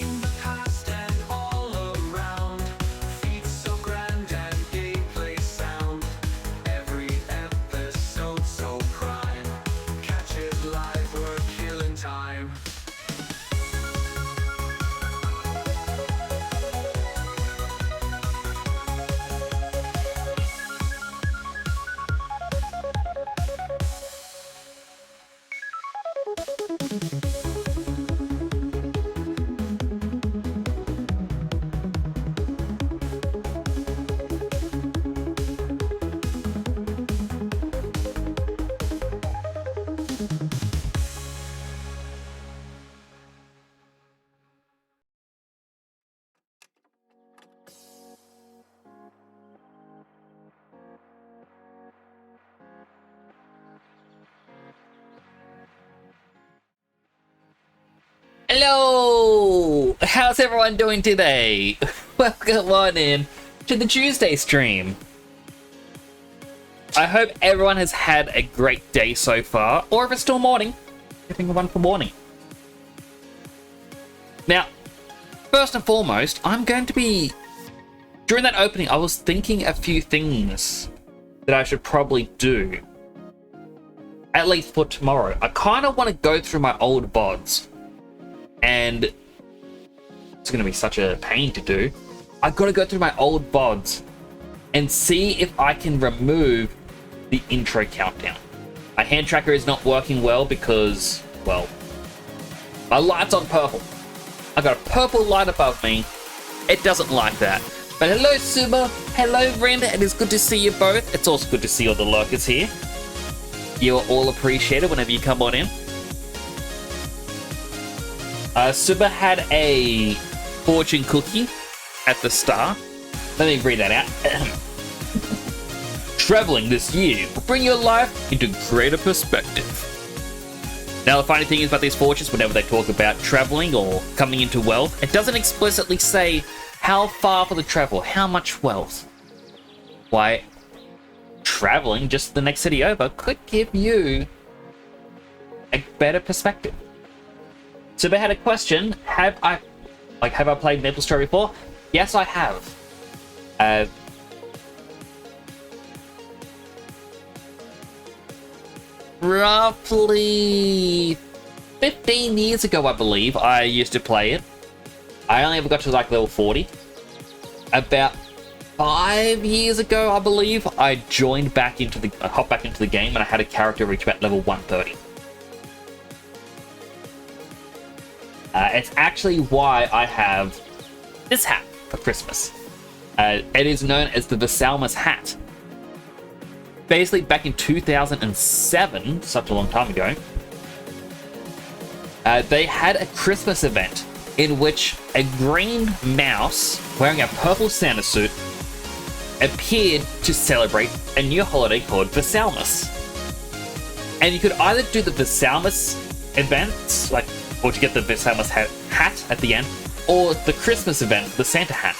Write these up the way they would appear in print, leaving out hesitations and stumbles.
seen the past and all around. Feet so grand and gameplay sound. Every episode so prime. Catch it live, we're killing time. Hello! How's everyone doing today? Welcome on in to the Tuesday stream. I hope everyone has had a great day so far, or if it's still morning, giving one for morning. Now, first and foremost, I'm going to be... During that opening, I was thinking a few things that I should probably do. At least for tomorrow. I kind of want to go through my old VODs. And it's going to be such a pain to do. I've got to go through my old VODs and see if I can remove the intro countdown. My hand tracker is not working well because, well, my light's on purple. I got a purple light above me. It doesn't like that. But hello, Suba. Hello, Ren. It is good to see you both. It's also good to see all the lurkers here. You're all appreciated whenever you come on in. Suba had a fortune cookie at the start. Let me read that out. Traveling this year will bring your life into greater perspective. Now, the funny thing is about these fortunes, whenever they talk about traveling or coming into wealth, it doesn't explicitly say how far for the travel, how much wealth. Why, traveling just the next city over could give you a better perspective. So they had a question, have I played MapleStory before? Yes, I have. Roughly 15 years ago, I believe, I used to play it. I only ever got to like level 40. About 5 years ago, I believe, I hopped back into the game and I had a character reach about level 130. It's actually why I have this hat for Christmas. It is known as the Vesalmus hat. Basically, back in 2007, such a long time ago, they had a Christmas event in which a green mouse wearing a purple Santa suit appeared to celebrate a new holiday called Vesalmus. And you could either do the Vesalmus events, like, or to get the Vesalmus hat at the end, or the Christmas event, the Santa hat.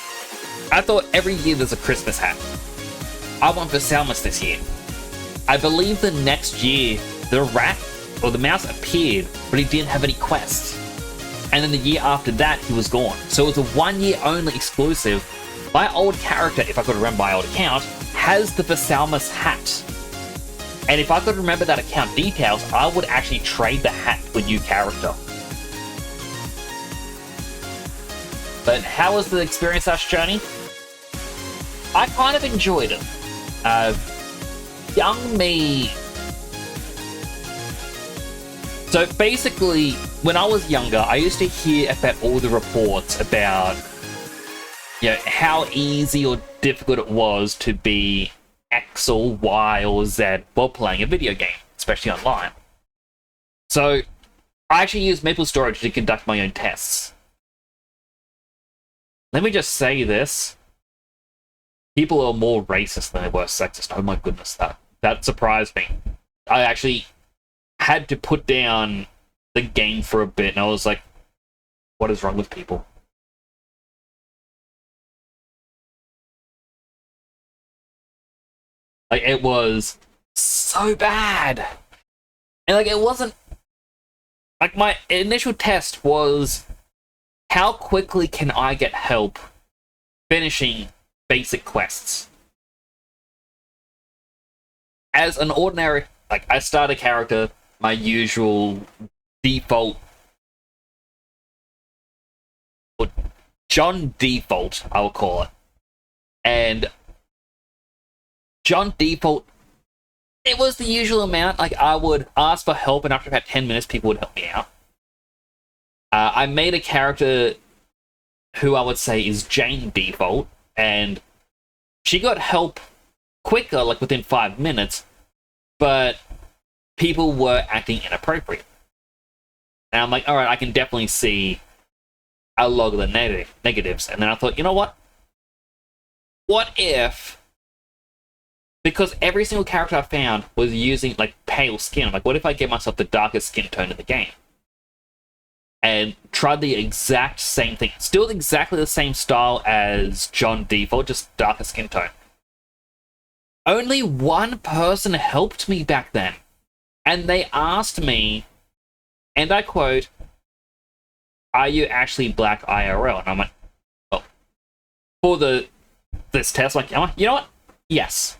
I thought every year there's a Christmas hat. I want Vesalmus this year. I believe the next year, the rat, or the mouse appeared, but he didn't have any quests. And then the year after that, he was gone. So it was a 1 year only exclusive. My old character, if I could remember my old account, has the Vesalmus hat. And if I could remember that account details, I would actually trade the hat to a new character. But how was the experience, Ash Journey? I kind of enjoyed it. Young me. So basically, when I was younger, I used to hear about all the reports about, you know, how easy or difficult it was to be X or Y or Z while playing a video game, especially online. So I actually used MapleStory to conduct my own tests. Let me just say this. People are more racist than they were sexist. Oh my goodness, that surprised me. I actually had to put down the game for a bit, and I was like, what is wrong with people? Like, it was so bad. And, like, it wasn't... Like, my initial test was how quickly can I get help finishing basic quests? As an ordinary, like, I start a character, my usual default, or John Default, I will call it. And John Default, it was the usual amount. Like, I would ask for help, and after about 10 minutes, people would help me out. I made a character who I would say is Jane Default, and she got help quicker, like within 5 minutes, but people were acting inappropriate. And I'm like, alright, I can definitely see a lot of the negatives. And then I thought, you know what? What if, because every single character I found was using like pale skin, I'm like, what if I get myself the darkest skin tone in the game? And tried the exact same thing. Still exactly the same style as John Default, just darker skin tone. Only one person helped me back then. And they asked me, and I quote, "Are you actually black IRL?" And I'm like, well, for this test, like, you know what? Yes.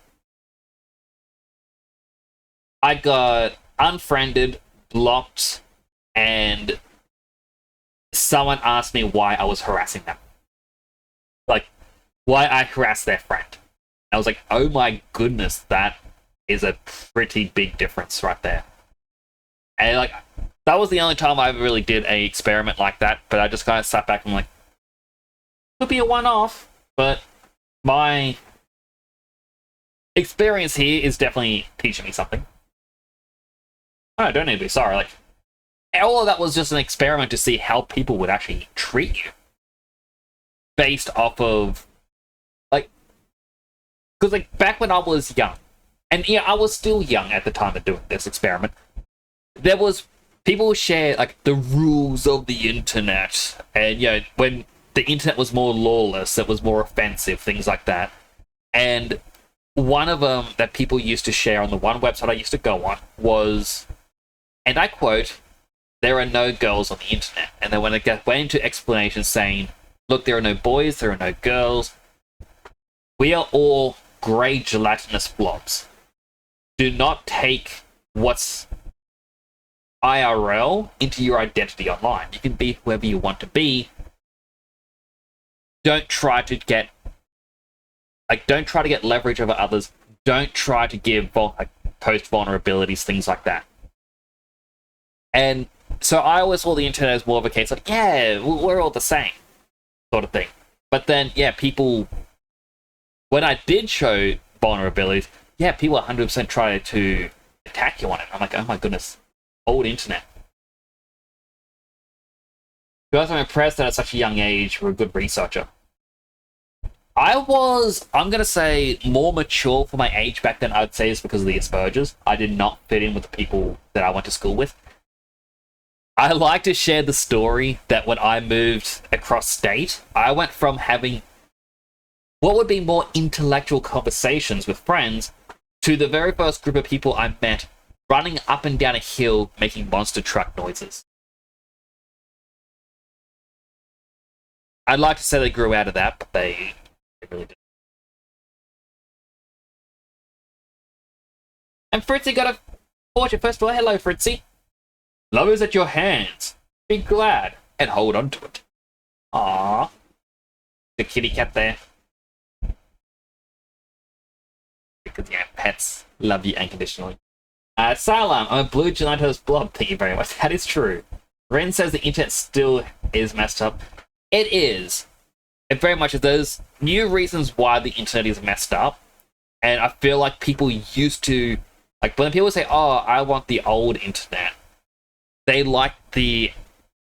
I got unfriended, blocked, and someone asked me why I was harassing them. Like, why I harassed their friend. I was like, oh my goodness, that is a pretty big difference right there. And like, that was the only time I ever really did a experiment like that, but I just kind of sat back and like, could be a one-off, but my experience here is definitely teaching me something. I don't need to be sorry, like, all of that was just an experiment to see how people would actually treat you. Based off of, like, because like, back when I was young, and yeah, I was still young at the time of doing this experiment, there was, people share, like, the rules of the internet, and, you know, when the internet was more lawless, it was more offensive, things like that. And one of them that people used to share on the one website I used to go on was, and I quote, "There are no girls on the internet." And then when it went into explanations saying, look, there are no boys, there are no girls, we are all grey gelatinous blobs. Do not take what's IRL into your identity online. You can be whoever you want to be. Don't try to get, like, don't try to get leverage over others. Don't try to give post vulnerabilities, things like that. And so I always saw the internet as more of a case like, yeah, we're all the same, sort of thing. But then, yeah, people, when I did show vulnerabilities, yeah, people 100% try to attack you on it. I'm like, oh my goodness, old internet. Because I'm impressed that at such a young age, you're a good researcher. I was, I'm going to say, more mature for my age back then. I'd say it's because of the Asperger's. I did not fit in with the people that I went to school with. I like to share the story that when I moved across state, I went from having what would be more intellectual conversations with friends to the very first group of people I met running up and down a hill making monster truck noises. I'd like to say they grew out of that, but they really didn't. And Fritzy got a Fortune Festival. Hello, Fritzy. Love is at your hands. Be glad and hold on to it. Aww. The kitty cat there. Because, yeah, pets love you unconditionally. Salam, I'm a blue gelatinous blob. Thank you very much. That is true. Ren says the internet still is messed up. It is. It very much is. There's new reasons why the internet is messed up. And I feel like people used to, like, when people say, oh, I want the old internet, they like the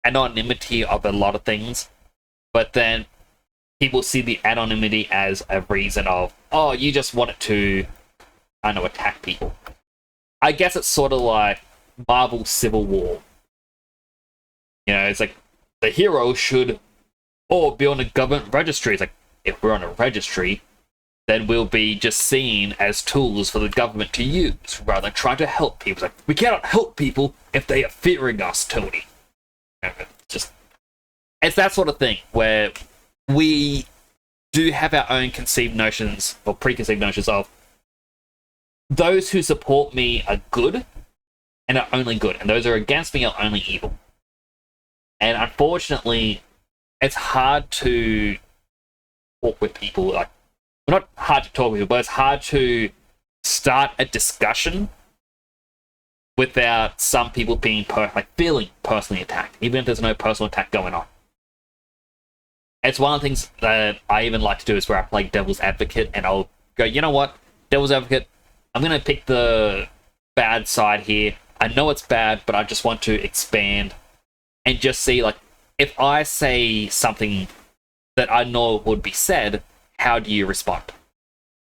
anonymity of a lot of things, but then people see the anonymity as a reason of, oh, you just want it to, I don't know, attack people. I guess it's sort of like Marvel Civil War. You know, it's like, the hero should or be on a government registry. It's like, if we're on a registry, then we'll be just seen as tools for the government to use, rather than trying to help people. It's like, we cannot help people if they are fearing us, Tony. Just it's that sort of thing where we do have our own conceived notions or preconceived notions of those who support me are good and are only good, and those who are against me are only evil. And unfortunately, it's hard to talk with people. Like, well, not hard to talk with people, but it's hard to start a discussion without some people being feeling personally attacked, even if there's no personal attack going on. It's one of the things that I even like to do is where I play devil's advocate, and I'll go, you know what, devil's advocate, I'm going to pick the bad side here. I know it's bad, but I just want to expand and just see, like, if I say something that I know would be said, how do you respond?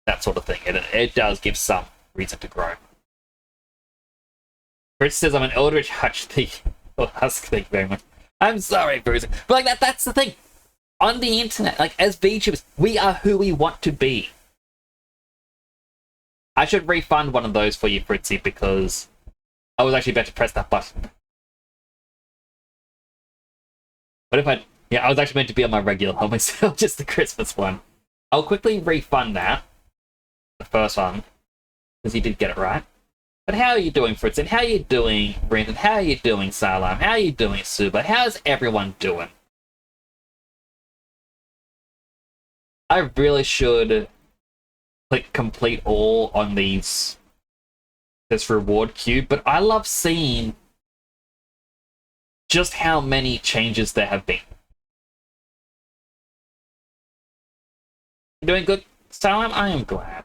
That sort of thing. It does give some reason to grow. Rich says, I'm an Eldritch Hutch thief. Oh, Husk, thank you very much. I'm sorry, Bruce. But, like, that's the thing. On the internet, like, as VTubers, we are who we want to be. I should refund one of those for you, Fritzy, because I was actually about to press that button. But if I... Yeah, I was actually meant to be on my regular home instead of just the Christmas one. I'll quickly refund that. The first one. Because he did get it right. But how are you doing, Fritz? And how are you doing, Brendan? How are you doing, Salam? How are you doing, Suba? How's everyone doing? I really should click complete all on this reward queue, but I love seeing just how many changes there have been. You doing good, Salam? I am glad.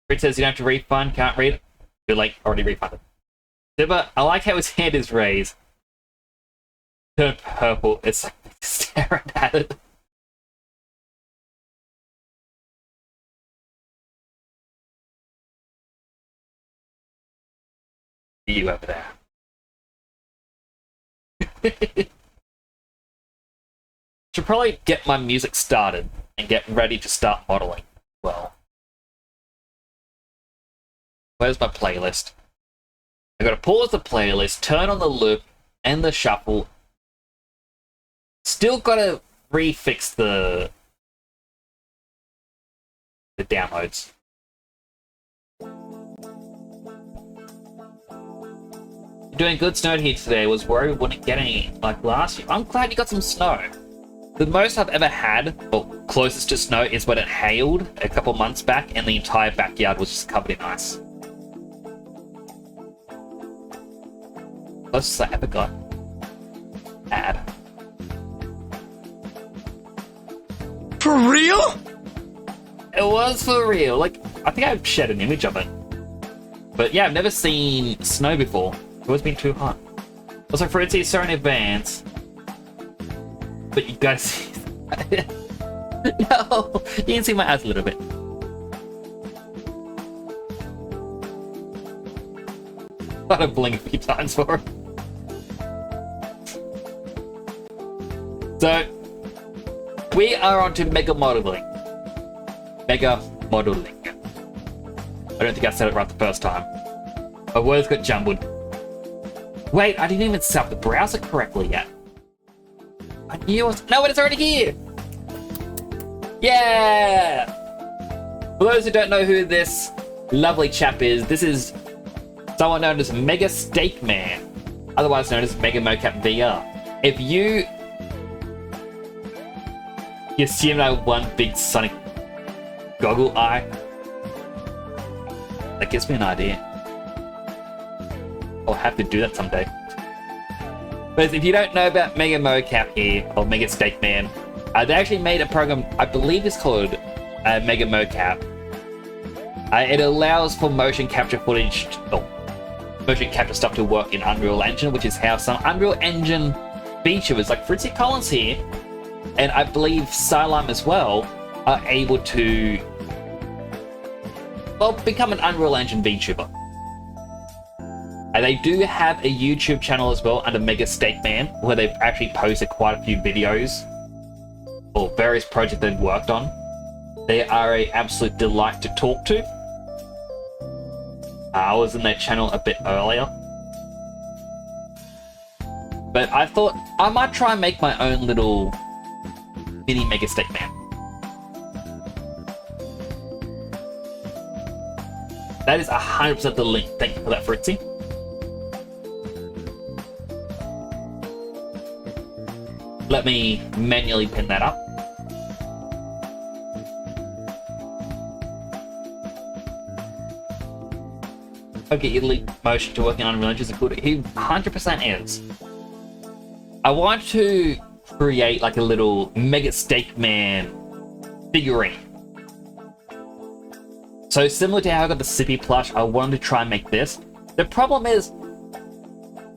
Fritz says you don't have to refund, can't read it. Too late, already refunded. Suba, I like how his hand is raised. Turn purple, it's like staring at it. You over there. Should probably get my music started and get ready to start modeling. Well, where's my playlist? I gotta pause the playlist, turn on the loop and the shuffle. Still gotta refix the downloads. Doing good snow here today. Was worried we wouldn't get any like last year. I'm glad you got some snow. The most I've ever had, or closest to snow, is when it hailed a couple months back and the entire backyard was just covered in ice. Closest I ever got. Bad. For real? It was for real. Like, I think I've shared an image of it. But yeah, I've never seen snow before. It's always been too hot. Also, Fritzy, sorry in advance. But you guys see that? No! You can see my ass a little bit. Gotta blink a few times for it. So, we are on to Mega Modeling. Mega Modeling. I don't think I said it right the first time. My words got jumbled. Wait, I didn't even set up the browser correctly yet. I knew it was... No, it's already here! Yeah! For those who don't know who this lovely chap is, this is someone known as Mega Steak Man, otherwise known as Mega Mocap VR. If you assume I have one big Sonic goggle eye, that gives me an idea. I'll have to do that someday. But if you don't know about Mega Mocap here, or Mega Steak Man, they actually made a program, I believe it's called Mega Mocap. It allows for motion capture footage, motion capture stuff to work in Unreal Engine, which is how some Unreal Engine VTubers like Fritzy Collins here, and I believe Salam as well, are able to, well, become an Unreal Engine VTuber. They do have a YouTube channel as well under Mega Steak Man, where they've actually posted quite a few videos or various projects they've worked on. They are an absolute delight to talk to. I was in their channel a bit earlier. But I thought I might try and make my own little mini Mega Steak Man. That is 100% the link. Thank you for that, Fritzy. Let me manually pin that up. Okay, your leap motion to working on Unreal Engine is good. He 100% is. I want to create like a little Mega Steak Man figurine. So similar to how I got the Sippy plush, I wanted to try and make this. The problem is,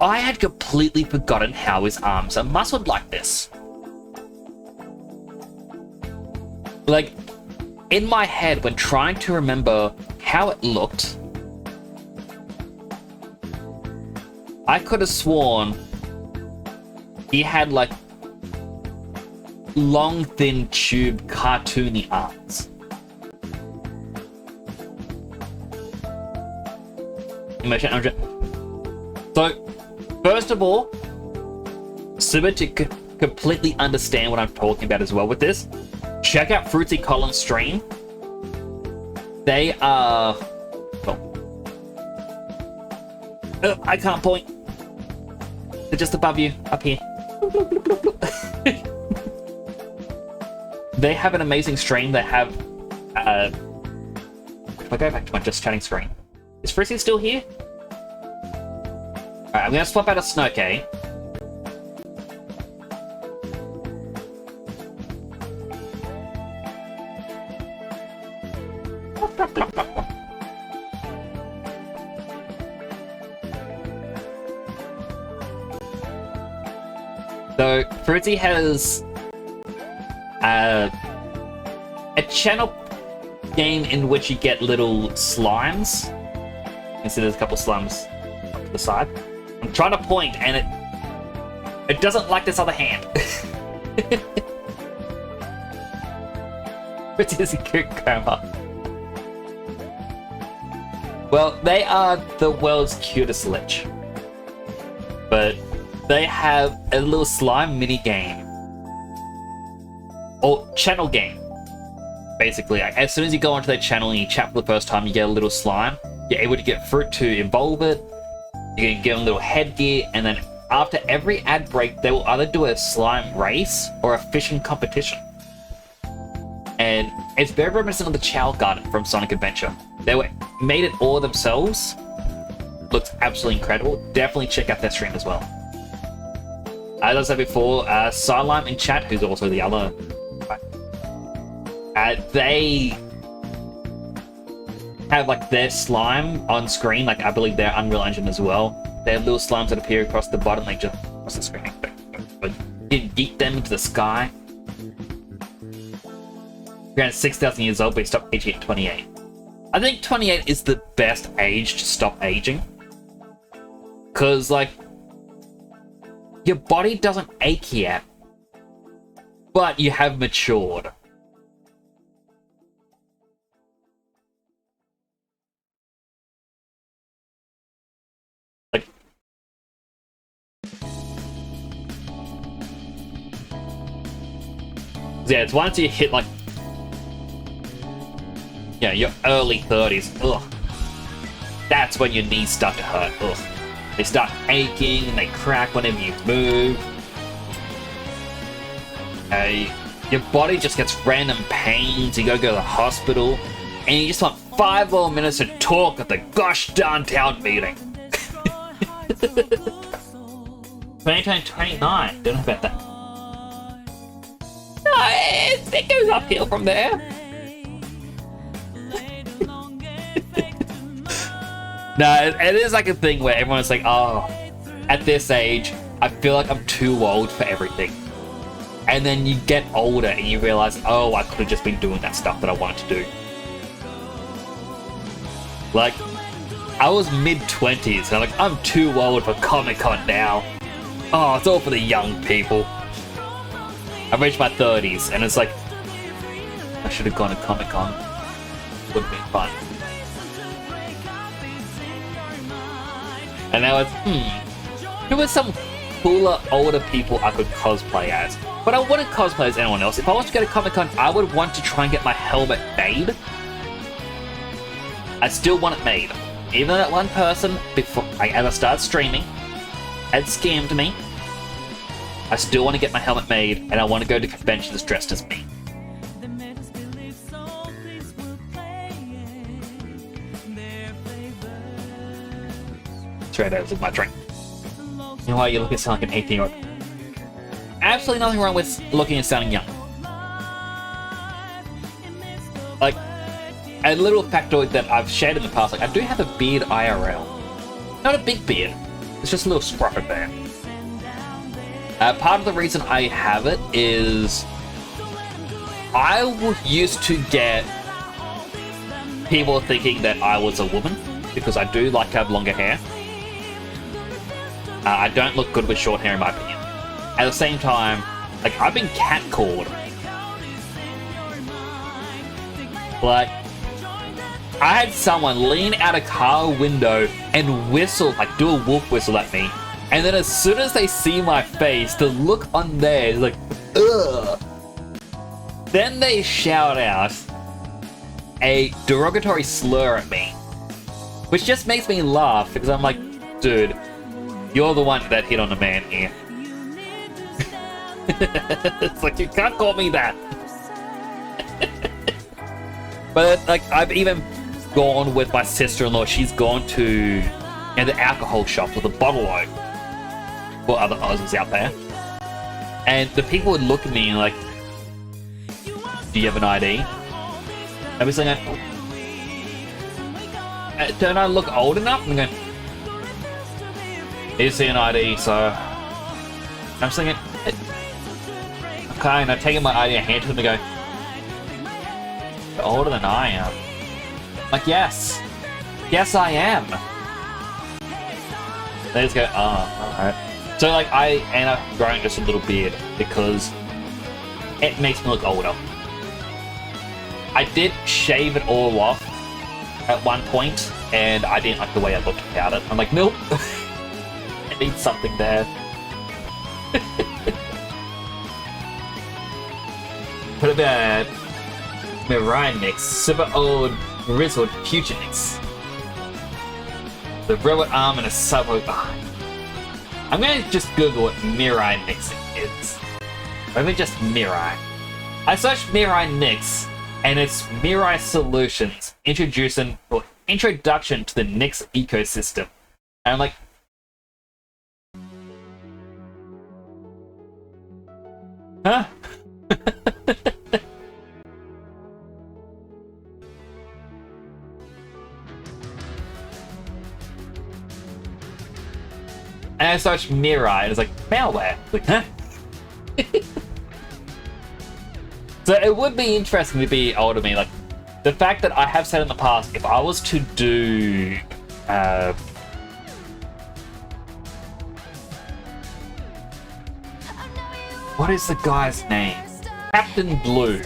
I had completely forgotten how his arms are muscled like this. Like, in my head, when trying to remember how it looked, I could have sworn he had like long, thin, tube, cartoony arms. So, first of all, Super to completely understand what I'm talking about as well with this, check out Fruitsy Collins' stream. They are... Oh, I can't point. They're just above you, up here. They have an amazing stream. They have... if I go back to my just chatting screen. Is Frizzy still here? Alright, I'm gonna swap out a Snoke. So, Frizzy has a channel game in which you get little slimes. You can see there's a couple slimes up to the side. I'm trying to point and it doesn't like this other hand. Frizzy's a cucumber. Well, they are the world's cutest lich. But they have a little slime mini game. Or channel game. Basically, as soon as you go onto their channel and you chat for the first time, you get a little slime. You're able to get fruit to evolve it. You can get a little headgear, and then after every ad break, they will either do a slime race or a fishing competition. And it's very reminiscent of the Chow Garden from Sonic Adventure. They made it all themselves. Looks absolutely incredible. Definitely check out their stream as well. As I said before, Silime in chat, who's also the other... they have like their slime on screen, like I believe their Unreal Engine as well. They have little slimes that appear across the bottom, like just across the screen. But you yeet them into the sky. Granted, 6,000 years old, but he stopped aging at 28. I think 28 is the best age to stop aging. Because, like, your body doesn't ache yet, but you have matured. Like, yeah, it's once you hit, like, yeah, your early 30s, ugh. That's when your knees start to hurt, ugh. They start aching and they crack whenever you move. Your body just gets random pains, you gotta go to the hospital, and you just want 5 more minutes to talk at the gosh darn town meeting. 29, don't know about that. No, it goes uphill from there. No, it is like a thing where everyone's like, oh, at this age, I feel like I'm too old for everything. And then you get older and you realize, oh, I could have just been doing that stuff that I wanted to do. Like, I was mid-20s, and I'm like, I'm too old for Comic-Con now. Oh, it's all for the young people. I've reached my 30s, and it's like, I should have gone to Comic-Con. Would have been fun. And now it's, who are some cooler older people I could cosplay as. But I wouldn't cosplay as anyone else. If I was to go to Comic-Con, I would want to try and get my helmet made. I still want it made. Even though that one person, before as I started streaming, had scammed me, I still want to get my helmet made, and I want to go to conventions dressed as me. Sorry, that was my drink. You know why you look and sound like an 18-year-old? Absolutely nothing wrong with looking and sounding young. Like, a little factoid that I've shared in the past, like, I do have a beard IRL. Not a big beard, it's just a little scruffed there. Part of the reason I have it is I used to get people thinking that I was a woman because I do like to have longer hair. I don't look good with short hair in my opinion. At the same time, like, I've been catcalled. Like, I had someone lean out a car window and whistle, like do a wolf whistle at me. And then as soon as they see my face, the look on there is like, ugh. Then they shout out a derogatory slur at me, which just makes me laugh because I'm like, dude, you're the one that hit on a man here. It's like, you can't call me that. But like, I've even gone with my sister-in-law. She's gone to the alcohol shop with a bottle opener for other Aussies out there, and the people would look at me and like, do you have an ID? I was like, don't I look old enough? I'm going, you see an ID, so I'm thinking, okay, and I'm taking my ID and hand to them and go, you're older than I am. I'm like, yes, I am. They just go, oh, alright. So like, I end up growing just a little beard because it makes me look older. I did shave it all off at one point, and I didn't like the way I looked without it. I'm like, nope, I need something there. What about Mirai Mix, super old grizzled future mix? The robot arm and a sub. I'm gonna just Google what Mirai Mix is. Let me just Mirai. I searched Mirai Mix, and it's Mirai Solutions introduction to the Nix ecosystem. And I'm like, huh? And I searched Mirai, and it's like, malware. Like, huh? So it would be interesting to be older me. Like, the fact that I have said in the past, if I was to do... what is the guy's name? Captain Blue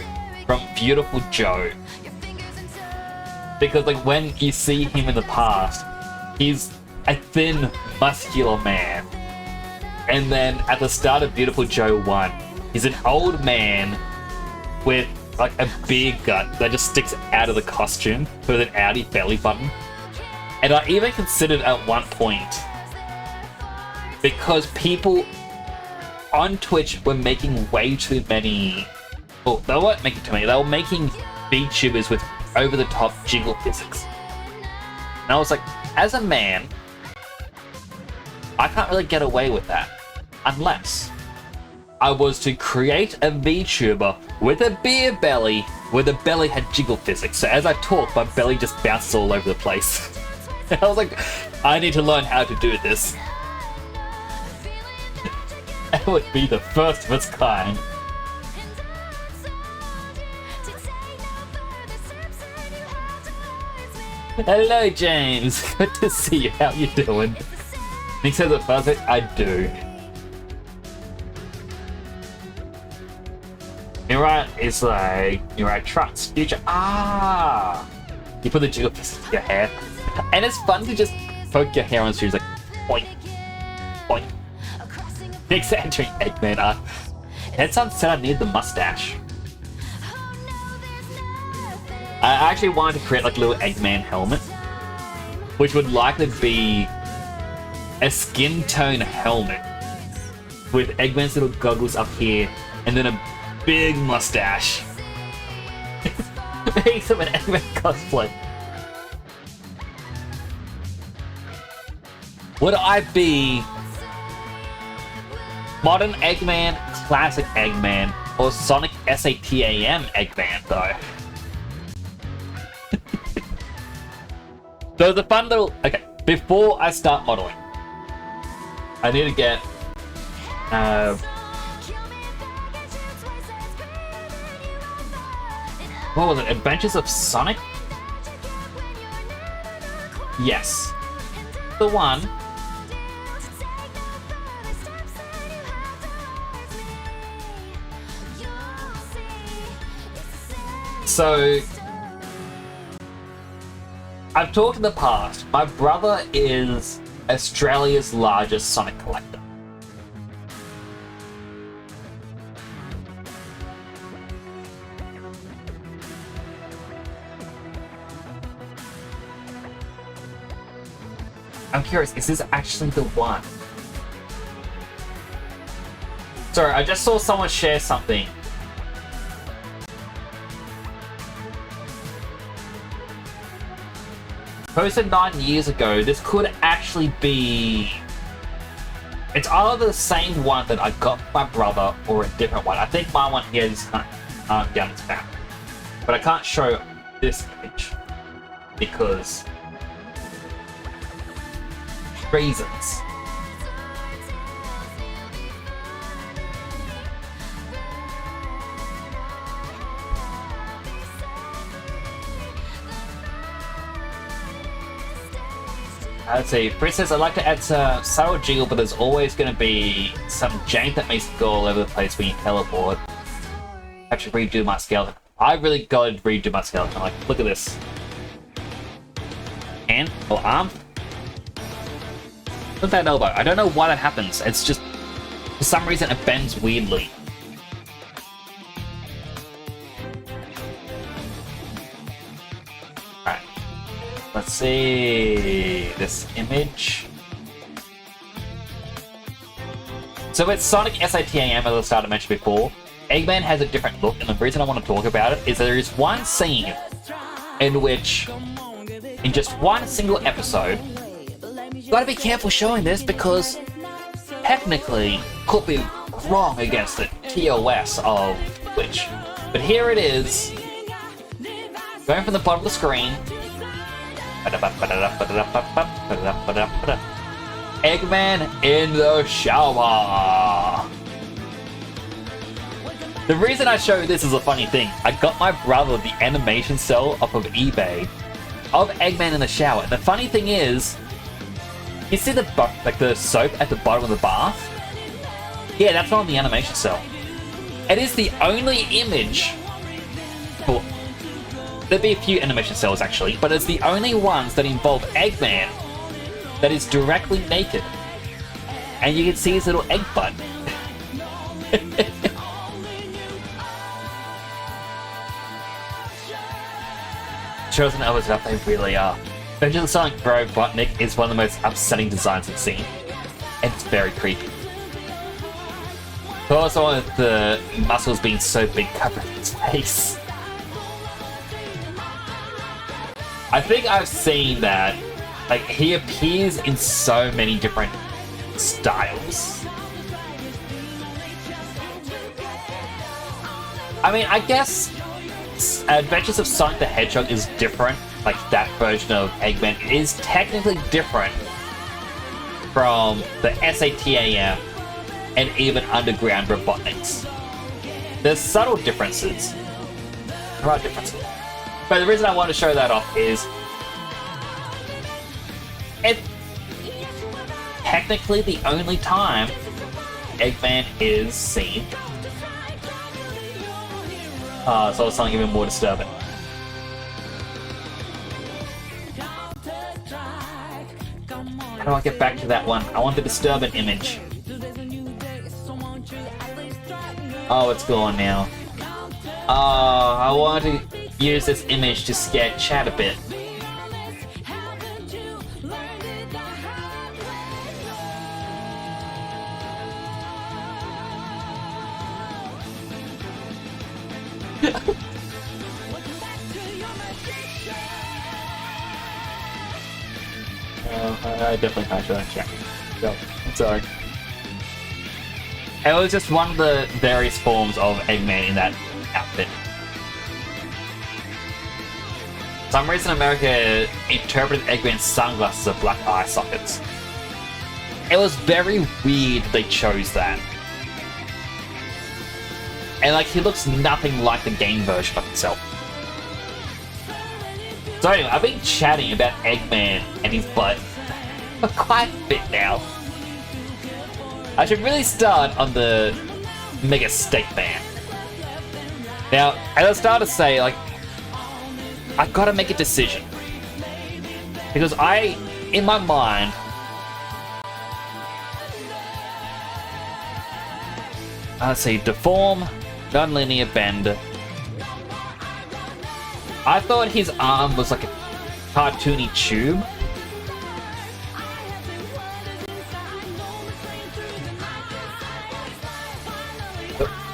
from Beautiful Joe. Because, like, when you see him in the past, he's a thin, muscular man. And then at the start of Beautiful Joe 1, he's an old man with like a big gut that just sticks out of the costume with an outie belly button. And I even considered at one point, because people on Twitch were making way too many... Well, they weren't making too many, they were making VTubers with over-the-top jiggle physics. And I was like, as a man, I can't really get away with that unless I was to create a VTuber with a beer belly where the belly had jiggle physics. So as I talk, my belly just bounces all over the place. And I was like, I need to learn how to do this. It would be the first of its kind. Hello, James. Good to see you. How you doing? Nick says it fuzzy. I do. Mirai is like Mirai Trucks future. Ah, you put the jiggle pieces in your hair, and it's fun to just poke your hair on the shoes like boink, boink. Exaggerating Eggman art. Headson said I need the mustache. I actually wanted to create like a little Eggman helmet, which would likely be a skin tone helmet with Eggman's little goggles up here and then a big mustache. Makes him an Eggman cosplay. Would I be Modern Eggman, Classic Eggman, or Sonic SATAM Eggman though? So the fun little... Okay, before I start modeling, I need to get... what was it? Adventures of Sonic? Yes. The one. So... I've talked in the past, my brother is Australia's largest Sonic collector. I'm curious, is this actually the one? Sorry, I just saw someone share something. Posted 9 years ago, this could actually be... It's either the same one that I got for my brother or a different one. I think my one here is down its back. But I can't show this image because... reasons. Let's see, Princess, I'd like to add some subtle jiggle, but there's always going to be some jank that makes it go all over the place when you teleport. I have to redo my skeleton. I really got to redo my skeleton. Like, look at this. Hand or arm. Look at that elbow. I don't know why that happens. It's just, for some reason, it bends weirdly. Alright. Let's see this image. So it's Sonic SATAM, as I started to mention before. Eggman has a different look, and the reason I want to talk about it is that there is one scene in which, in just one single episode, you gotta be careful showing this because technically could be wrong against the TOS of Twitch. But here it is, going from the bottom of the screen. Eggman in the shower. The reason I show this is a funny thing. I got my brother the animation cell off of eBay of Eggman in the shower. And the funny thing is, you see the soap at the bottom of the bath? Yeah, that's not on the animation cell. It is the only image. Well, there'd be a few animation cells actually, but it's the only ones that involve Eggman that is directly naked. And you can see his little egg butt. Chosen others up, they really are. Adventures of Sonic Bro Robotnik is one of the most upsetting designs I've seen. It's very creepy. But also with the muscles being so big covering his face. I think I've seen that. Like, he appears in so many different styles. I mean, I guess Adventures of Sonic the Hedgehog is different. Like, that version of Eggman is technically different from the SATAM and even Underground Robotniks. There's subtle differences. There are differences. But the reason I want to show that off is it's technically the only time Eggman is seen. So it's something even more disturbing. How do I get back to that one? I want the disturbing image. Oh, it's gone now. Oh, I wanted to use this image to scare chat a bit. I definitely can't show that chat. No, I'm sorry. It was just one of the various forms of Eggman in that outfit. For some reason America interpreted Eggman's sunglasses as black eye sockets. It was very weird they chose that. And like, he looks nothing like the game version of himself. So anyway, I've been chatting about Eggman and his butt for quite a bit now. I should really start on the Mega Steak Man. Now, as I started to say, like, I gotta make a decision. Because in my mind, let's see, deform, non-linear bend. I thought his arm was like a cartoony tube.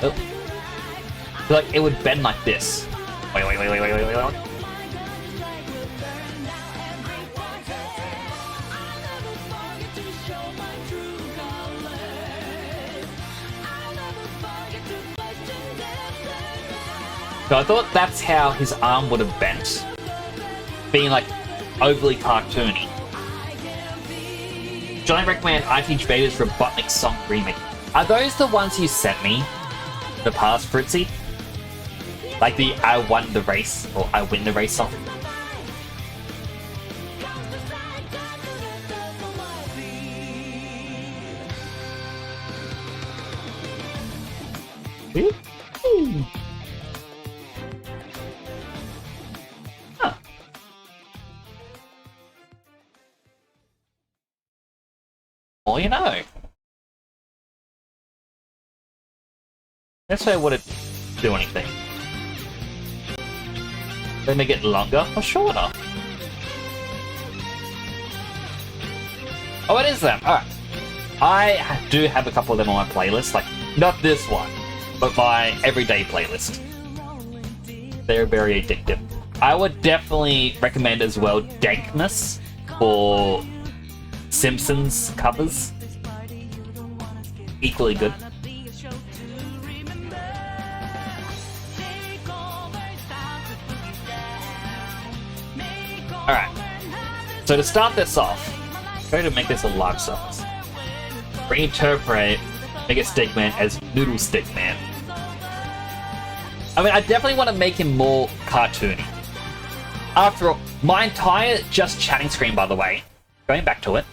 Oh. Like, it would bend like this. Wait. So I thought that's how his arm would have bent. Being like overly cartoony. Johnny recommend I Teach Vader's Robotnik song remake. Are those the ones you sent me? The past, Fritzy? Like the I won the race or I win the race song? Huh. Well, you know. Let's say would it do anything? They make it longer or shorter? Oh, it is them. Alright. I do have a couple of them on my playlist. Like, not this one, but my everyday playlist. They're very addictive. I would definitely recommend as well Dankness for Simpsons covers. Equally good. Alright, so to start this off, I'm going to make this a live service. Reinterpret Mega Steak Man as Noodle Steak Man. I mean, I definitely want to make him more cartoony. After all, my entire just chatting screen, by the way, going back to it,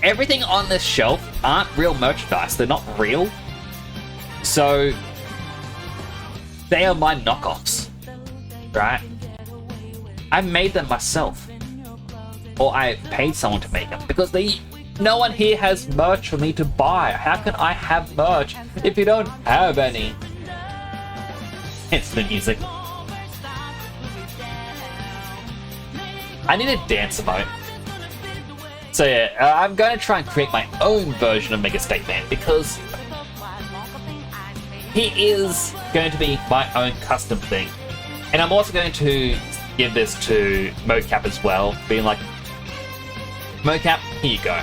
everything on this shelf aren't real merchandise, they're not real. So, they are my knockoffs, right? I made them myself, or I paid someone to make them, because no one here has merch for me to buy. How can I have merch if you don't have any? It's the music. I need a dance emote. So yeah, I'm going to try and create my own version of Mega Steak Man, because he is going to be my own custom thing. And I'm also going to give this to Mocap as well, being like, Mocap, here you go.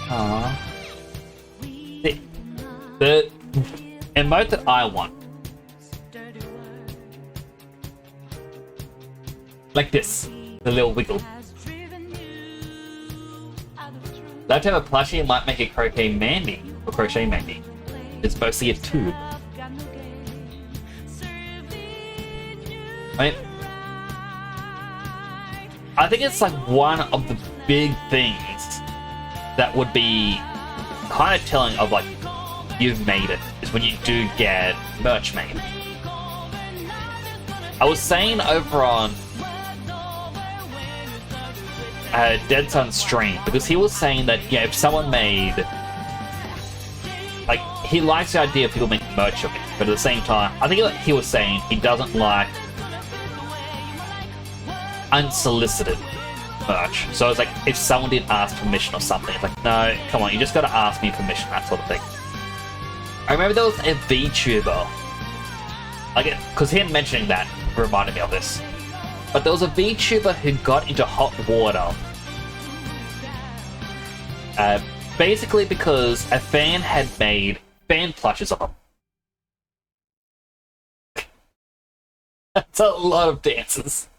Aww. The emote that I want, like this, the little wiggle. Love to have a plushie, might make a Croquet Mandy, or Crochet Mandy. It's mostly a tube. I think it's like one of the big things that would be kind of telling of like, you've made it, is when you do get merch made. I was saying over on Dead Sun stream because he was saying that, you know, if someone made, like, he likes the idea of people making merch of it, but at the same time, I think he was saying he doesn't like unsolicited merch. So it's like, if someone did ask permission or something, it's like, no, come on, you just gotta ask me permission, that sort of thing. I remember there was a VTuber, like, because him mentioning that reminded me of this. But there was a VTuber who got into hot water. Basically because a fan had made fan plushes of him. That's a lot of dances.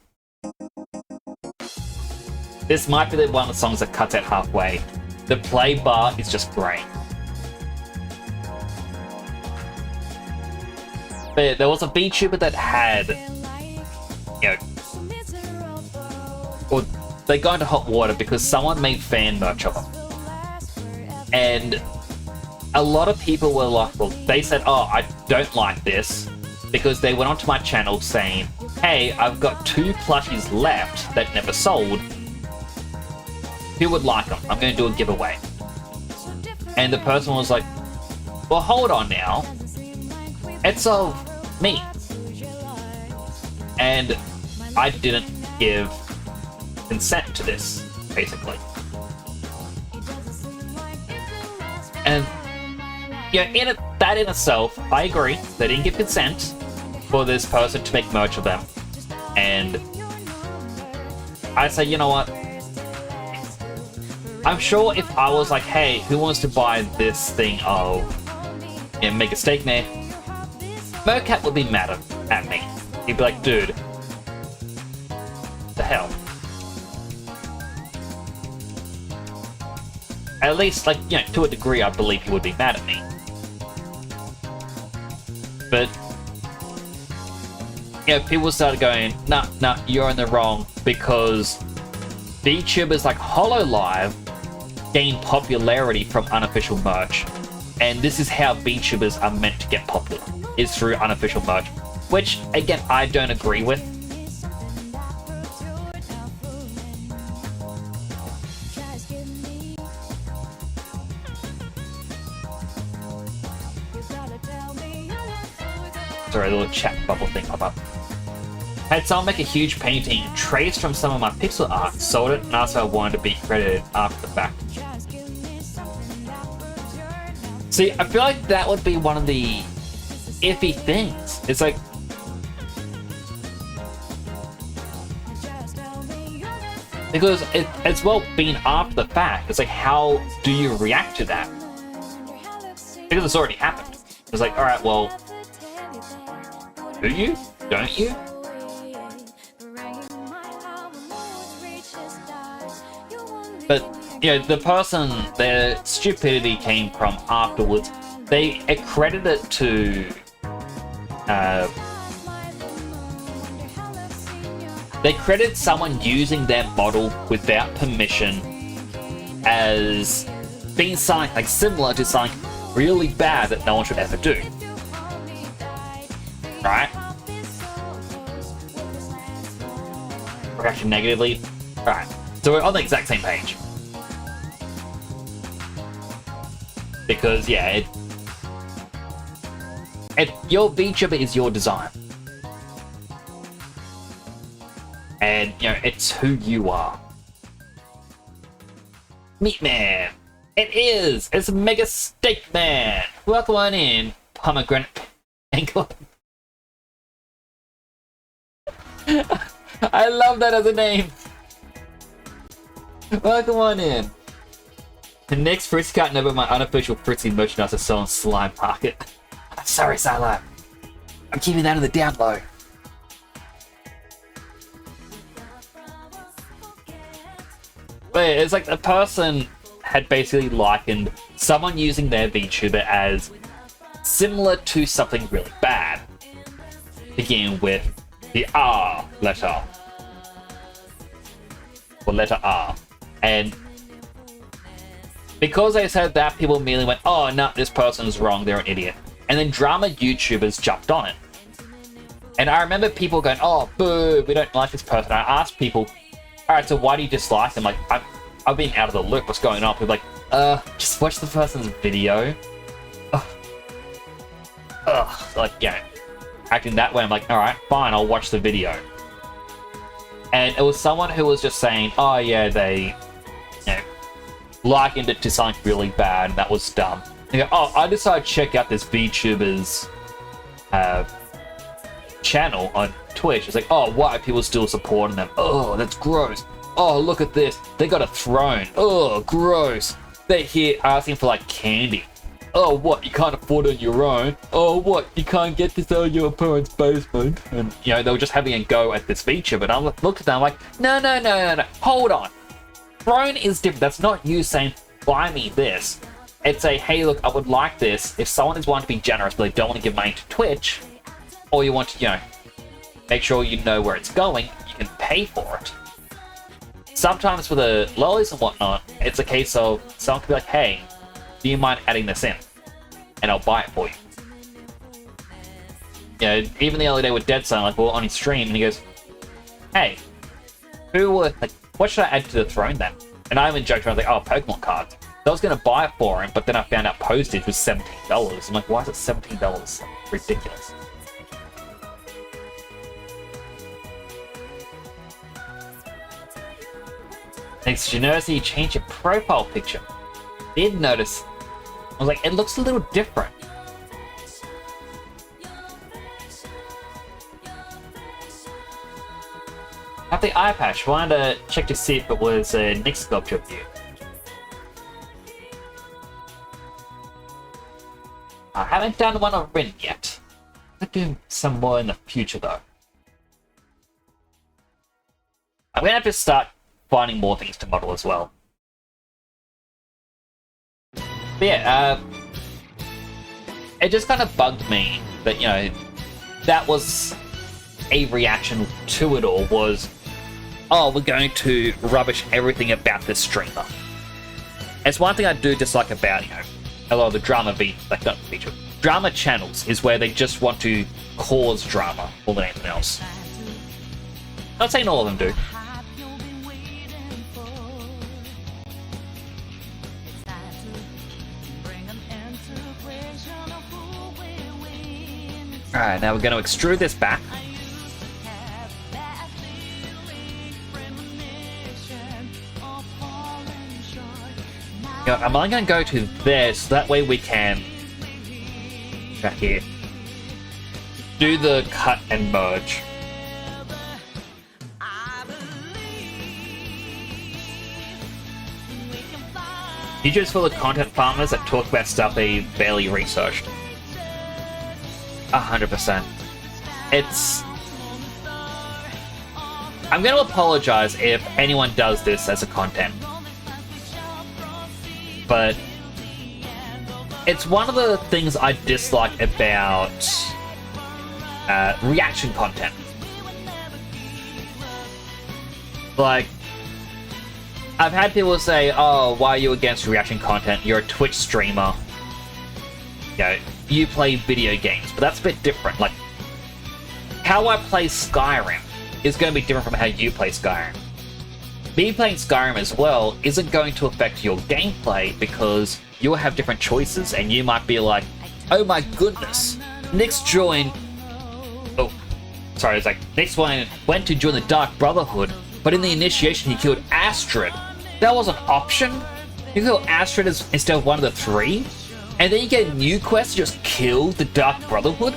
This might be one of the songs that cuts out halfway. The play bar is just great. But there was a VTuber that had, you know, or they got into hot water because someone made fan merch of them. And a lot of people were like, well, they said, oh, I don't like this, because they went onto my channel saying, hey, I've got 2 plushies left that never sold. Who would like them? I'm going to do a giveaway. And the person was like, well, hold on now. It's of me. And I didn't give consent to this, basically. And yeah, that in itself, I agree. They didn't give consent for this person to make merch of them. And I say, you know what? I'm sure if I was like, hey, who wants to buy this thing of, you know, Make a Steak Man? Mercat would be mad at me. He'd be like, dude, the hell? At least, like, you know, to a degree, I believe he would be mad at me. But, you know, people started going, nah, you're in the wrong, because VTubers like HoloLive gain popularity from unofficial merch. And this is how VTubers are meant to get popular, is through unofficial merch. Which, again, I don't agree with. Sorry, a little chat bubble thing pop up. Had someone make a huge painting traced from some of my pixel art, sold it, and asked if I wanted to be credited after the fact. See, I feel like that would be one of the iffy things. It's like, because it's well been after the fact. It's like, how do you react to that? Because it's already happened. It's like, alright, well, do you? Don't you? But, you know, the person, their stupidity came from afterwards. They accredited it to... they credit someone using their model without permission as being something, like, similar to something really bad that no one should ever do. Right? Reaction negatively. Right. So we're on the exact same page. Because, yeah, your VTuber is your design. And, you know, it's who you are. Meat Man. It is. It's Mega Steak Man. Welcome on in, Pomegranate Ankle. I love that as a name. Welcome on in. The next Fritzy Cat number, my unofficial Fritzy merchandise is sold on Slime Market. I'm sorry, Silo. I'm keeping that on the down low. But yeah, it's like the person had basically likened someone using their VTuber as similar to something really bad. Beginning with the R letter. Or letter R. And because they said that, people immediately went, oh, no, this person's wrong, they're an idiot. And then drama YouTubers jumped on it. And I remember people going, oh, boo, we don't like this person. I asked people, alright, so why do you dislike them? Like, I've been out of the loop. What's going on? People are like, just watch the person's video. Like, yeah. Acting that way, I'm like, alright, fine, I'll watch the video. And it was someone who was just saying, oh yeah, they, you know, likened it to something really bad, and that was dumb. They go, oh, I decided to check out this VTuber's channel on Twitch. It's like, oh, why are people still supporting them? Oh, that's gross. Oh, look at this. They got a throne. Oh, gross. They're here asking for, like, candy. Oh, what? You can't afford it on your own? Oh, what? You can't get this out of your parents' basement? And, you know, they were just having a go at this feature, but I looked at them, I'm like, no. Hold on. Throne is different. That's not you saying, buy me this. It's a, hey, look, I would like this. If someone is wanting to be generous, but they don't want to give money to Twitch, or you want to, you know, make sure you know where it's going, you can pay for it. Sometimes for the lollies and whatnot, it's a case of someone can be like, hey, do you mind adding this in? And I'll buy it for you. You know, even the other day with Dead Son, like, we were on his stream, and he goes, hey, like, what should I add to the throne then? And I even joked around, like, oh, Pokemon cards. So I was going to buy it for him, but then I found out postage was $17. I'm like, why is it $17? Ridiculous. Next, did you notice that you changed your profile picture? Did notice. I was like, it looks a little different. Have the eye patch. Wanted to check to see if it was a Nick sculpture view. I haven't done one on Rin yet. I'll do some more in the future though. I'm gonna have to start finding more things to model as well. But yeah, it just kind of bugged me that, you know, that was a reaction to it all was, oh, we're going to rubbish everything about this streamer. It's one thing I do dislike about, you know, a lot of the drama drama channels is where they just want to cause drama more than anything else. Not saying all of them do. Alright, now we're going to extrude this back. You know, I'm only going to go to there so that way we can, back here, do the cut and merge. YouTube's full of content farmers that talk about stuff they barely researched. 100%. It's... I'm going to apologize if anyone does this as a content. But it's one of the things I dislike about reaction content. Like, I've had people say, oh, why are you against reaction content? You're a Twitch streamer. You know, you play video games, but that's a bit different. Like, how I play Skyrim is going to be different from how you play Skyrim. Me playing Skyrim as well isn't going to affect your gameplay because you'll have different choices and you might be like, oh my goodness, Nick's joined... Oh, sorry, it's like, Nick's went to join the Dark Brotherhood, but in the initiation he killed Astrid. That was an option? You kill Astrid instead of one of the three? And then you get a new quest to just kill the Dark Brotherhood?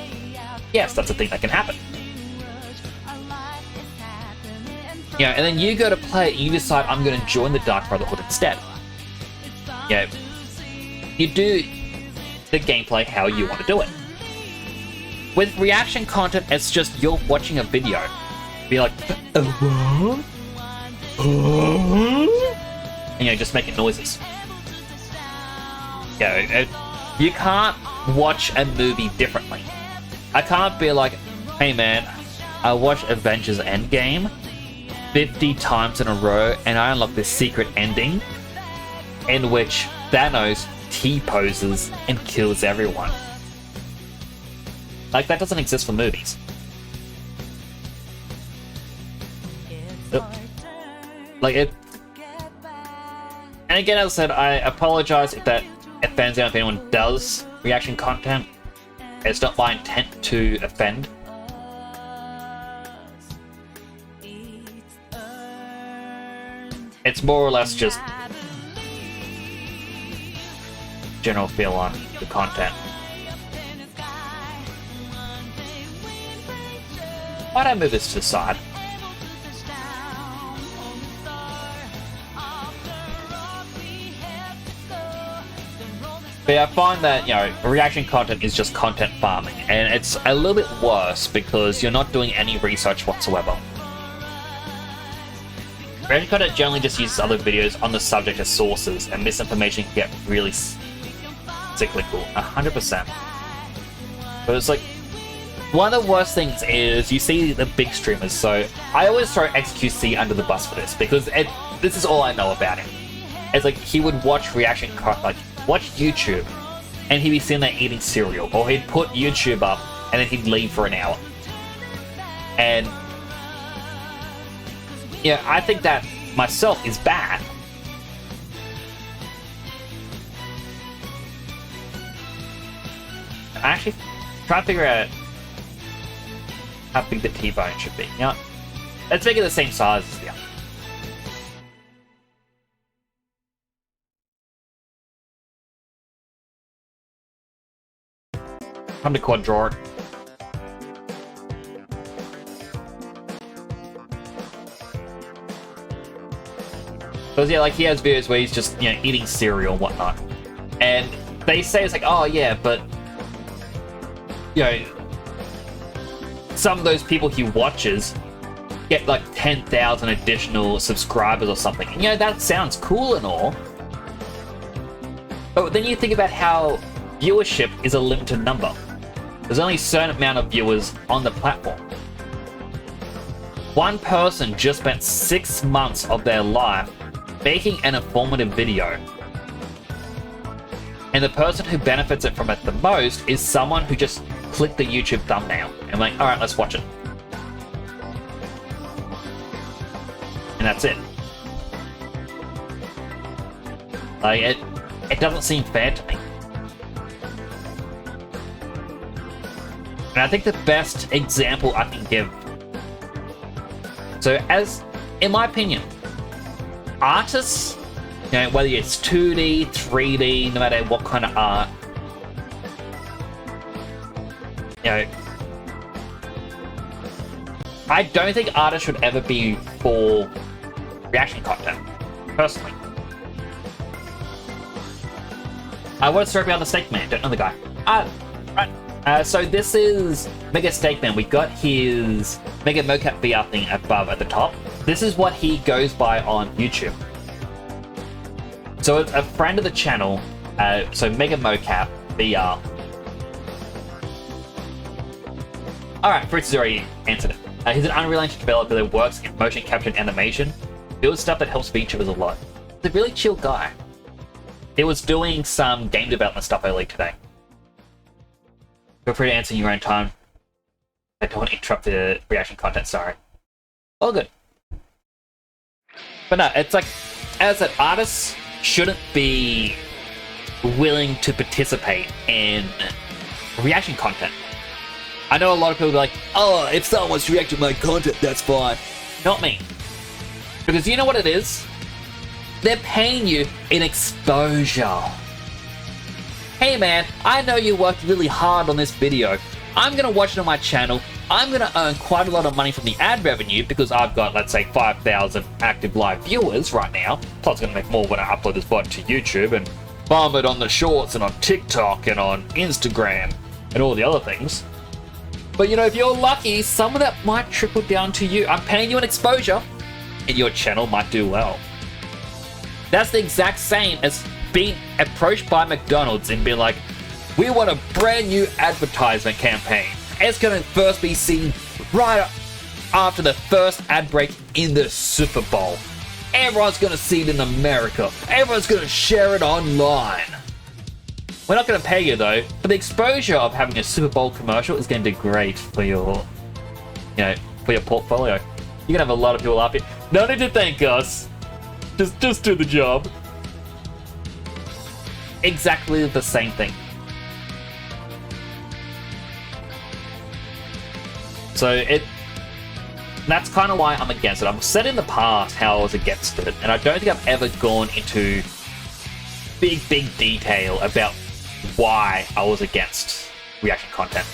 Yes, that's a thing that can happen. You know, and then you go to play it and you decide, I'm going to join the Dark Brotherhood instead. You know, you do the gameplay how you want to do it. With reaction content, it's just you're watching a video. Be like, what? And, you know, just making noises. You know, you can't watch a movie differently. I can't be like, hey man, I watched Avengers Endgame 50 times in a row and I unlocked this secret ending in which Thanos T-poses and kills everyone. Like, that doesn't exist for movies. Oops. Like it. And again, as I said, I apologize if offends anyone, if anyone does reaction content. It's not my intent to offend. It's more or less just general feel on the content. Why'd I move this to the side? But yeah, I find that, you know, reaction content is just content farming, and it's a little bit worse because you're not doing any research whatsoever. Reaction content generally just uses other videos on the subject as sources, and misinformation can get really cyclical, 100%. But it's like, one of the worst things is you see the big streamers, so I always throw XQC under the bus for this, because this is all I know about him. It's like, he would watch reaction content, like, watch YouTube, and he'd be sitting there eating cereal, or he'd put YouTube up, and then he'd leave for an hour. And yeah, I think that myself is bad. I actually try to figure out how big the T-bone should be. You know, let's make it the same size as the other. Time to quad draw it. Because yeah, like he has videos where he's just, you know, eating cereal and whatnot. And they say it's like, oh yeah, but you know, some of those people he watches get like 10,000 additional subscribers or something. And, you know, that sounds cool and all. But then you think about how viewership is a limited number. There's only a certain amount of viewers on the platform. One person just spent 6 months of their life making an informative video. And the person who benefits it from it the most is someone who just clicked the YouTube thumbnail and like, alright, let's watch it. And that's it. Like, it doesn't seem fair to me. And I think the best example I can give, so as, in my opinion, artists, you know, whether it's 2D, 3D, no matter what kind of art, you know, I don't think artists should ever be for reaction content, personally. What's the about the Steak Man? Don't know the guy. Right. So this is Mega Steak Man. We got his Mega Mocap VR thing above at the top. This is what he goes by on YouTube. So it's a friend of the channel, so Mega Mocap VR. Alright, Fritz has already answered it. He's an Unreal Engine developer that works in motion capture and animation, builds stuff that helps VTubers a lot. He's a really chill guy. He was doing some game development stuff earlier today. Feel free to answer in your own time. I don't want to interrupt the reaction content, sorry. All good. But no, it's like, as an artist, shouldn't be willing to participate in reaction content. I know a lot of people are like, oh, if someone wants to react to my content, that's fine. Not me. Because you know what it is? They're paying you in exposure. Hey man, I know you worked really hard on this video. I'm gonna watch it on my channel. I'm gonna earn quite a lot of money from the ad revenue because I've got, let's say, 5,000 active live viewers right now. Plus, I'm gonna make more when I upload this VOD to YouTube and farm it on the shorts and on TikTok and on Instagram and all the other things. But you know, if you're lucky, some of that might trickle down to you. I'm paying you an exposure, and your channel might do well. That's the exact same as being approached by McDonald's and being like, we want a brand new advertisement campaign. It's going to first be seen right after the first ad break in the Super Bowl. Everyone's going to see it in America. Everyone's going to share it online. We're not going to pay you though, but the exposure of having a Super Bowl commercial is going to be great for your, you know, for your portfolio. You're going to have a lot of people up here. No need to thank us. Just do the job. Exactly the same thing. So that's kind of why I'm against it. I've said in the past how I was against it, and I don't think I've ever gone into big detail about why I was against reaction content.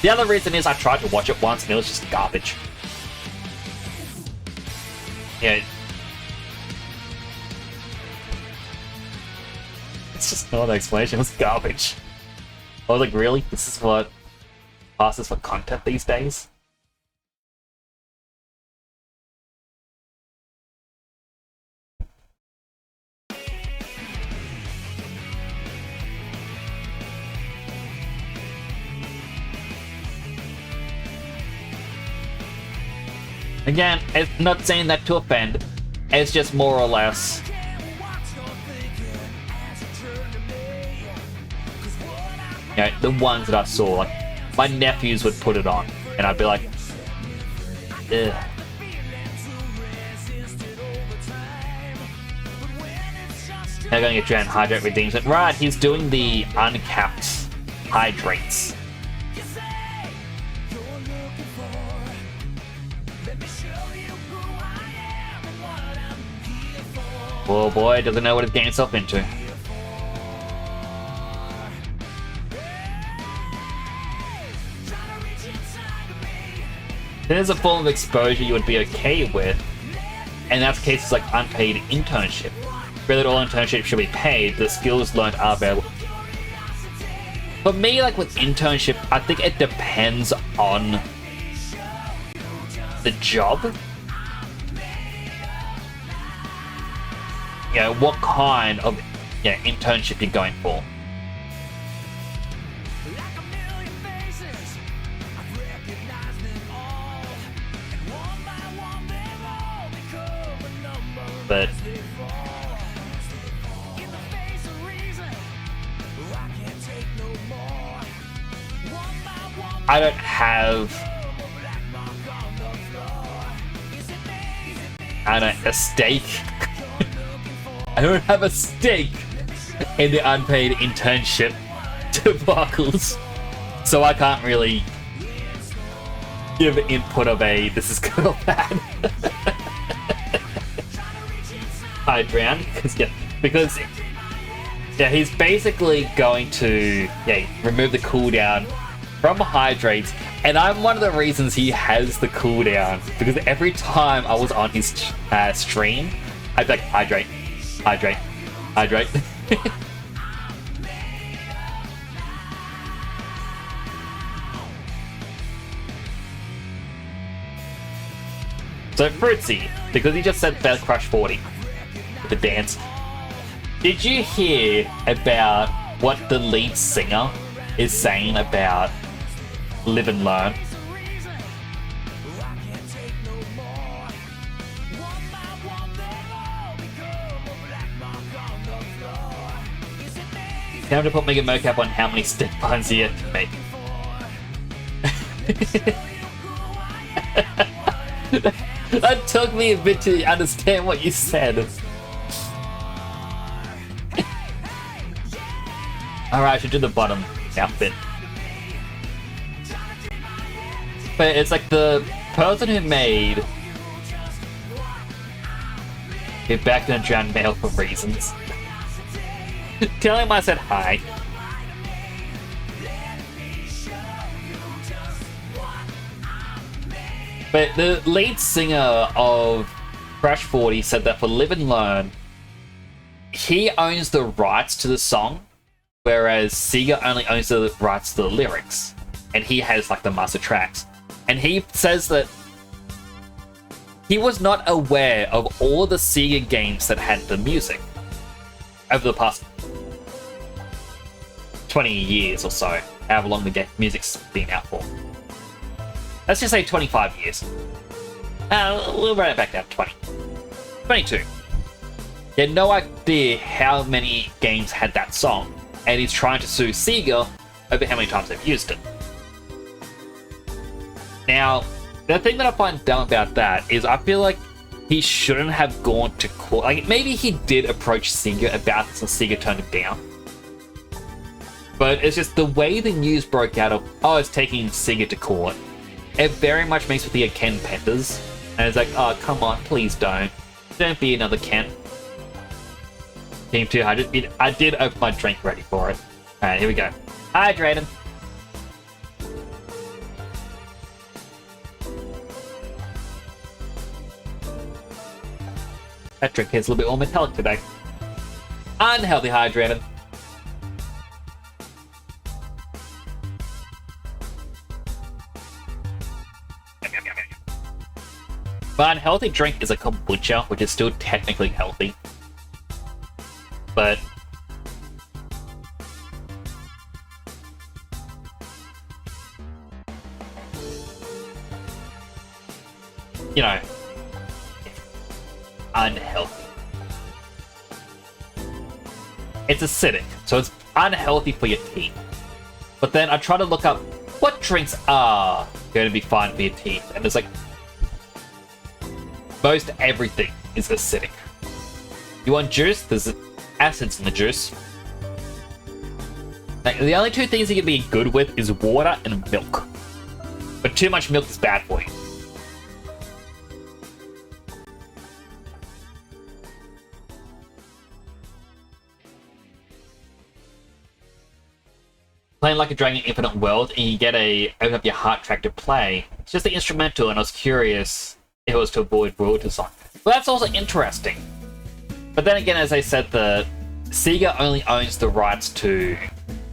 The other reason is I tried to watch it once and it was just garbage. Yeah. It's just no other explanation, it was garbage. I was like, really? This is what passes for content these days? Again, it's not saying that to offend, it's just more or less the ones that I saw. Like, my nephews would put it on, and I'd be like, ugh. They're gonna get Giant Hydrate redeems it. Right, he's doing the uncapped hydrates. Oh boy, doesn't know what he's getting himself into. There's a form of exposure you would be okay with, and that's cases like unpaid internship. Really, all internship should be paid, the skills learned are available. For me, like with internship, I think it depends on the job. What kind of internship you're going for. But I don't have a stake. I don't have a stake in the unpaid internship debacles, so I can't really give input of a this is good or bad. I drowned because he's basically going to remove the cooldown from hydrates, and I'm one of the reasons he has the cooldown, because every time I was on his stream, I'd be like, hydrate. So Fruitsy, because he just said Bell Crush 40 with the dance, did you hear about what the lead singer is saying about Live and Learn? Time to put Mega Mocap on how many stick puns he had to make. That took me a bit to understand what you said. Alright, I should do the bottom outfit. But it's like the person who made Get Back to Drowned Mail for reasons. Tell him I said hi. But the lead singer of Crash 40 said that for Live and Learn, he owns the rights to the song, whereas Sega only owns the rights to the lyrics, and he has like the master tracks. And he says that he was not aware of all the Sega games that had the music over the past 20 years or so, however long the music's been out for. Let's just say 25 years. We'll run it back down to 20. 22. He had no idea how many games had that song, and he's trying to sue Sega over how many times they've used it. Now, the thing that I find dumb about that is I feel like he shouldn't have gone to court. Like, maybe he did approach Singer about this and Singer turned him down. But it's just the way the news broke out of, oh, it's taking Singer to court. It very much makes me think of Ken Penders. And it's like, oh, come on, please don't. Don't be another Ken. Team 200. I did open my drink ready for it. Alright, here we go. Hydrate him. That drink is a little bit more metallic today. Unhealthy hydrated. But unhealthy drink is a kombucha, which is still technically healthy. But you know, unhealthy. It's acidic, so it's unhealthy for your teeth. But then I try to look up what drinks are going to be fine for your teeth, and it's like most everything is acidic. You want juice? There's acids in the juice. Like, the only two things you can be good with is water and milk. But too much milk is bad for you. Playing Like a Dragon Infinite World, and you get a open up your heart track to play. It's just the instrumental, and I was curious if it was to avoid royalties on it. But that's also interesting. But then again, as I said, the Sega only owns the rights to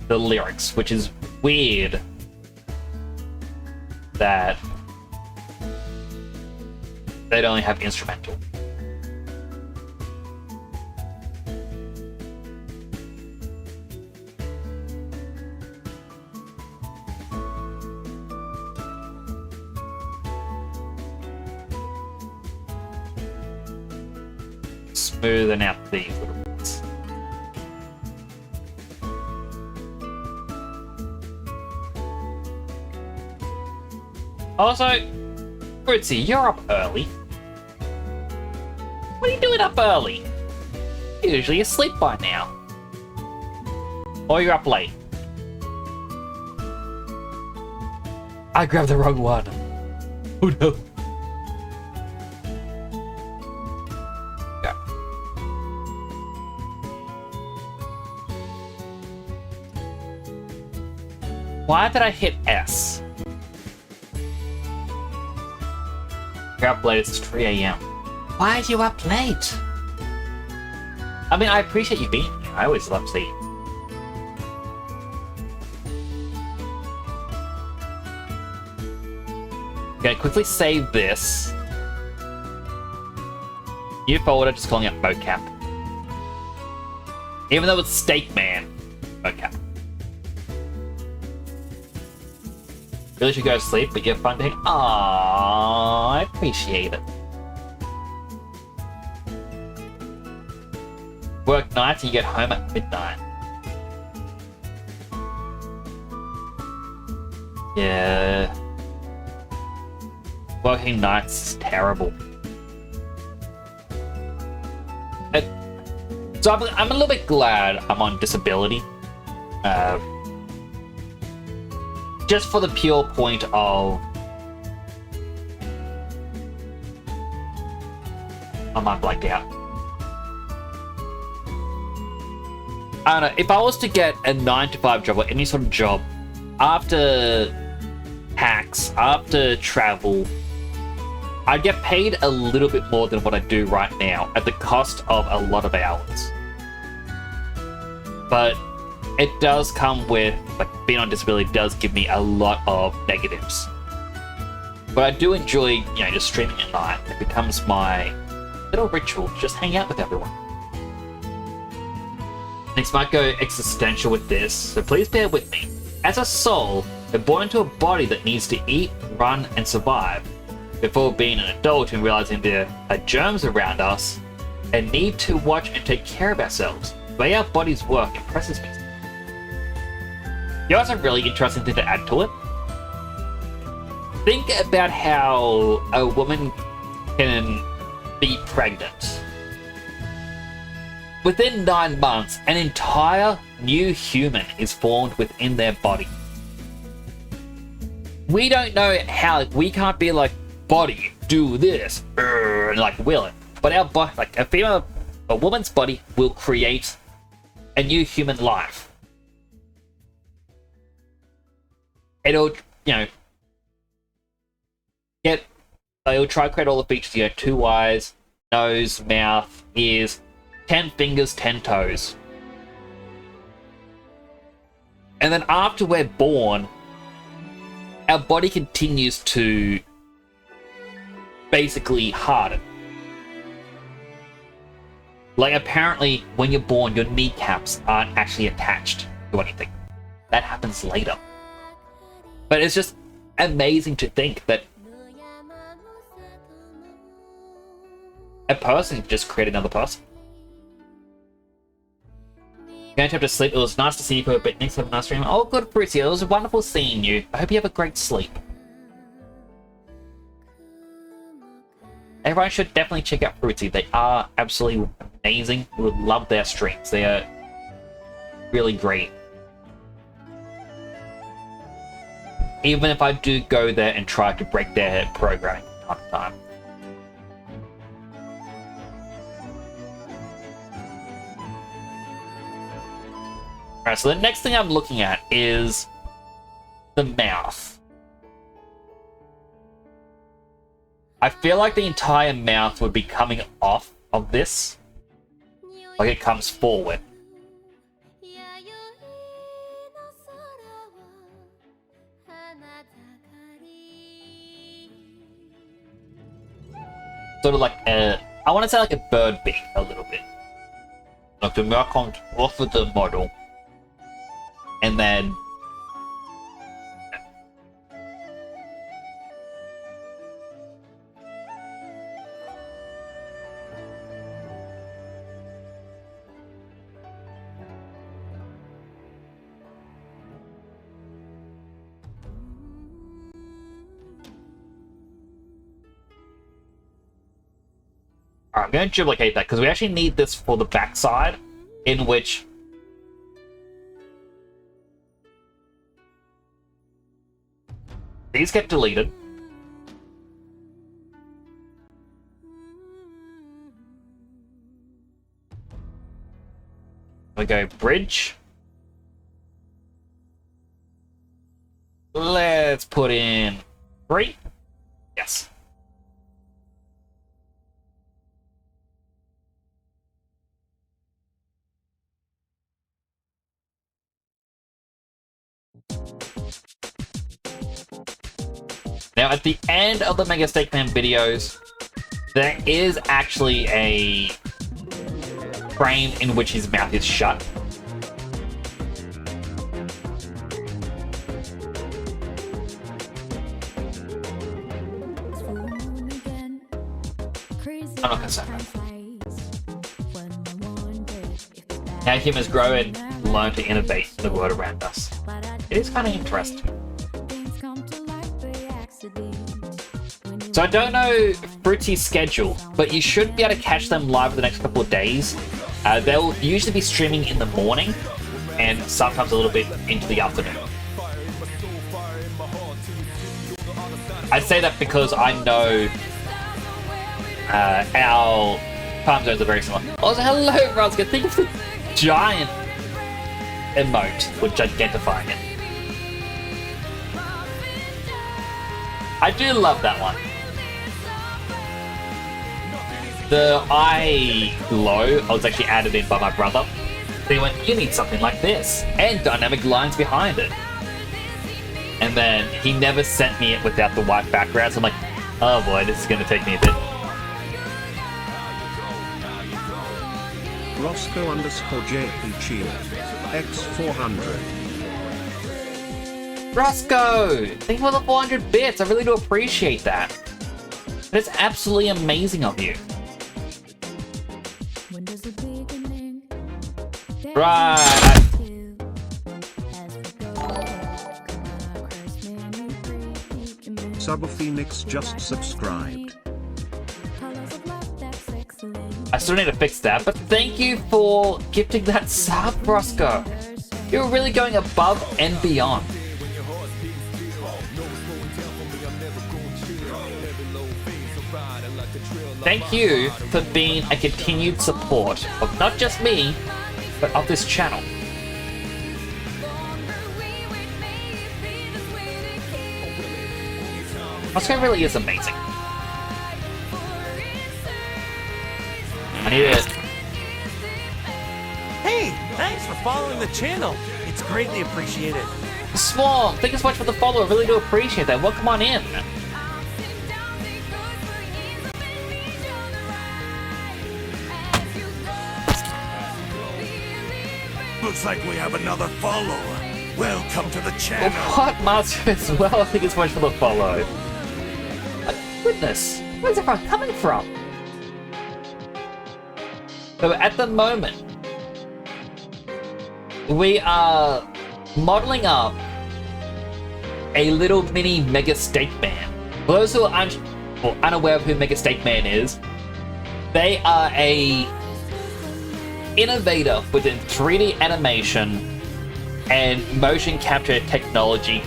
the lyrics, which is weird that they'd only have instrumental. Smoothing out these little bits. Also, Fritzy, you're up early. What are you doing up early? You're usually asleep by now. Or you're up late. I grabbed the wrong one. Oh no. Why did I hit S? You're up late, it's 3 AM. Why are you up late? I mean, I appreciate you being here. I always love seeing you. Gonna quickly save this. New folder, just calling it mocap. Even though it's Steak Man, mocap. Really should go to sleep, but you have fun day. Aww, I appreciate it. Work nights and you get home at midnight. Yeah. Working nights is terrible. So I'm a little bit glad I'm on disability. Just for the pure point of... I might blacked out. I don't know, if I was to get a 9-to-5 job or any sort of job after tax, after travel, I'd get paid a little bit more than what I do right now at the cost of a lot of hours. But it does come with, like, being on disability does give me a lot of negatives. But I do enjoy, you know, just streaming at night. It becomes my little ritual to just hang out with everyone. Next might go existential with this, so please bear with me. As a soul, we're born into a body that needs to eat, run, and survive, before being an adult and realizing there are germs around us and need to watch and take care of ourselves. The way our bodies work impresses me. You know what's a really interesting thing to add to it? Think about how a woman can be pregnant. Within 9 months, an entire new human is formed within their body. We don't know how, we can't be like, body, do this, and like will it. But our body, like a woman's body will create a new human life. It'll, it'll try to create all the features, 2 eyes, nose, mouth, ears, 10 fingers, 10 toes. And then after we're born, our body continues to basically harden. Like, apparently, when you're born, your kneecaps aren't actually attached to anything. That happens later. But it's just amazing to think that a person can just create another person. Going to have to sleep. It was nice to see you for a bit. Next, have a nice stream. Oh, good, Brucey. It was wonderful seeing you. I hope you have a great sleep. Everyone should definitely check out Fruitsy. They are absolutely amazing. We would love their streams. They are really great. Even if I do go there and try to break their programming from time to time. Alright, so the next thing I'm looking at is the mouth. I feel like the entire mouth would be coming off of this. Like it comes forward. Sort of like a, I want to say like a bird beak a little bit. Like the mouth comes off of the model. And then I'm going to duplicate that because we actually need this for the backside, in which these get deleted. We go bridge. Let's put in 3. Yes. Now, at the end of the Mega Steakman videos, there is actually a frame in which his mouth is shut. I'm not gonna say that. How humans grow and learn to innovate the world around us. It is kind of interesting. So I don't know Fruitsy's schedule, but you should be able to catch them live for the next couple of days. They'll usually be streaming in the morning and sometimes a little bit into the afternoon. I say that because I know our time zones are very similar. Also, hello, Rozga. Think of the giant emote with gigantifying it. I do love that one. The eye glow was actually added in by my brother. So he went, you need something like this, and dynamic lines behind it. And then he never sent me it without the white background, so I'm like, oh boy, this is going to take me a bit. Roscoe_JPG X400. Roscoe! Thank you for the 400 bits. I really do appreciate that. That's absolutely amazing of you. Right. Subophoenix just subscribed. still need to fix that, but thank you for gifting that sub, Roscoe. You're really going above and beyond. Thank you for being a continued support of not just me, but of this channel. Roscoe really is amazing. I need it. Hey, thanks for following the channel. It's greatly appreciated. Swarm, thank you so much for the follow. I really do appreciate that. Welcome on in. Looks like we have another follower. Welcome to the channel. What, Master as well? Thank you so much for the follow. My goodness, where's everyone coming from? So at the moment, we are modeling up a little mini Mega Steak Man. For those who are unaware of who Mega Steak Man is, they are a innovator within 3D animation and motion capture technology,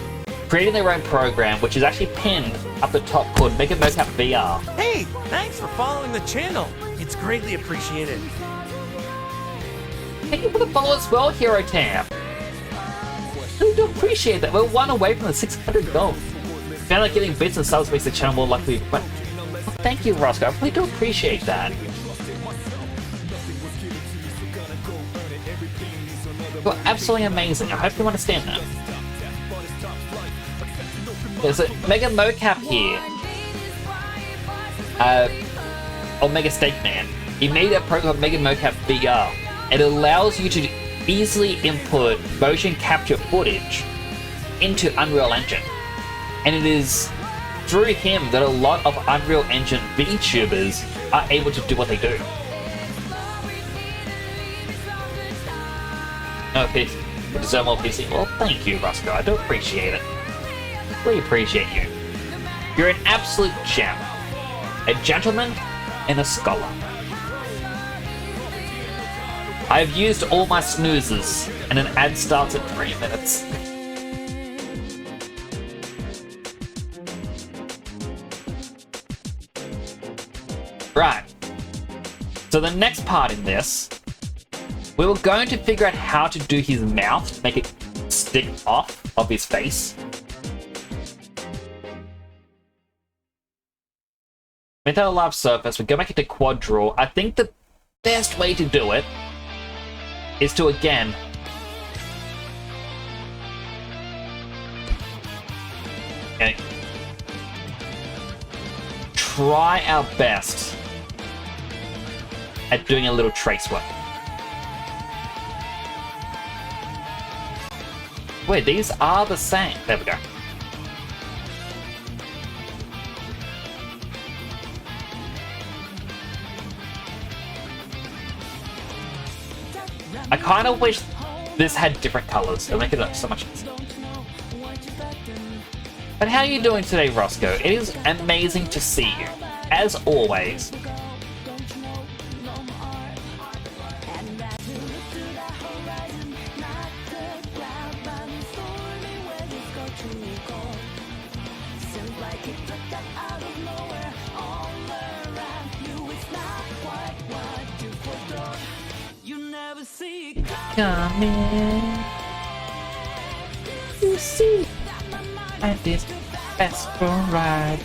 creating their own program, which is actually pinned up the top, called Mega Mocap VR. Hey, thanks for following the channel. It's greatly appreciated. Thank you for the follow as well, Hero Tam. We do appreciate that. We're one away from the 600 gold. Found like getting bits and subs makes the channel more likely. But thank you, Roscoe. I really do appreciate that. You're absolutely amazing. I hope you understand that. There's a Mega Mocap here. Or Mega Steak Man. He made a program called Mega Mocap VR. It allows you to easily input motion capture footage into Unreal Engine. And it is through him that a lot of Unreal Engine VTubers are able to do what they do. No, PC. You deserve more PC. Well, thank you, Roscoe. I do appreciate it. Really appreciate you. You're an absolute gem. A gentleman and a scholar. I've used all my snoozes, and an ad starts at 3 minutes. Right. So the next part in this, we were going to figure out how to do his mouth to make it stick off of his face. Make that a live surface. We go back into quad draw. I think the best way to do it is to, again, try our best at doing a little trace work. Wait, these are the same. There we go. I kind of wish this had different colors. It'll make it so much easier. But how are you doing today, Roscoe? It is amazing to see you, as always. Come in, you see, and this best for ride.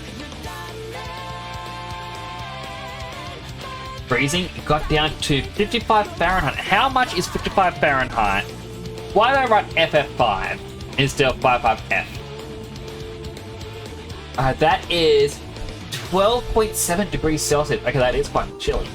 Freezing got down to 55 Fahrenheit. How much is 55 Fahrenheit? Why did I write FF5 instead of 55F? That is 12.7 degrees Celsius. Okay, that is quite chilly.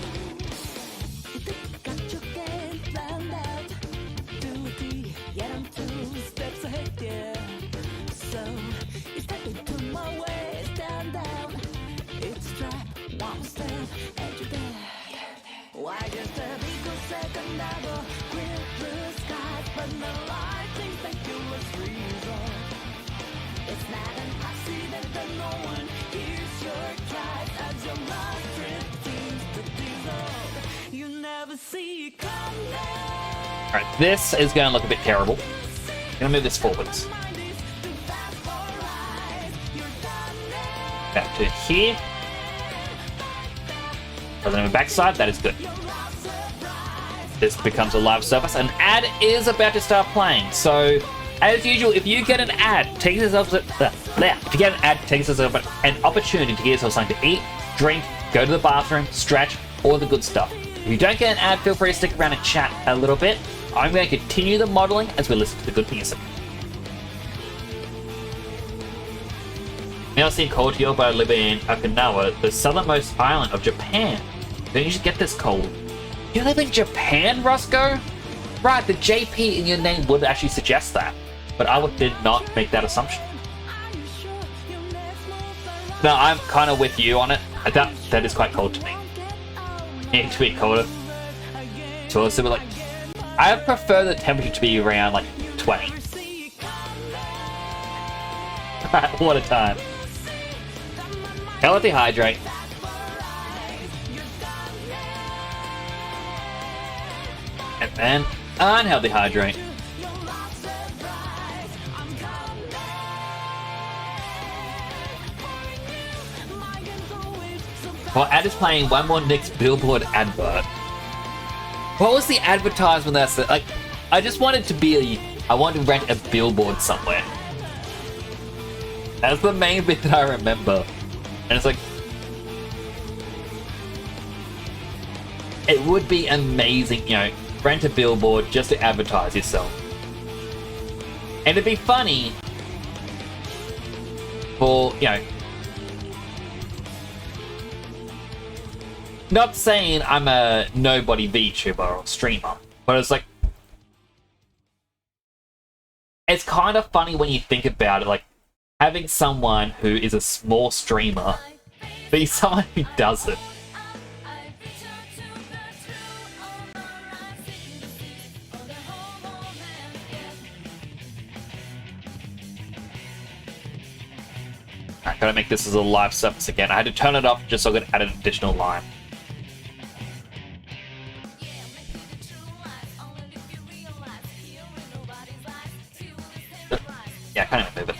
Alright, this is going to look a bit terrible. I'm going to move this forwards. Back to here. Doesn't have a backside, that is good. This becomes a live surface. An ad is about to start playing, so as usual, if you get an ad, take yourself an opportunity to get yourself something to eat, drink, go to the bathroom, stretch, all the good stuff. If you don't get an ad, feel free to stick around and chat a little bit. I'm going to continue the modeling as we listen to the good music. Now seeing cold here, but I live in Okinawa, the southernmost island of Japan. Don't you just get this cold? You live in Japan, Roscoe? Right, the JP in your name would actually suggest that, but I did not make that assumption. No, I'm kind of with you on it. That is quite cold to me. It needs to be colder. So it's like, I prefer the temperature to be around like 20. What a time. Healthy hydrate. And then unhealthy hydrate. While ad is playing one more Nick's Billboard advert. What was the advertisement that said, like, I just wanted to be, I wanted to rent a billboard somewhere. That's the main bit that I remember. And it's like, it would be amazing, you know, rent a billboard just to advertise yourself. And it'd be funny for, you know, not saying I'm a nobody VTuber or streamer, but it's like, it's kind of funny when you think about it, like, having someone who is a small streamer be someone who does it. Alright, gotta make this as a live surface again. I had to turn it off just so I could add an additional line. Yeah, I can't even move it.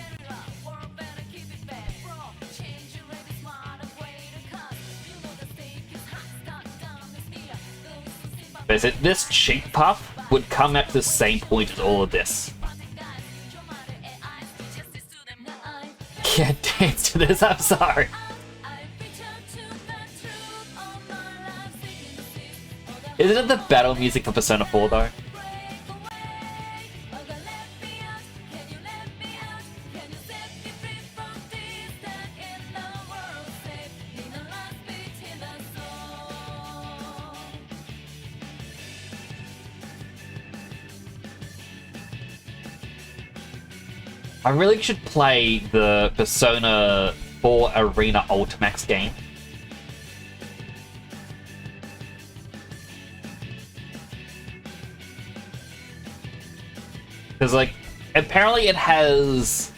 But this cheek puff would come at the same point as all of this. Can't dance to this, I'm sorry. Isn't it the battle music for Persona 4 though? I really should play the Persona 4 Arena Ultimax game. Because, like, apparently it has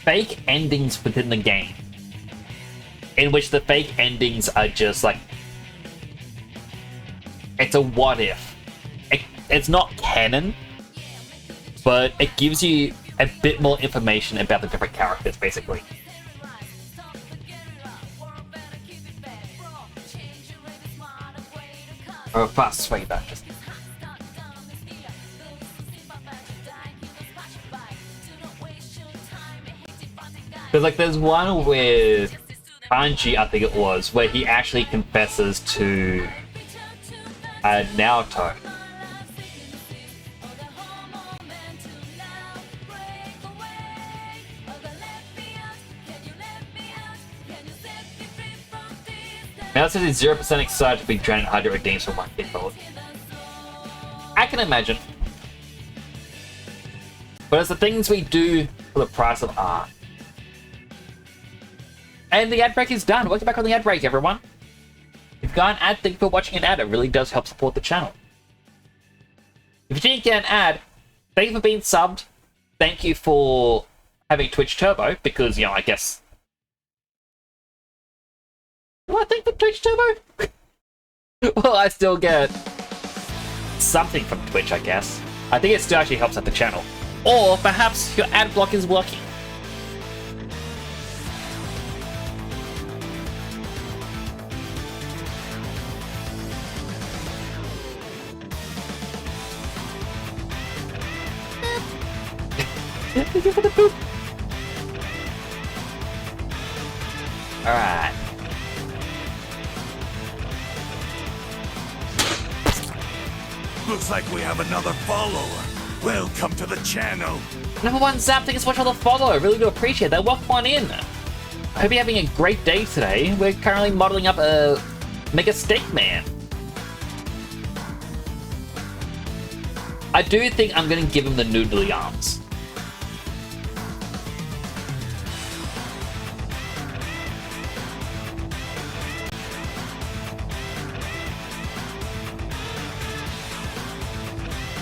fake endings within the game. In which the fake endings are just, like, it's a what if. It's not canon, but it gives you a bit more information about the different characters, basically. Or fast sway that just. Because, like, there's one with Anji, I think it was, where he actually confesses to Naoto. Now says he's 0% excited to be Dragon Hydra redeems from one kid mode. I can imagine. But it's the things we do for the price of art. And the ad break is done. Welcome back on the ad break, everyone. If you got an ad, thank you for watching an ad. It really does help support the channel. If you didn't get an ad, thank you for being subbed. Thank you for having Twitch Turbo, because, you know, I guess... What, thank you for Twitch Turbo? Well, I still get something from Twitch, I guess. I think it still actually helps out the channel. Or perhaps your ad block is working. Thank you for the poop. Alright. Looks like we have another follower. Welcome to the channel. Number one, Zap, thank you so much for the follow. I really do appreciate that. Welcome on in. I hope you're having a great day today. We're currently modeling up a Mega Steak Man. I do think I'm going to give him the noodly arms.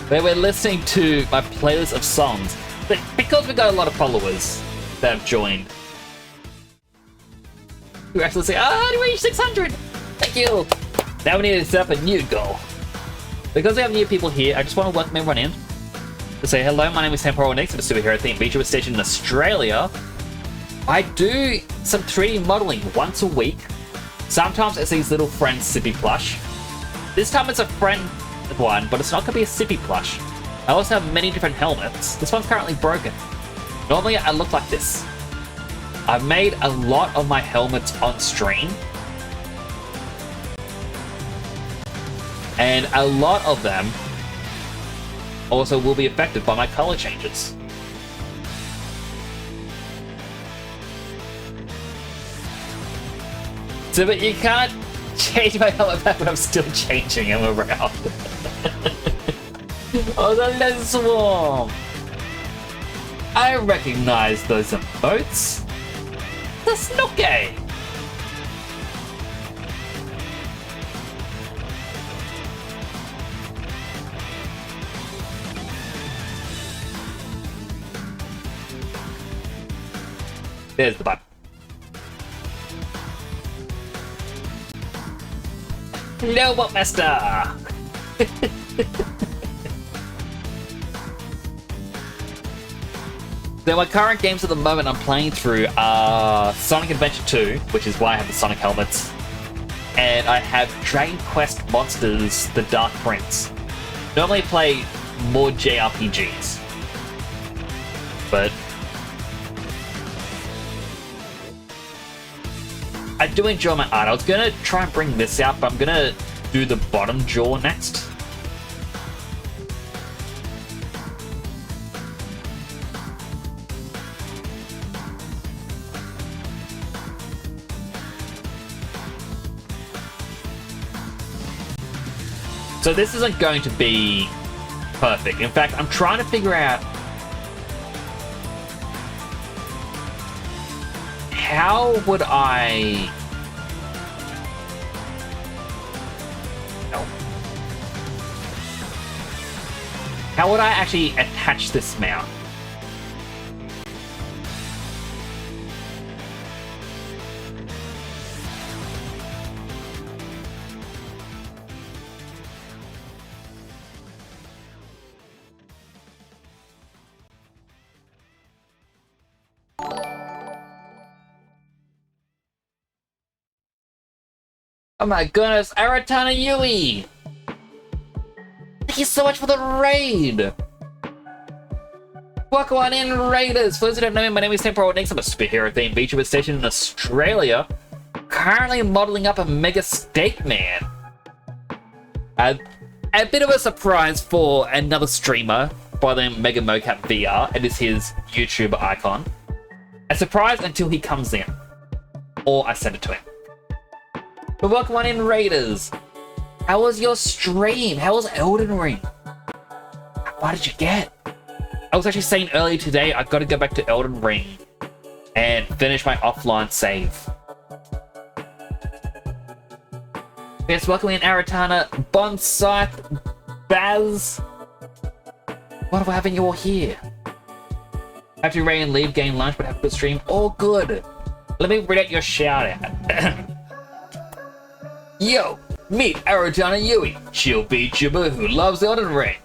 Where we're listening to my playlist of songs, but because we've got a lot of followers that have joined, we actually say, we reached 600! Thank you! Now we need to set up a new goal. Because we have new people here, I just want to welcome everyone in to say hello. My name is Temporal Nix of the Superhero Theme VTuber Station in Australia. I do some 3D modeling once a week. Sometimes it's these little Friends Sippy plush. This time it's a friend one, but it's not going to be a Sippy plush. I also have many different helmets. This one's currently broken. Normally I look like this. I've made a lot of my helmets on stream. And a lot of them also will be affected by my color changes. So, but you can't change my helmet back when I'm still changing him around. Oh, the Lens Swarm! I recognize those emotes. The Snooky! There's the button. Hello, What Master! So my current games at the moment I'm playing through are Sonic Adventure 2, which is why I have the Sonic helmets, and I have Dragon Quest Monsters: The Dark Prince. Normally I play more JRPGs, but I do enjoy my art. I was gonna try and bring this out, but I'm gonna do the bottom jaw next. So this isn't going to be perfect. In fact, I'm trying to figure out how would I... How would I actually attach this mount? Oh my goodness, Aratana Yui! Thank you so much for the raid! Welcome on in, Raiders! For those who don't know me, my name is Temporal Nix. I'm a superhero themed VTuber station in Australia. Currently modeling up a Mega Steak Man. A bit of a surprise for another streamer by the name Mega Mocap VR. It is his YouTube icon. A surprise until he comes in. Or I send it to him. But welcome on in, Raiders! How was your stream? How was Elden Ring? What did you get? I was actually saying earlier today, I've got to go back to Elden Ring and finish my offline save. Yes, welcome in, Aratana, Bonsai, Baz. What do I have you all here? I have to raid and leave, gain lunch, but have a good stream. All good. Let me read out your shout out. Yo, Meet Aratana Yui. She'll be Chuba who loves Elden Ring.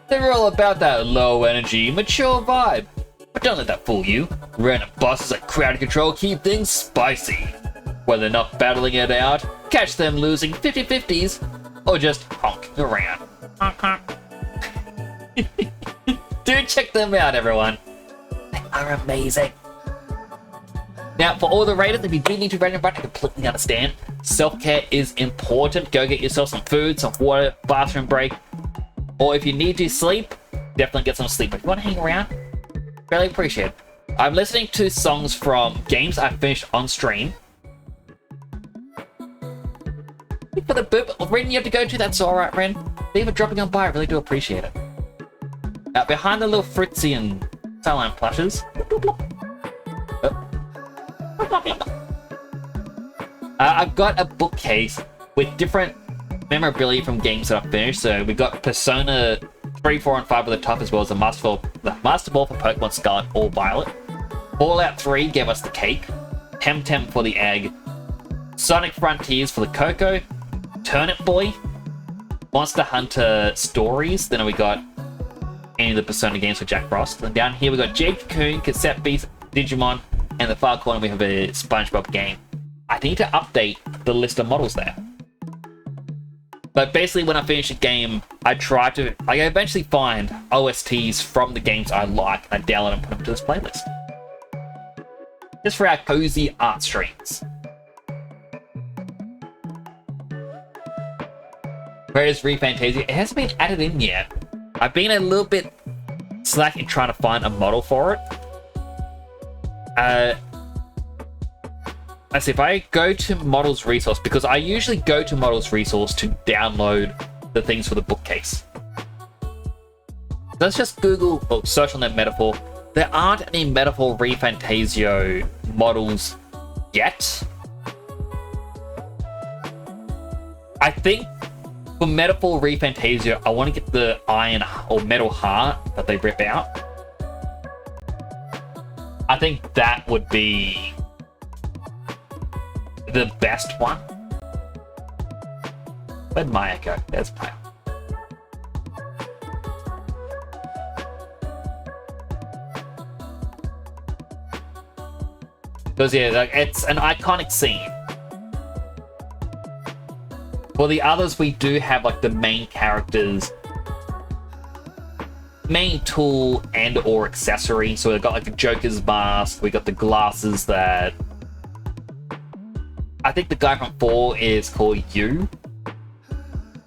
They're all about that low energy, mature vibe. But don't let that fool you. Random bosses like crowd control keep things spicy. Whether not battling it out, catch them losing 50-50s, or just honking around. Honk honk. Do check them out, everyone. They are amazing. Now, for all the raiders, if you do need to raid and run, I completely understand. Self-care is important. Go get yourself some food, some water, bathroom break. Or if you need to sleep, definitely get some sleep. But if you want to hang around, really appreciate it. I'm listening to songs from games I finished on stream. For the boop, Ren, you have to go to. That's alright, Ren. Thank you for dropping on by. I really do appreciate it. Behind the little Fritzy and Silent plushes. I've got a bookcase with different memorabilia from games that I've finished. So we've got Persona 3, 4, and 5 at the top, as well as the Master Ball for Pokemon Scarlet or Violet. Fallout 3 gave us the cake. Temtem for the egg. Sonic Frontiers for the cocoa. Turnip Boy. Monster Hunter Stories. Then we got any of the Persona games for Jack Frost. And down here we got Jade Cocoon, Cassette Beast, Digimon, and in the far corner we have a SpongeBob game. I need to update the list of models there. But basically when I finish a game, I eventually find OSTs from the games I like, and I download and put them to this playlist. Just for our cozy art streams. Whereas ReFantasia, it hasn't been added in yet. I've been a little bit slack in trying to find a model for it. Let's see, if I go to Models Resource, because I usually go to Models Resource to download the things for the bookcase. Let's just Google or search on that Metaphor. There aren't any Metaphor ReFantasio models yet. I think for Metaphor ReFantasio, I want to get the Iron or Metal Heart that they rip out. I think that would be the best one. Where'd Maya go? There's Maya. Because yeah, like, it's an iconic scene. For the others, we do have like the main characters, main tool and or accessory. So we've got like the Joker's mask, we got the glasses that I think the guy from 4 is called Yu. I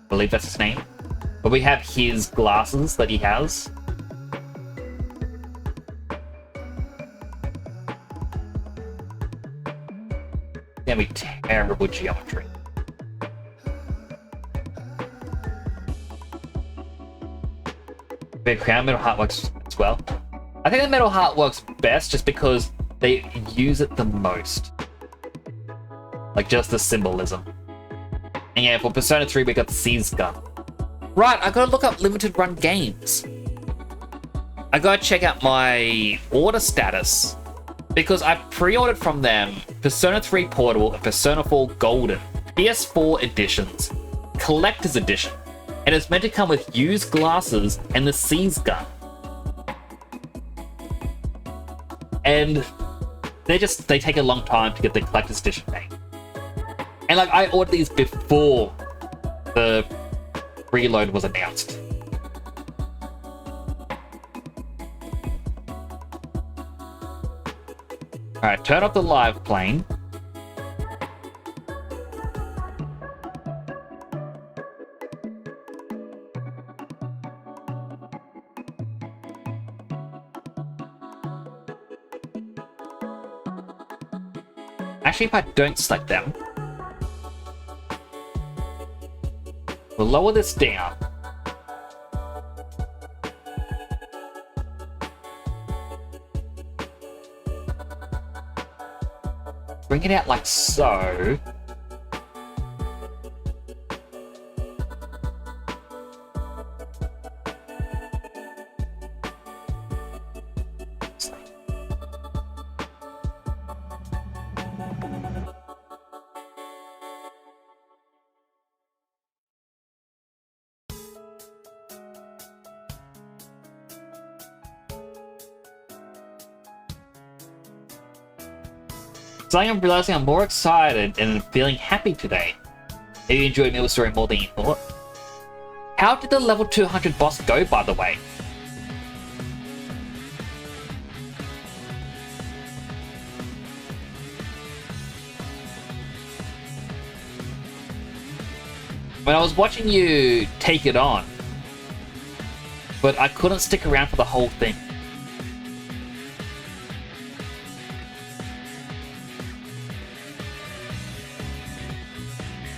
believe that's his name. But we have his glasses that he has. Gonna be terrible geometry. The Crown Metal Heart works as well. I think the Metal Heart works best just because they use it the most. Like just the symbolism. And yeah, for Persona 3 we got the Seize Gun. Right, I gotta look up limited run games. I gotta check out my order status. Because I pre-ordered from them Persona 3 Portable and Persona 4 Golden, PS4 editions, Collector's Edition, and it's meant to come with used glasses and the Seize Gun. And they take a long time to get the Collector's Edition made. And like, I ordered these before the reload was announced. Alright, turn off the live plane. Actually, if I don't select them, we'll lower this down. Bring it out like so. Suddenly I'm realizing I'm more excited and feeling happy today. Have you enjoyed Middle Story more than you thought? How did the level 200 boss go, by the way? When I was watching you take it on, but I couldn't stick around for the whole thing.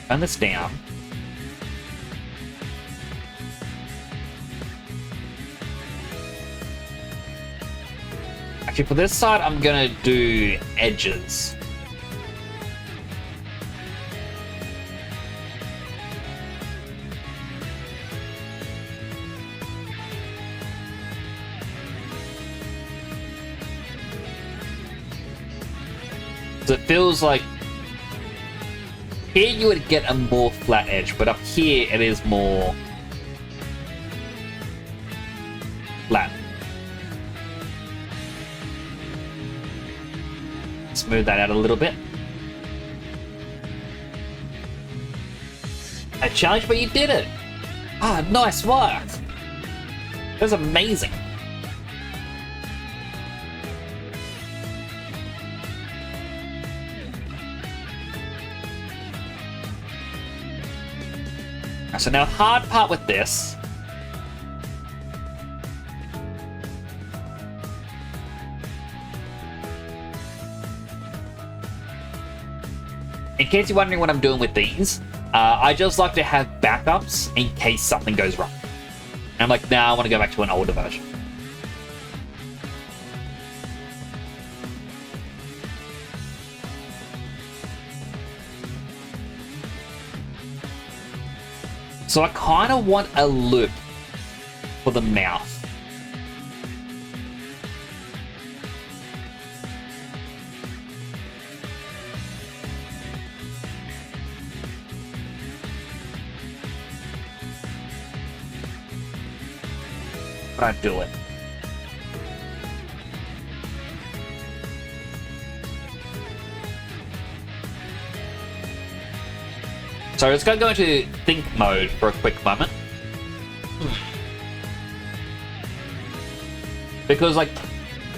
Turn this down. Actually, for this side, I'm gonna do edges. So it feels like here you would get a more flat edge, but up here it is more flat. Smooth that out a little bit. A challenge, but you did it! Ah, nice work! That was amazing. So now, hard part with this in case you're wondering what I'm doing with these, I just like to have backups in case something goes wrong. And I'm like, nah, I want to go back to an older version. So I kind of want a loop for the mouth. But I do it. So let's go into think mode for a quick moment. Because, like,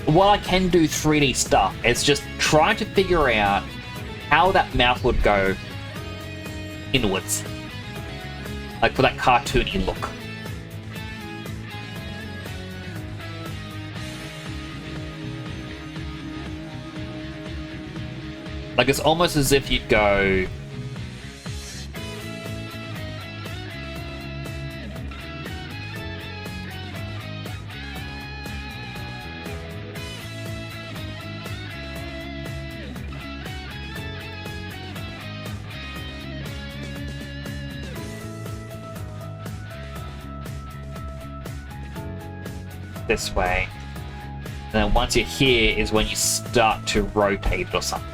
while I can do 3D stuff, it's just trying to figure out how that mouth would go inwards. Like, for that cartoony look. Like, it's almost as if you'd go... this way. And then once you're here is when you start to rotate or something.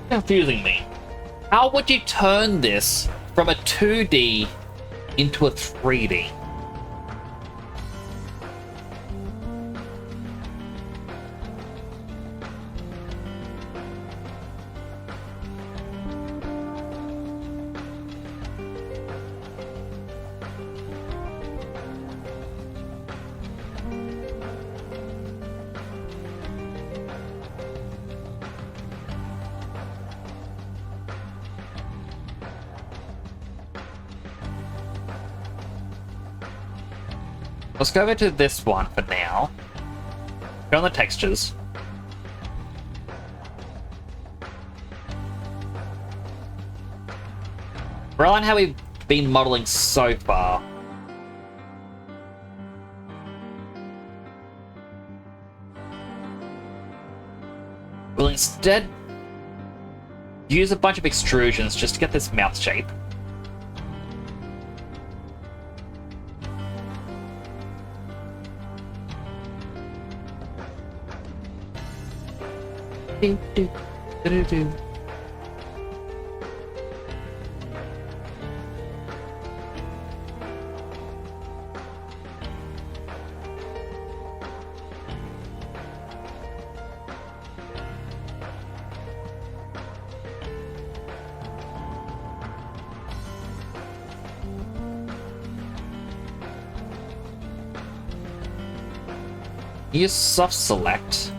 Confusing me. How would you turn this from a 2D into a 3D? Let's go over to this one for now. Go on the textures. Rely on how we've been modeling so far. We'll instead use a bunch of extrusions just to get this mouth shape. Do, do, do, do, do. Use soft select.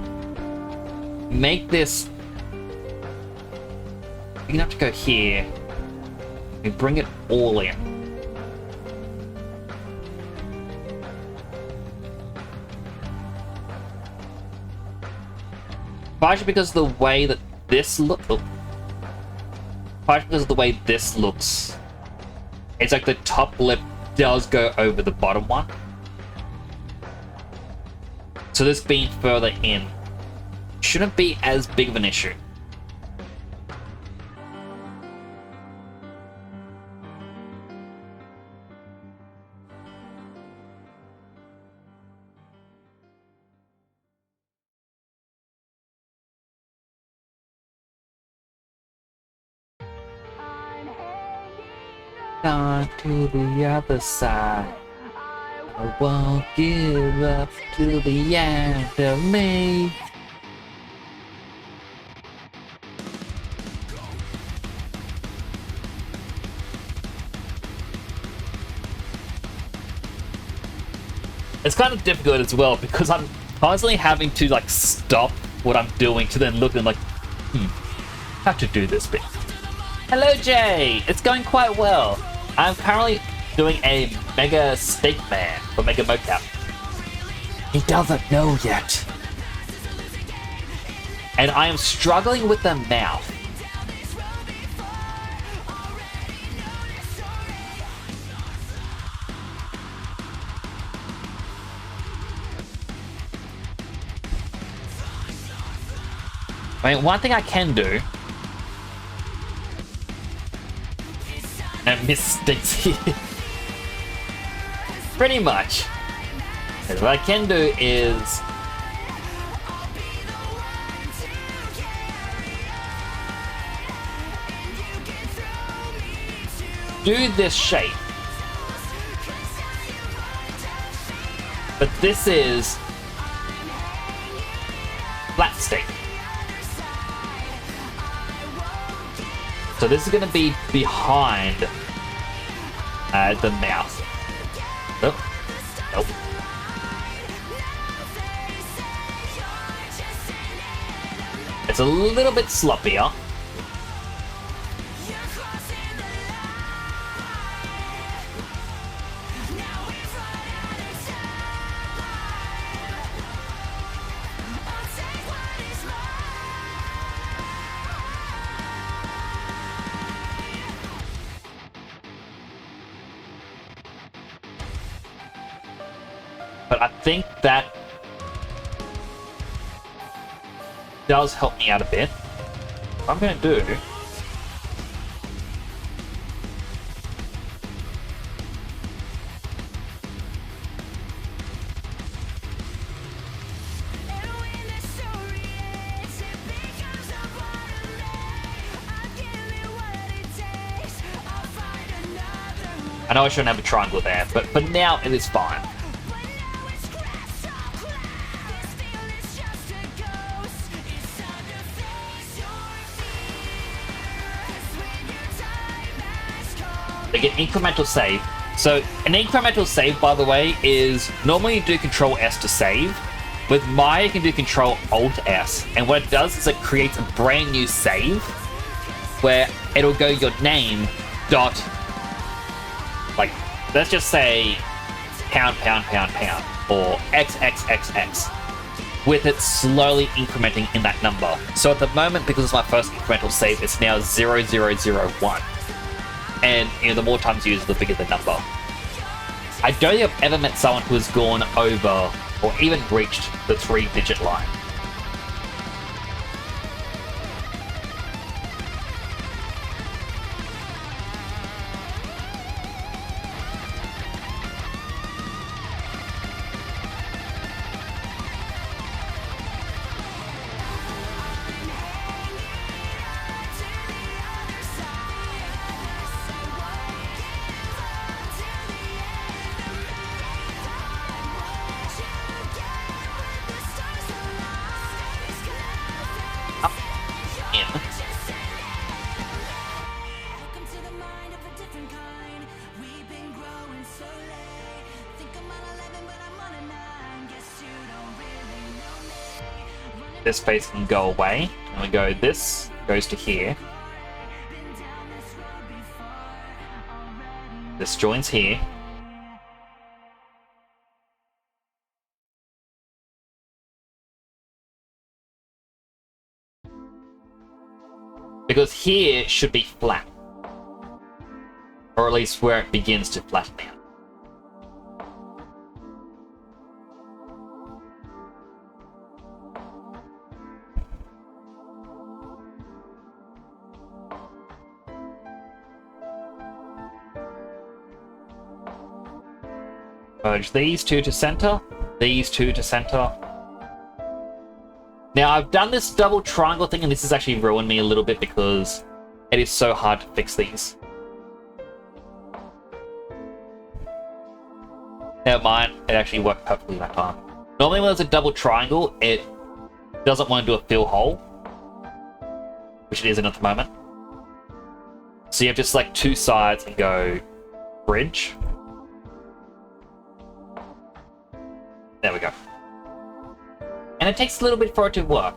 Make this. You're gonna have to go here. We bring it all in. Partially because of the way that this look. Partially because of the way this looks. It's like the top lip does go over the bottom one. So this being further in shouldn't be as big of an issue. On to the other side. I won't give up to the end of me. It's kind of difficult as well because I'm constantly having to like stop what I'm doing to then look and like, have to do this bit. Hello Jay, it's going quite well. I'm currently doing a Mega Steak Man for Mega Mocap. He doesn't know yet. And I am struggling with the mouth. I mean, one thing I can do, and mistakes here, pretty much. What I can do is do this shape, but this is flat steak. So this is going to be behind the mouth. Nope. Nope. It's a little bit sloppier. But I think that does help me out a bit. What I'm going to do I know I shouldn't have a triangle there, but for now it is fine. They get incremental save. So an incremental save, by the way, is normally you do Control S to save. With Maya, you can do Control Alt S, and what it does is it creates a brand new save where it'll go your name dot, like, let's just say pound, pound, pound, pound, or XXXX, with it slowly incrementing in that number. So at the moment, because it's my first incremental save, it's now 0001. And the more times you use it, the bigger the number. I don't think I've ever met someone who has gone over or even reached the 3-digit line. This space can go away, and we go, this goes to here. This joins here. Because here should be flat. Or at least where it begins to flatten out. Merge these two to center, these two to center. Now I've done this double triangle thing, and this has actually ruined me a little bit because it is so hard to fix these. Never mind, it actually worked perfectly that time. Normally when there's a double triangle, it doesn't want to do a fill hole, which it isn't at the moment. So you have to select two sides and go bridge. There we go. And it takes a little bit for it to work.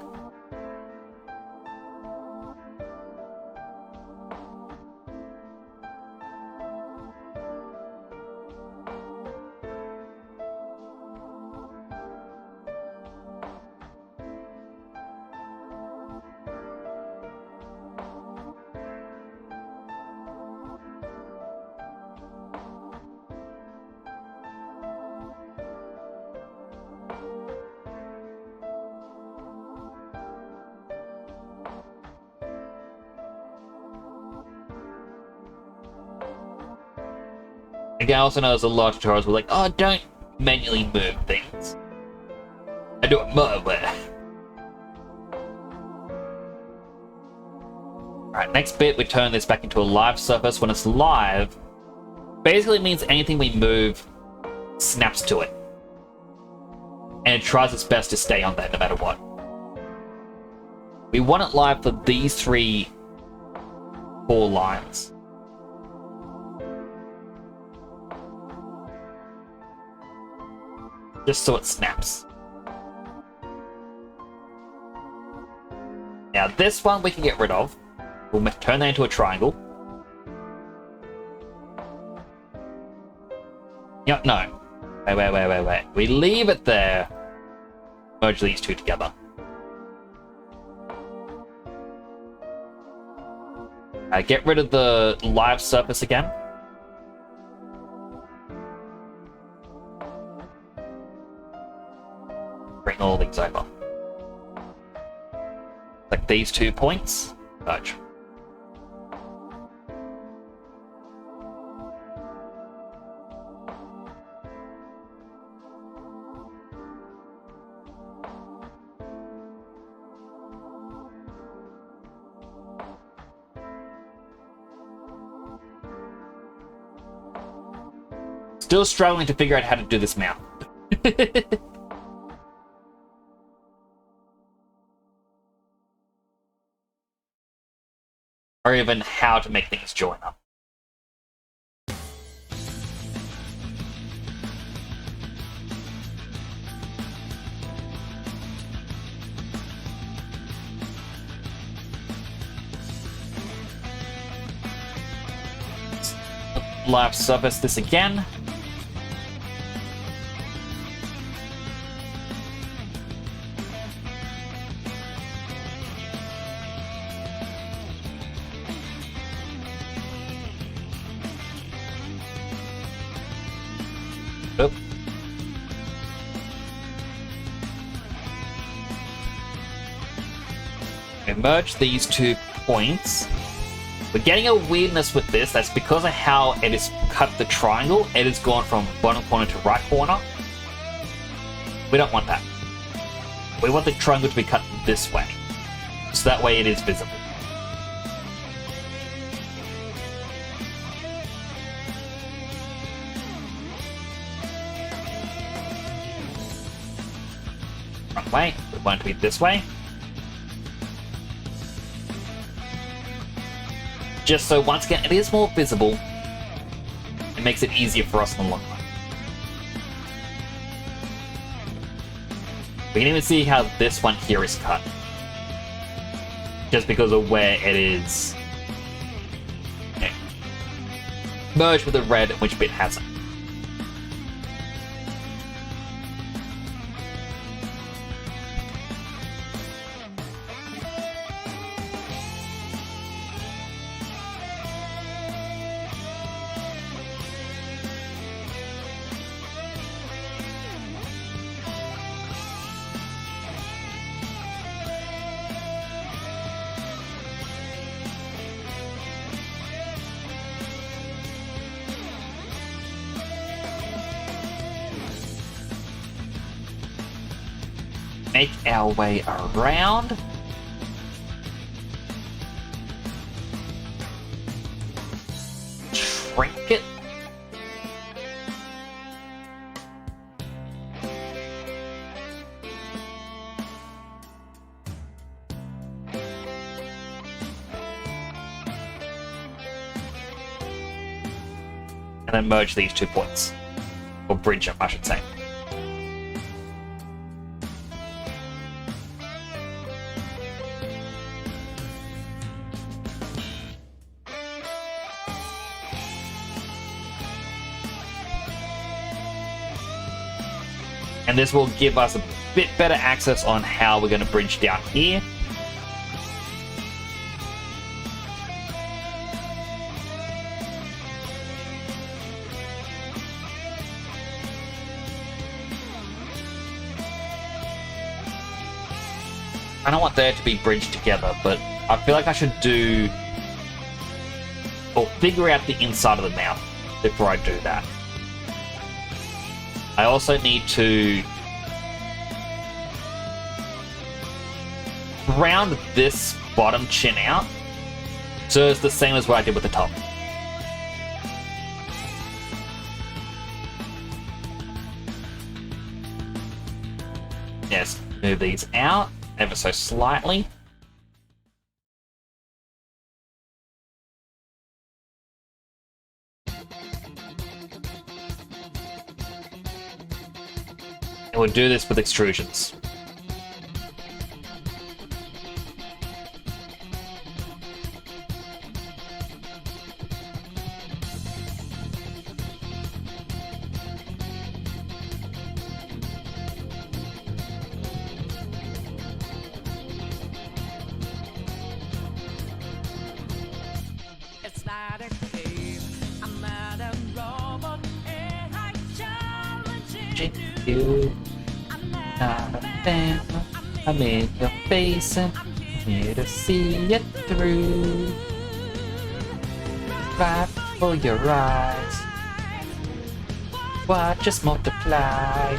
Again, I also know there's a lot of tutorials where like, oh, don't manually move things. I do it my way. Alright, next bit, we turn this back into a live surface. When it's live, basically means anything we move snaps to it. And it tries its best to stay on there no matter what. We want it live for these 4 lines. Just so it snaps. Now this one we can get rid of. We'll turn that into a triangle. Yep, no. Wait. We leave it there. Merge these two together. Get rid of the live surface again. Bring all these over. Like these 2 points. Merge. Still struggling to figure out how to do this mount. Or even how to make things join up. Live surface this again. merge these 2 points. We're getting a weirdness with this. That's because of how it has cut the triangle. It has gone from bottom corner to right corner. We don't want that. We want the triangle to be cut this way. So that way it is visible. Wrong way. We want it to be this way. Just so, once again, it is more visible. It makes it easier for us in the long run. We can even see how this one here is cut. Just because of where it is merged with the red, which bit hasn't. Make our way around. Shrink it. And then merge these 2 points. Or bridge them, I should say. And this will give us a bit better access on how we're going to bridge down here. I don't want there to be bridged together, but I feel like I should do or figure out the inside of the mouth before I do that. I also need to round this bottom chin out so it's the same as what I did with the top. Yes, move these out ever so slightly. And we'll do this with extrusions. It's not a game. I'm not a robot. AI challenging You, not a fan. I'm in your face and I'm here to see it through. Right for your eyes. Watch us multiply.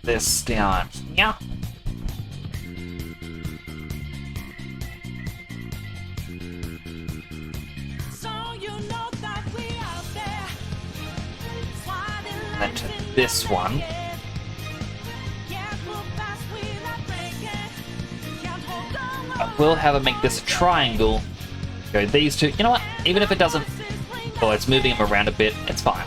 This down here. And to this one. I will have it make this a triangle. Go these two. You know what? Even if it doesn't, or it's moving them around a bit, it's fine.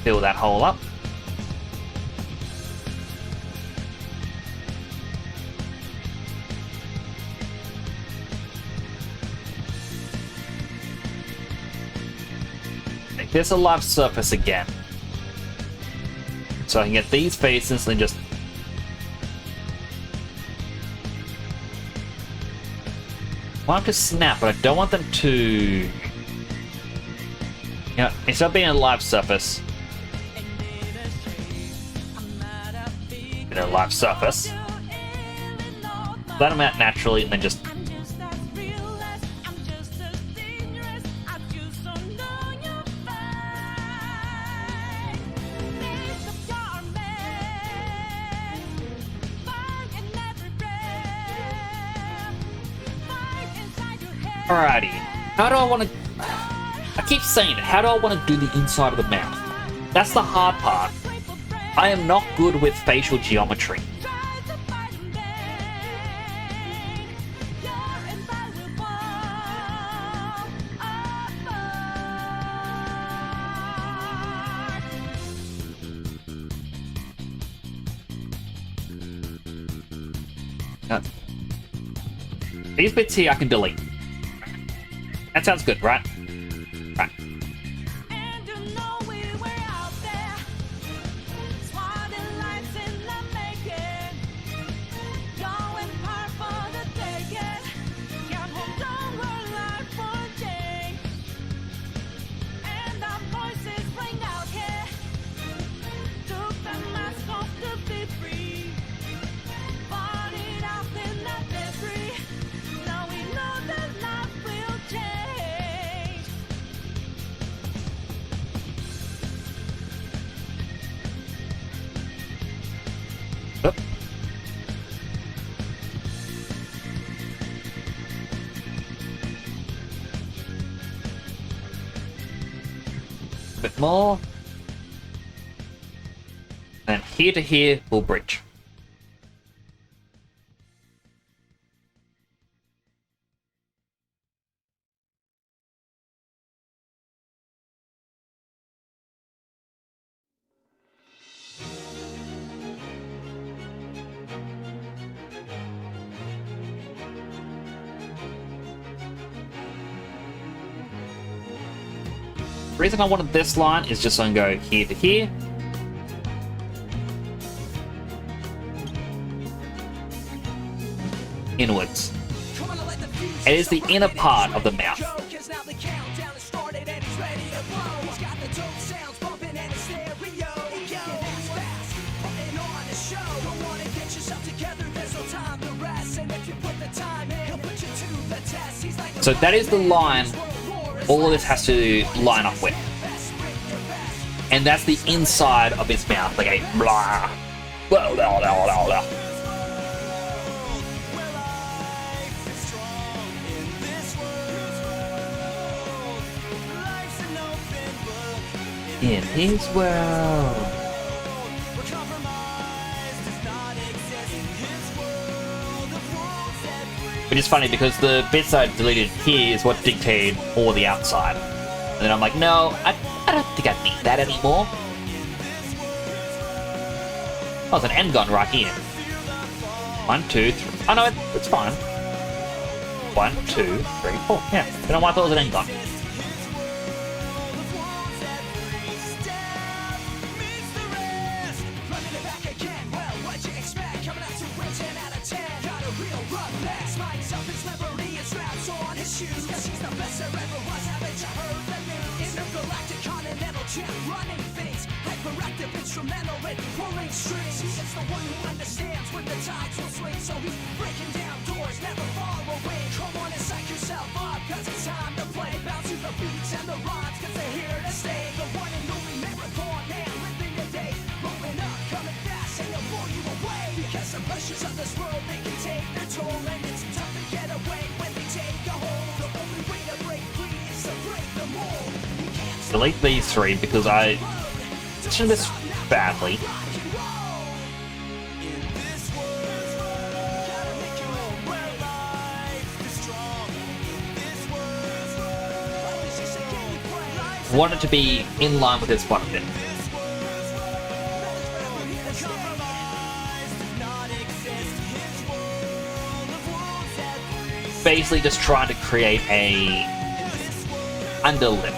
fill that hole up. Make this a live surface again. So I can get these faces and just... I want them to snap, but I don't want them to... Yeah, instead of being a live surface, get a live surface, let them out naturally, and then just alrighty. How do I want to... I keep saying it. How do I want to do the inside of the mouth? That's the hard part. I am not good with facial geometry. Now, these bits here I can delete. That sounds good, right? Right. And you know we were out there, swatting lights in the making, going hard for the taking. Can't hold on, we're life for change, and our voices ring out here. Took the mask off to be free, fought it out in the debris. Now we know that life will change. Oop. A bit more. And here to here will bridge. The reason I wanted this line is just so I can go here to here. Inwards. It is the inner part of the mouth. So that is the line all of this has to line up with. And that's the inside of his mouth, like a blah. Blah, blah, blah, blah, blah. In his world. Which is funny because the bits I deleted here is what dictated all the outside. And then I'm like, no, I don't think I need that anymore. Oh, there's an end gun right here. 1, 2, 3. Oh no, it's fine. 1, 2, 3, 4. Yeah, then I thought it was an end gun. Running things, hyperactive, instrumental in pulling strings. He is the one who understands when the tides will swing. So he's breaking down doors, never far away. Come on and psych yourself up, cause it's time to play. Bounce to the beats and the rhymes, cause they're here to stay. The one and only marathon man, living the day. Rolling up, coming fast, and they'll blow you away. Because the pressures of this world, they can take their toll. And it's tough to get away when they take a hold. The only way to break free is to break the mold. Delete these 3 because I positioned this badly. Want it to be in line with this bottom bit. basically just trying to create a underlip.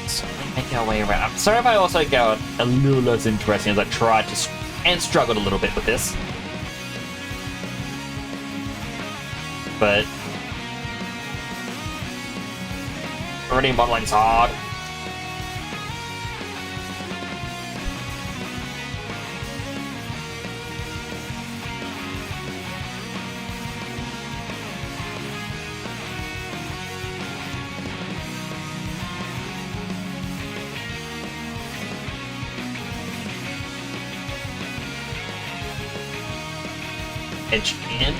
So we make our way around. I'm sorry if I also got a little less interesting as I tried to and struggled a little bit with this. But already modeling's hard. Edge in.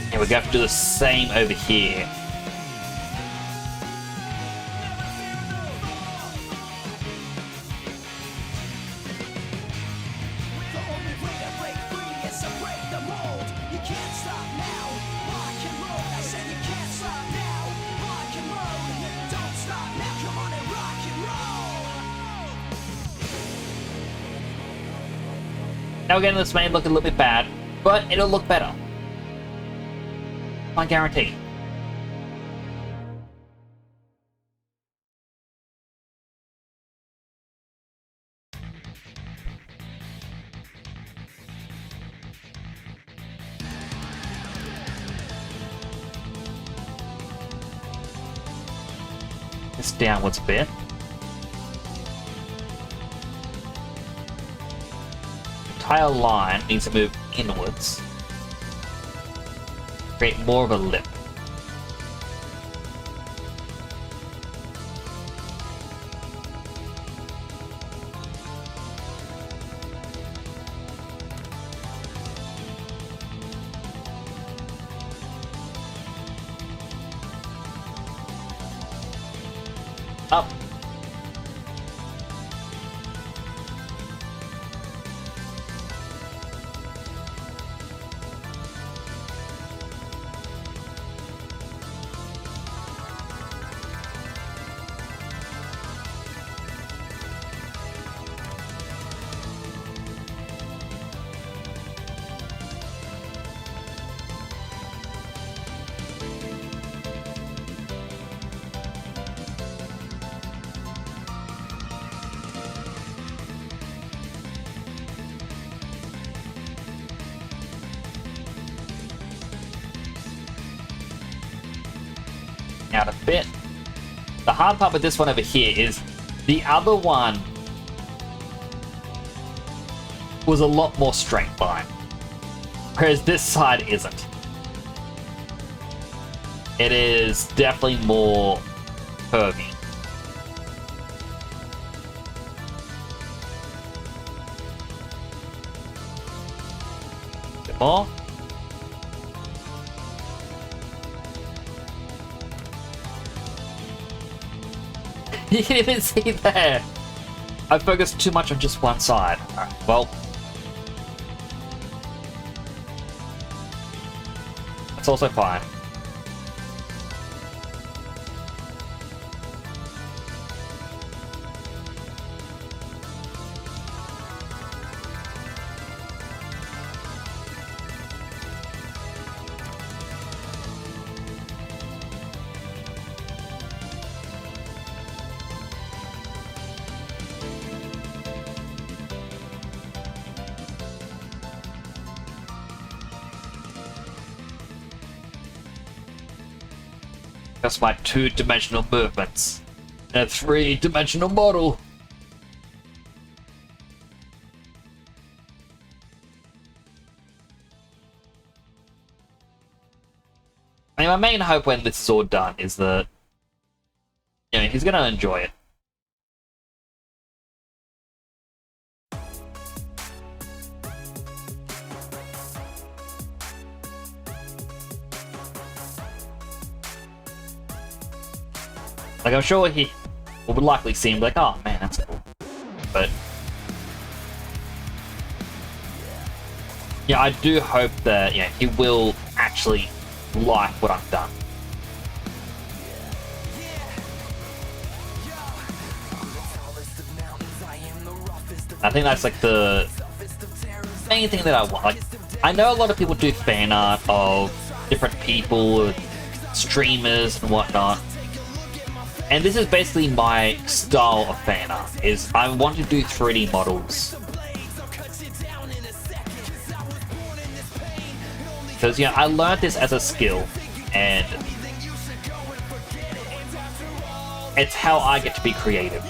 And we're going to have to do the same over here. Now again, this may look a little bit bad, but it'll look better. I guarantee. This downwards bit. Entire line needs to move inwards. Create more of a lip. Up. Out a bit. The hard part with this one over here is the other one was a lot more straight line, whereas this side isn't. It is definitely more curvy. Bit more. You can even see there. I focused too much on just one side. Alright, well. That's also fine. That's my two-dimensional movements in a three-dimensional model. I mean, my main hope when this is all done is that, you know, he's gonna enjoy it. Like, I'm sure he would likely seem like, oh man, that's cool. But yeah, I do hope that he will actually like what I've done. I think that's like the main thing that I want. Like, I know a lot of people do fan art of different people, streamers and whatnot. And this is basically my style of fan art, is I want to do 3D models. Because, I learned this as a skill, and it's how I get to be creative.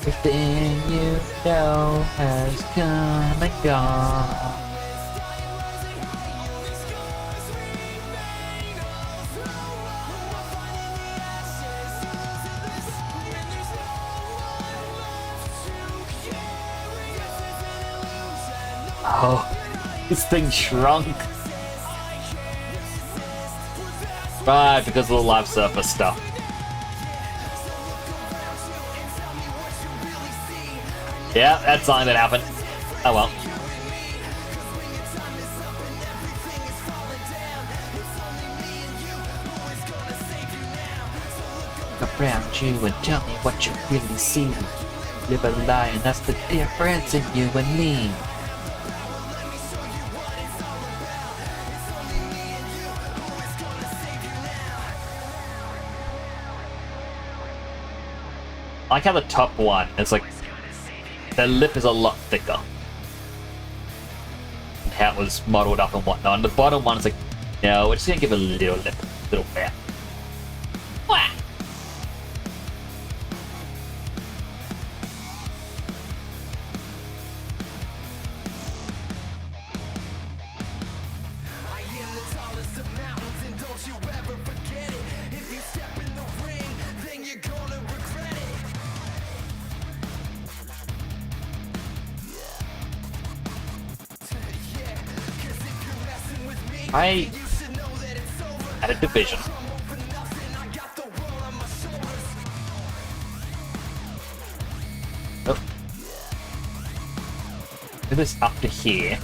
Everything you know has come and gone. Oh, this thing shrunk. Right, because of the live surface stuff. Yeah, that's something that happened. Oh well. Look around you and tell me what you really see. Live a lie, and that's the difference in you and me. I like how the top one is like, the lip is a lot thicker. And how it was modeled up and whatnot. And the bottom one is like, no, we're just gonna give a little lip, little bit. Wah! I had a division. Oh. Do this up to here.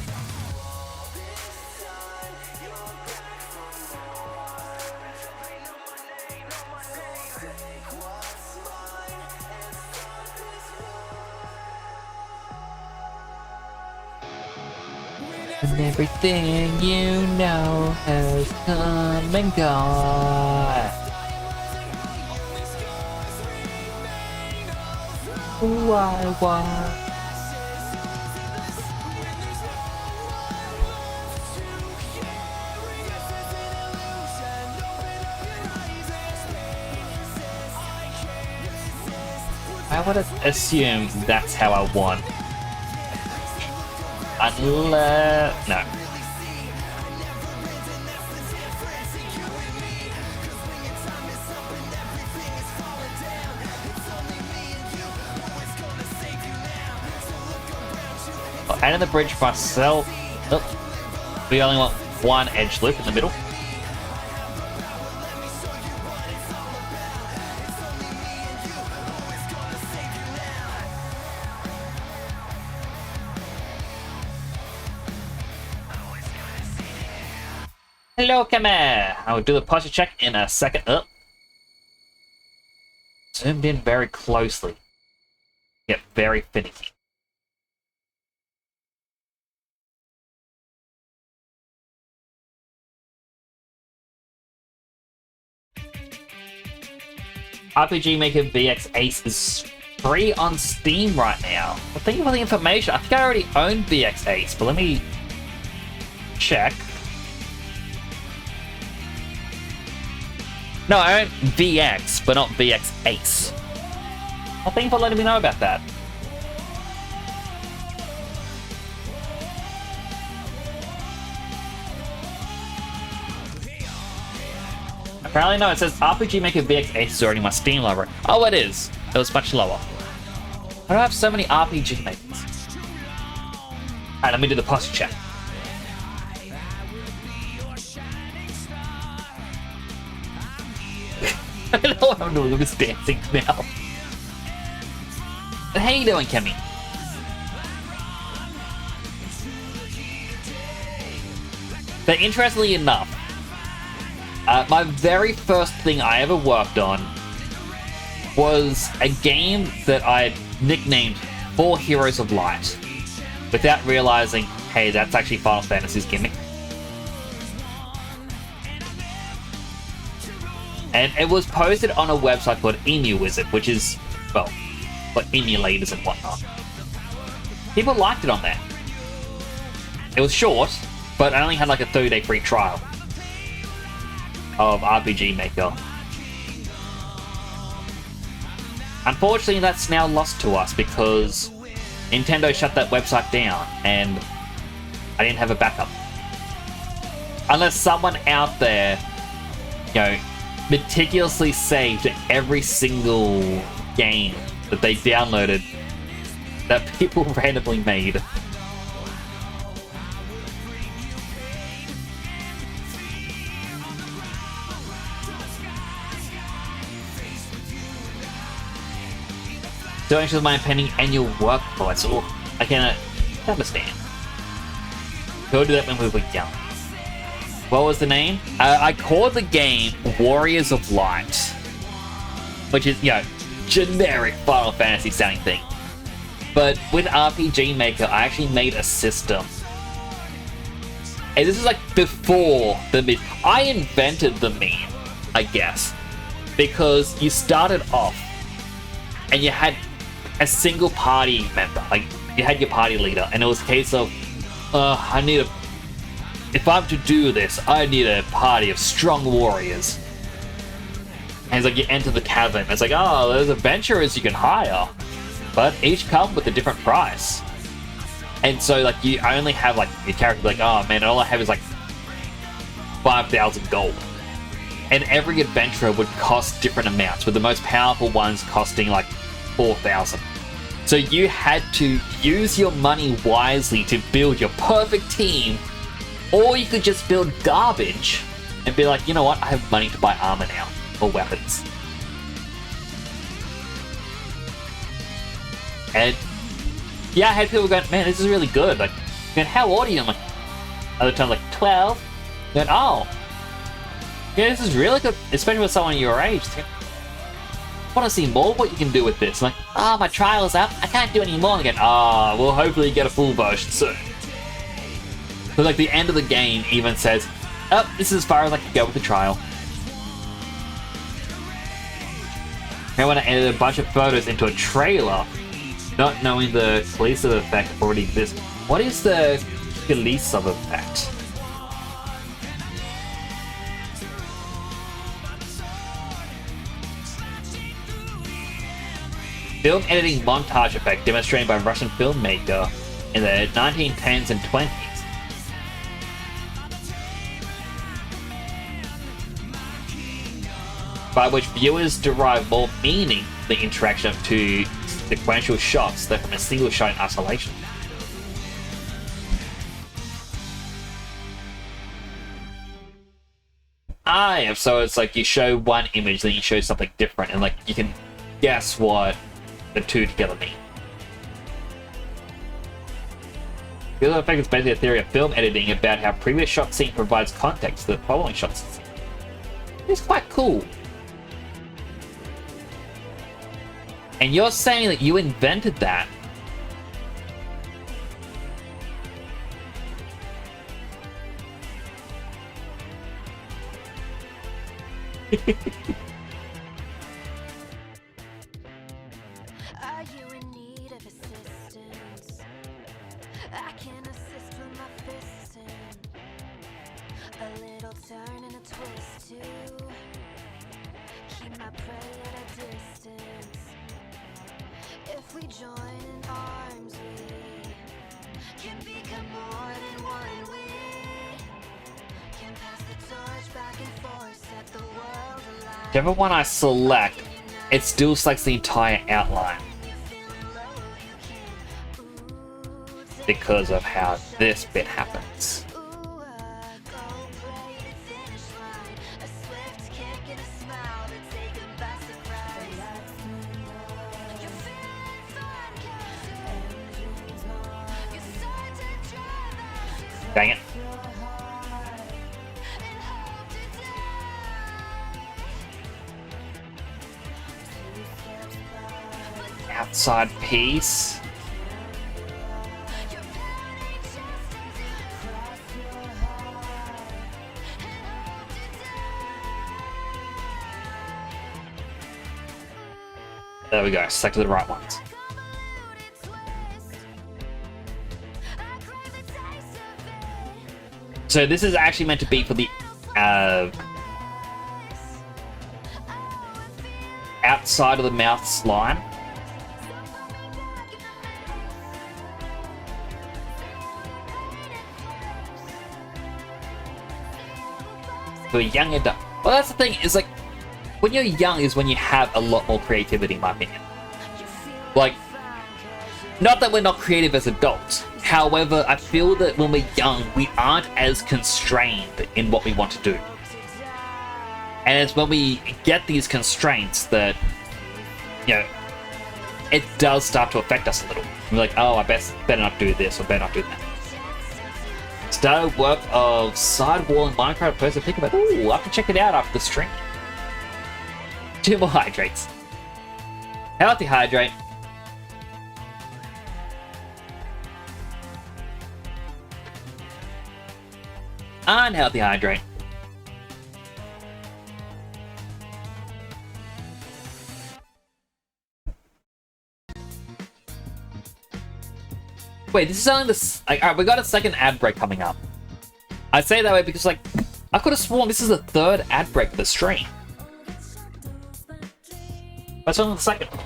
And everything you know has come and gone. Why? I would assume that's how I won. Unless... no. Oh, and in the bridge myself... oh, we only want one edge loop in the middle. Hello, camera! I will do the posture check in a second. Oh. Zoomed in very closely. Get very finicky. RPG Maker VX Ace is free on Steam right now. Well, thank you for the information. I think I already own VX Ace, but let me check. No, I own VX, but not VX Ace. Well, thank you for letting me know about that. Apparently, no, it says RPG Maker VX Ace is already my Steam library. Oh, it is. It was much lower. I have so many RPG makers. Alright, let me do the posture check. I don't know what I'm doing with this dancing now. But how you doing, Kemi? But interestingly enough, my very first thing I ever worked on was a game that I had nicknamed For Heroes of Light, without realizing, hey, that's actually Final Fantasy's gimmick. And it was posted on a website called Emu Wizard, which is, well, for emulators and whatnot. People liked it on there. It was short, but I only had like a 30-day free trial of RPG Maker. Unfortunately, that's now lost to us because Nintendo shut that website down and I didn't have a backup. Unless someone out there, you know, meticulously saved every single game that they downloaded that people randomly made. Donations of my pending annual work voice. Oh, I cannot understand. Go do that when we were young. What was the name? I called the game Warriors of Light, which is, you know, generic Final Fantasy sounding thing. But with RPG Maker, I actually made a system. And this is like before the meme. I invented the meme, I guess, because you started off and you had a single party member, like you had your party leader, and it was a case of, if I'm to do this, I need a party of strong warriors. And it's like you enter the tavern, it's like, oh, there's adventurers you can hire, but each come with a different price. And so like you only have like your character like, oh man, all I have is like 5,000 gold. And every adventurer would cost different amounts, with the most powerful ones costing like 4,000. So you had to use your money wisely to build your perfect team, or you could just build garbage and be like, you know what, I have money to buy armor now, or weapons. And yeah, I had people going, man, this is really good. Like, man, how old are you? I'm like, other times like 12. Then, oh, yeah, this is really good, especially with someone your age. I want to see more what you can do with this. I'm like, oh, my trial is up. I can't do any more. Again, well, hopefully you get a full version soon. But like the end of the game even says, oh, this is as far as I can go with the trial. And when I edited a bunch of photos into a trailer, not knowing the collisive effect already exists. What is the collisive effect? Film editing montage effect demonstrated by Russian filmmaker in the 1910s and 20s. By which viewers derive more meaning from the interaction of two sequential shots than from a single shot in isolation. Yeah, so it's like you show one image, then you show something different, and like you can guess what the two together mean. The other effect is basically a theory of film editing about how previous shot scene provides context to the following shot scene. It's quite cool. And you're saying that you invented that. Are you in need of assistance? I can assist with my fisting. A little turn and a twist too. Keep my prey at a distance. If we join in arms, we can become more than one. We can pass the torch back and forth, set the world alight. Whichever one I select, it still selects the entire outline. You feeling low because of how this bit happens. Dang it. Outside piece. There we go, selected the right ones. So this is actually meant to be for the outside of the mouth slime. For a young adult. Well, that's the thing, is like, when you're young is when you have a lot more creativity, in my opinion. Like, not that we're not creative as adults. However, I feel that when we're young, we aren't as constrained in what we want to do. And it's when we get these constraints that, you know, it does start to affect us a little. We're like, oh, I better not do this or better not do that. Started work of Sidewall and Minecraft person. Think about it. Ooh, I'll have to check it out after the stream. 2 more hydrates. Healthy hydrate. Unhealthy hydrate. Wait, this is only this. Like, alright, we got a second ad break coming up. I say that way because, like, I could have sworn this is the 3rd ad break of the stream. But it's only the 2nd.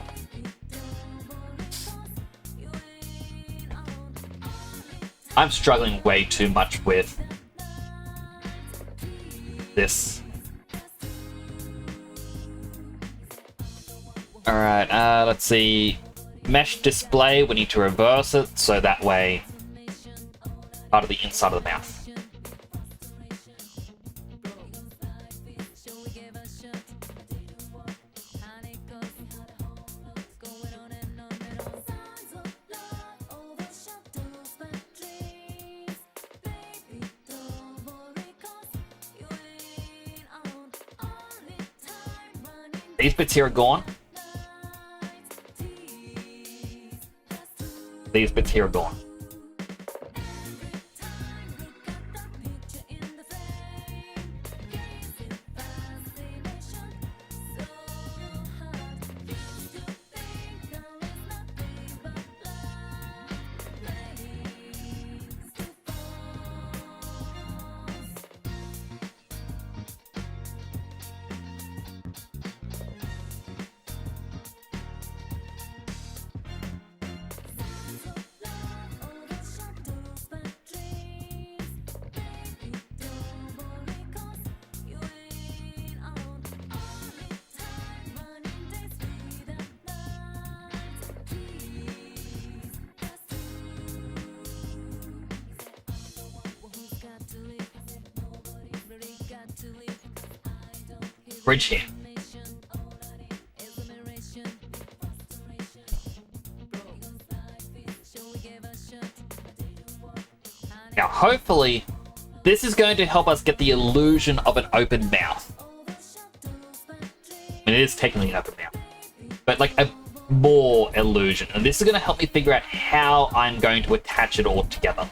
I'm struggling way too much with this. Alright, let's see. Mesh display, we need to reverse it so that way part of the inside of the mouth. These bits here are gone. These bits here are gone. Bridge here. Now, hopefully, this is going to help us get the illusion of an open mouth. I mean, it is technically an open mouth, but like a more illusion. And this is going to help me figure out how I'm going to attach it all together.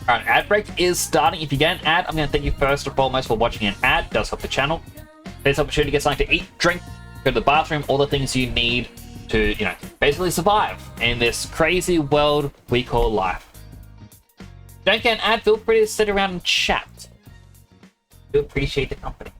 Alright, ad break is starting. If you get an ad, I'm going to thank you first and foremost for watching an ad. It does help the channel. There's opportunity to get something to eat, drink, go to the bathroom, all the things you need to, you know, basically survive in this crazy world we call life. Don't get an ad, feel free to sit around and chat. We appreciate the company.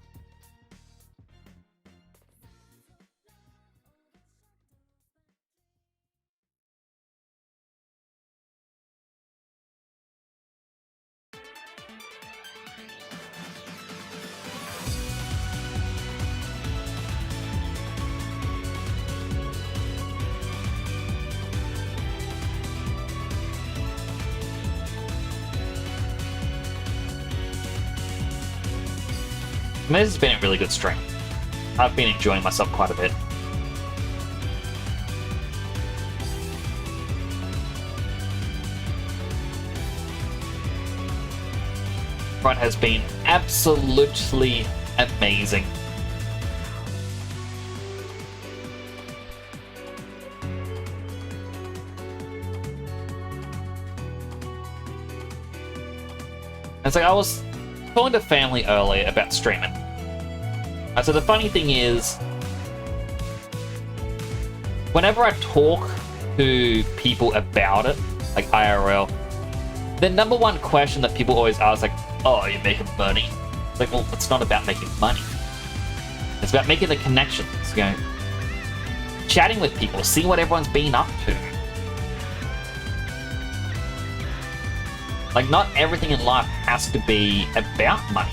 This has been a really good stream. I've been enjoying myself quite a bit. Run has been absolutely amazing. It's like I was talking to family earlier about streaming. So the funny thing is, whenever I talk to people about it, like IRL, the number one question that people always ask, like, "Oh, are you making money?" It's like, well, it's not about making money. It's about making the connections, you know, chatting with people, seeing what everyone's been up to. Like, not everything in life has to be about money.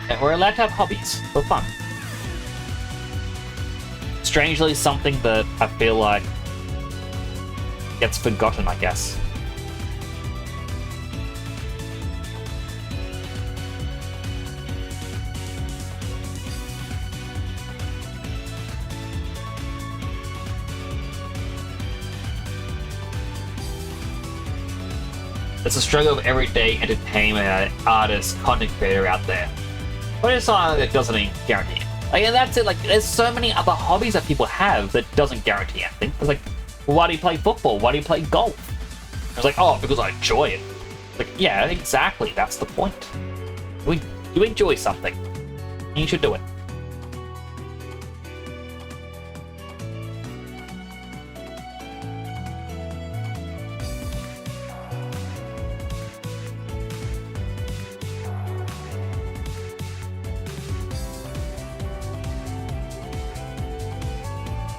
And we're allowed to have hobbies for fun. Strangely, something that I feel like gets forgotten, I guess. It's a struggle of everyday entertainment artist, content creator out there. But it's something that doesn't even guarantee it. Like, and that's it. Like, there's so many other hobbies that people have that doesn't guarantee anything. It's like, why do you play football? Why do you play golf? It's like, oh, because I enjoy it. Like, yeah, exactly. That's the point. You enjoy something, you should do it.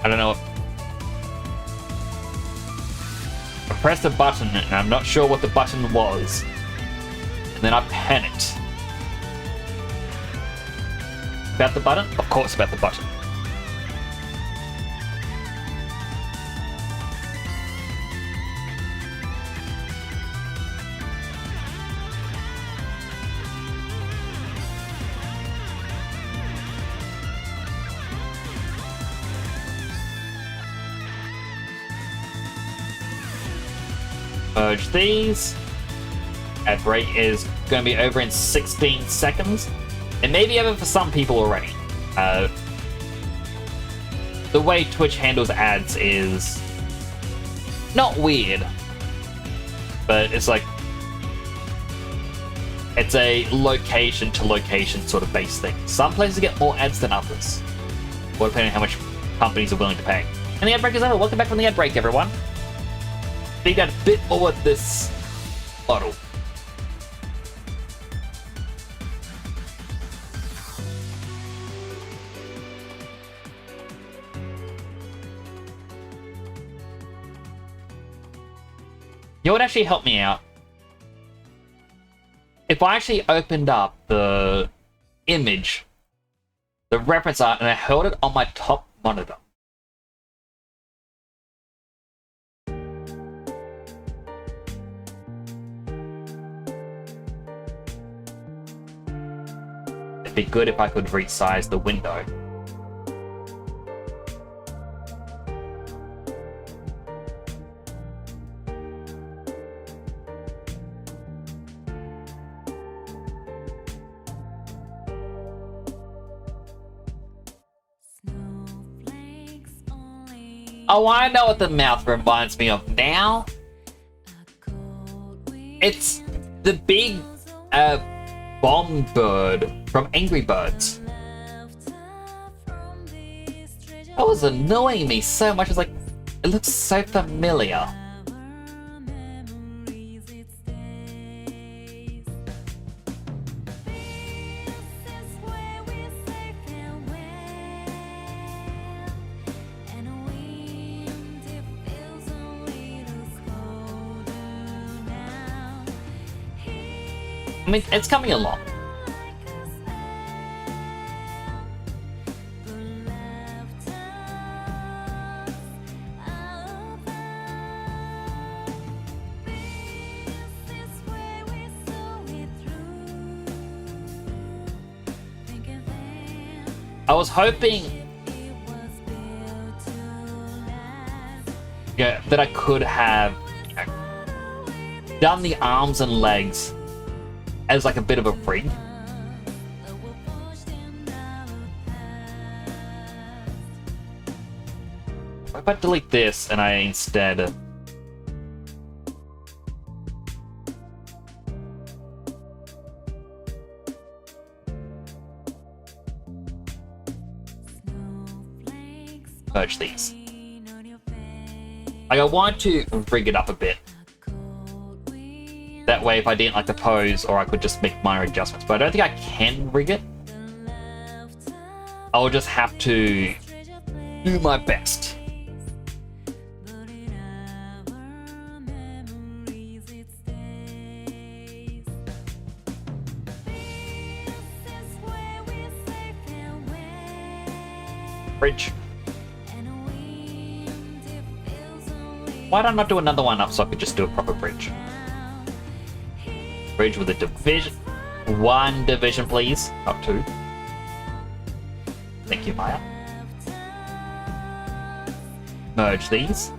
I don't know. I pressed a button and I'm not sure what the button was. And then I panicked. About the button? Of course, about the button. Merge these. Ad break is going to be over in 16 seconds. It may be over for some people already. The way Twitch handles ads is not weird, but it's like it's a location to location sort of based thing. Some places get more ads than others, or depending on how much companies are willing to pay. And the ad break is over. Welcome back from the ad break, everyone. Think out a bit more with this model. You know what actually helped me out? If I actually opened up the image, the reference art, and I held it on my top monitor. It'd be good if I could resize the window. Oh, I know what the mouth reminds me of now. It's the big bomb bird from Angry Birds. That was annoying me so much. It's like, it looks so familiar. I mean, it's coming along. I was hoping that I could have done the arms and legs as like a bit of a rig. What if I delete this and I instead... merge these. Like, I want to rig it up a bit. That way, if I didn't like the pose, or I could just make minor adjustments. But I don't think I can rig it. I'll just have to do my best. Bridge. Why don't I not do another one up so I could just do a proper bridge? Bridge with a division. One division, please. Not two. Thank you, Maya. Merge these.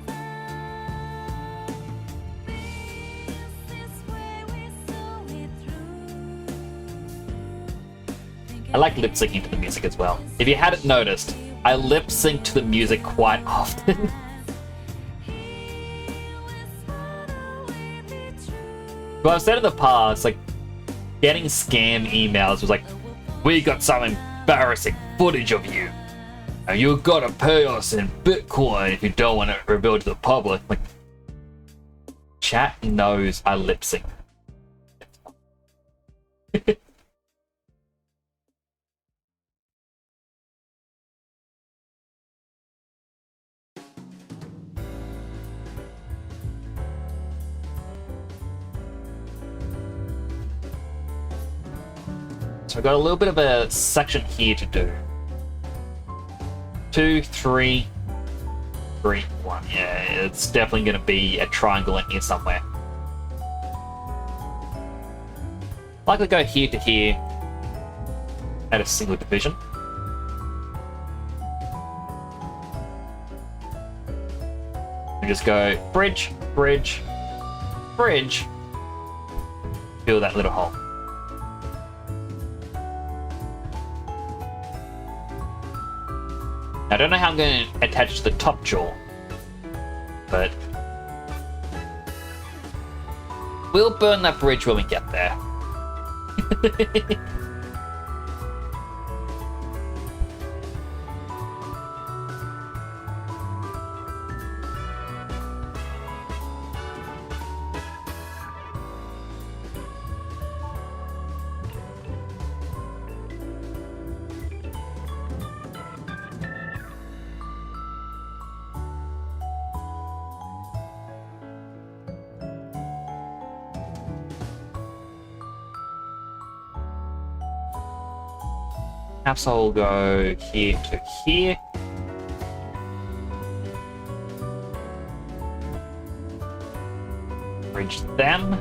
I like lip syncing to the music as well. If you hadn't noticed, I lip sync to the music quite often. Well, I've said in the past, like, getting scam emails was like, we got some embarrassing footage of you, and you gotta pay us in Bitcoin if you don't want it revealed to the public. Like, chat knows I lip sync. So I've got a little bit of a section here to do. 2, 3, 3, 1. Yeah, it's definitely going to be a triangle in here somewhere. Likely go here to here at a single division. And just go bridge, bridge, bridge. Fill that little hole. I don't know how I'm going to attach it to the top jaw, but we'll burn that bridge when we get there. Perhaps I'll go here to here. Bridge them.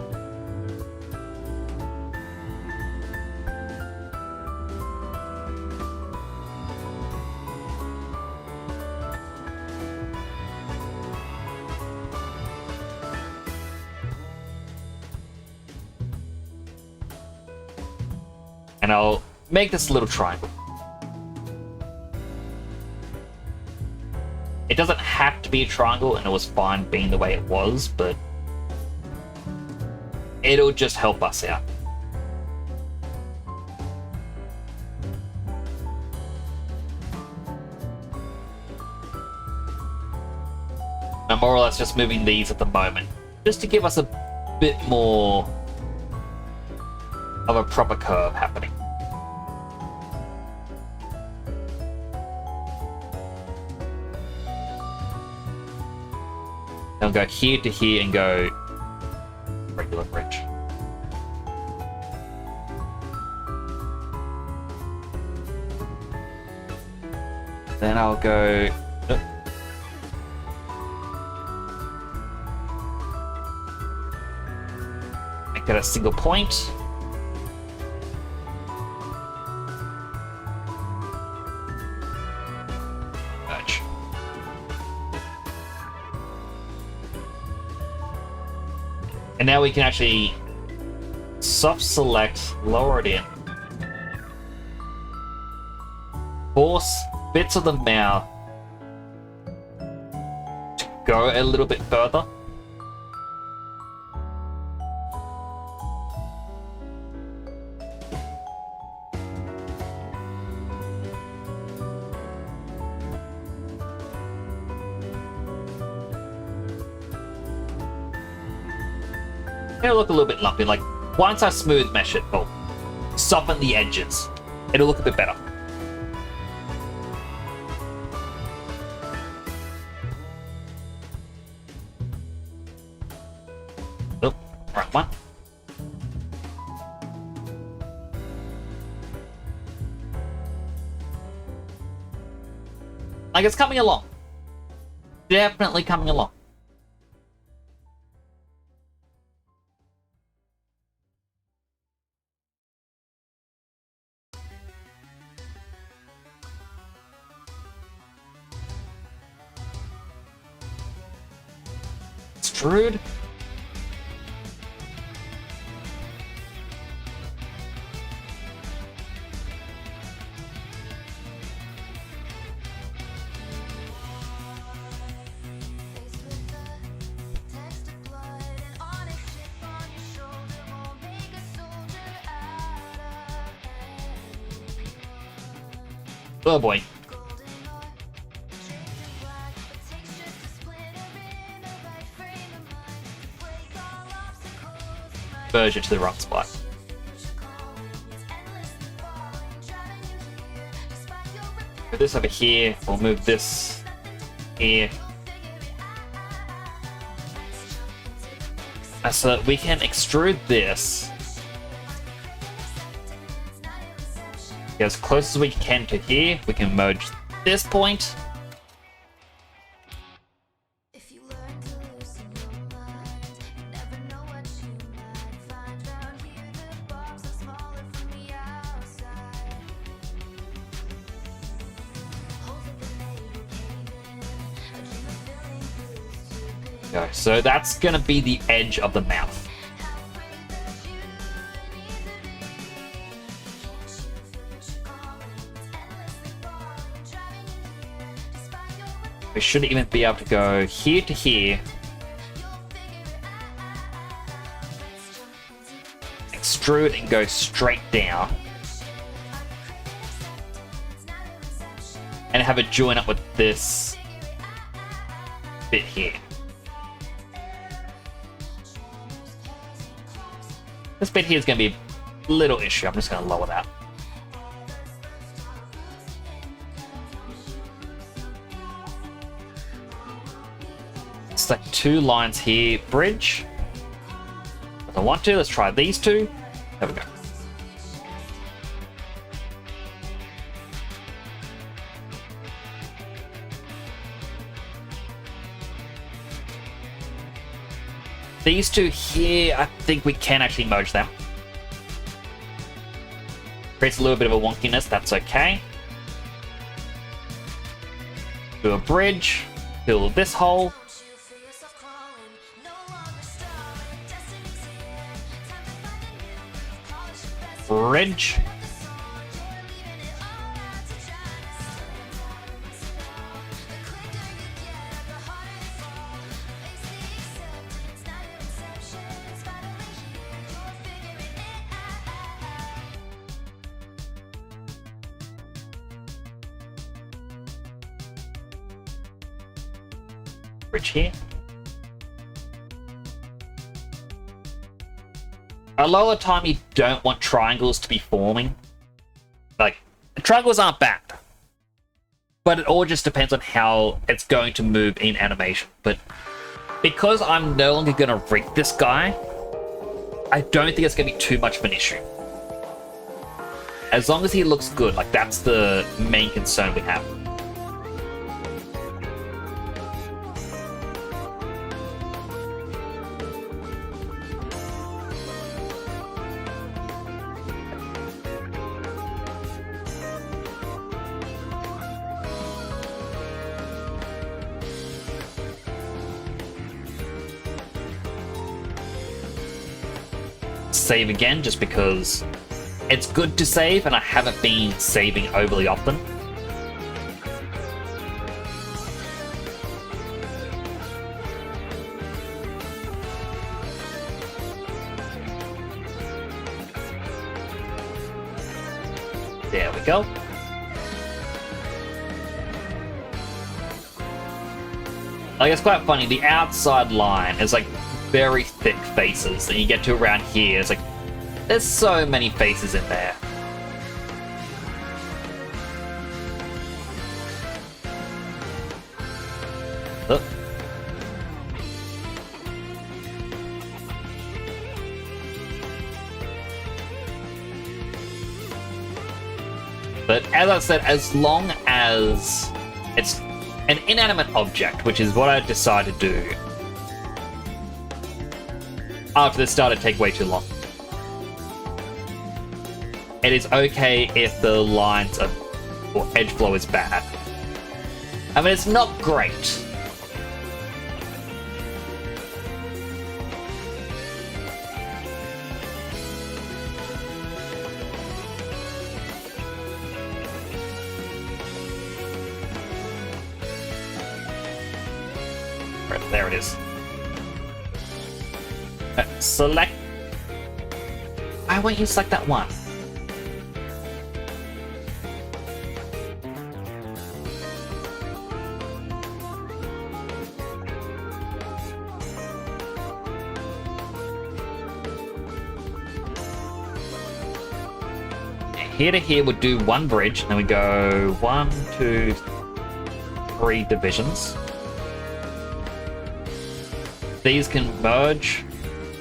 And I'll make this a little triangle. It doesn't have to be a triangle, and it was fine being the way it was, but it'll just help us out. I'm more or less just moving these at the moment, just to give us a bit more of a proper curve happening. I'll go here to here and go regular bridge. Then I'll go... Make that a single point. And now we can actually soft select, lower it in. Force bits of the mouth to go a little bit further. It'll look a little bit lumpy. Like, once I smooth mesh it, or soften the edges, it'll look a bit better. Oh, right one. Like, it's coming along. Definitely coming along. Extrude. Oh boy. Verge it to the wrong spot. Put this over here. We'll move this here. So that we can extrude this as close as we can to here. We can merge this point. Go. So that's gonna be the edge of the mouth. We should even be able to go here to here. Extrude and go straight down. And have it join up with this bit here. This bit here is going to be a little issue. I'm just going to lower that. It's like 2 lines here. Bridge. If I want to, let's try these 2. There we go. These 2 here, I think we can actually merge them. Creates a little bit of a wonkiness, that's okay. Do a bridge, fill this hole. Bridge. Bridge here. A lot of the time you don't want triangles to be forming. Like, triangles aren't bad. But it all just depends on how it's going to move in animation. But because I'm no longer going to rig this guy, I don't think it's going to be too much of an issue. As long as he looks good, like that's the main concern we have. save again just because it's good to save and I haven't been saving overly often. There we go. Like, it's quite funny, the outside line is like very thick faces, and you get to around here, it's like, there's so many faces in there. Oh. But as I said, as long as it's an inanimate object, which is what I decided to do after this started to take way too long. It is okay if the lines of, or edge flow is bad. I mean, it's not great. Right, there it is. Select. Why won't you select that one? Here to here would do one bridge, and then we go 1, 2, 3 divisions. These can merge.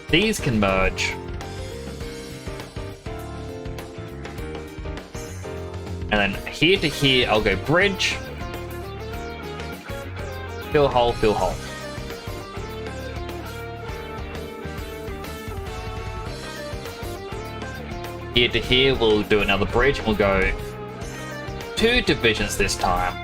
These can merge. And then here to here, I'll go bridge. Fill hole, fill hole. Here to here, we'll do another bridge, and we'll go 2 divisions this time.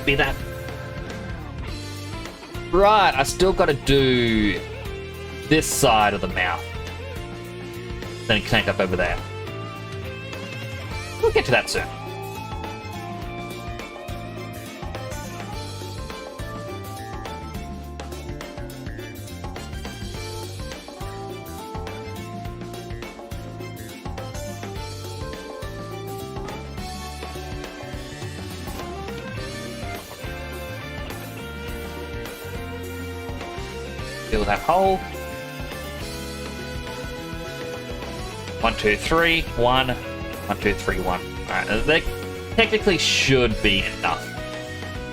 Be that. Right, I still got to do this side of the mouth. Then connect up over there. We'll get to that soon. Fill that hole. 1, 2, 3, 1. 1, 2, 3, 1. Alright, that technically should be enough.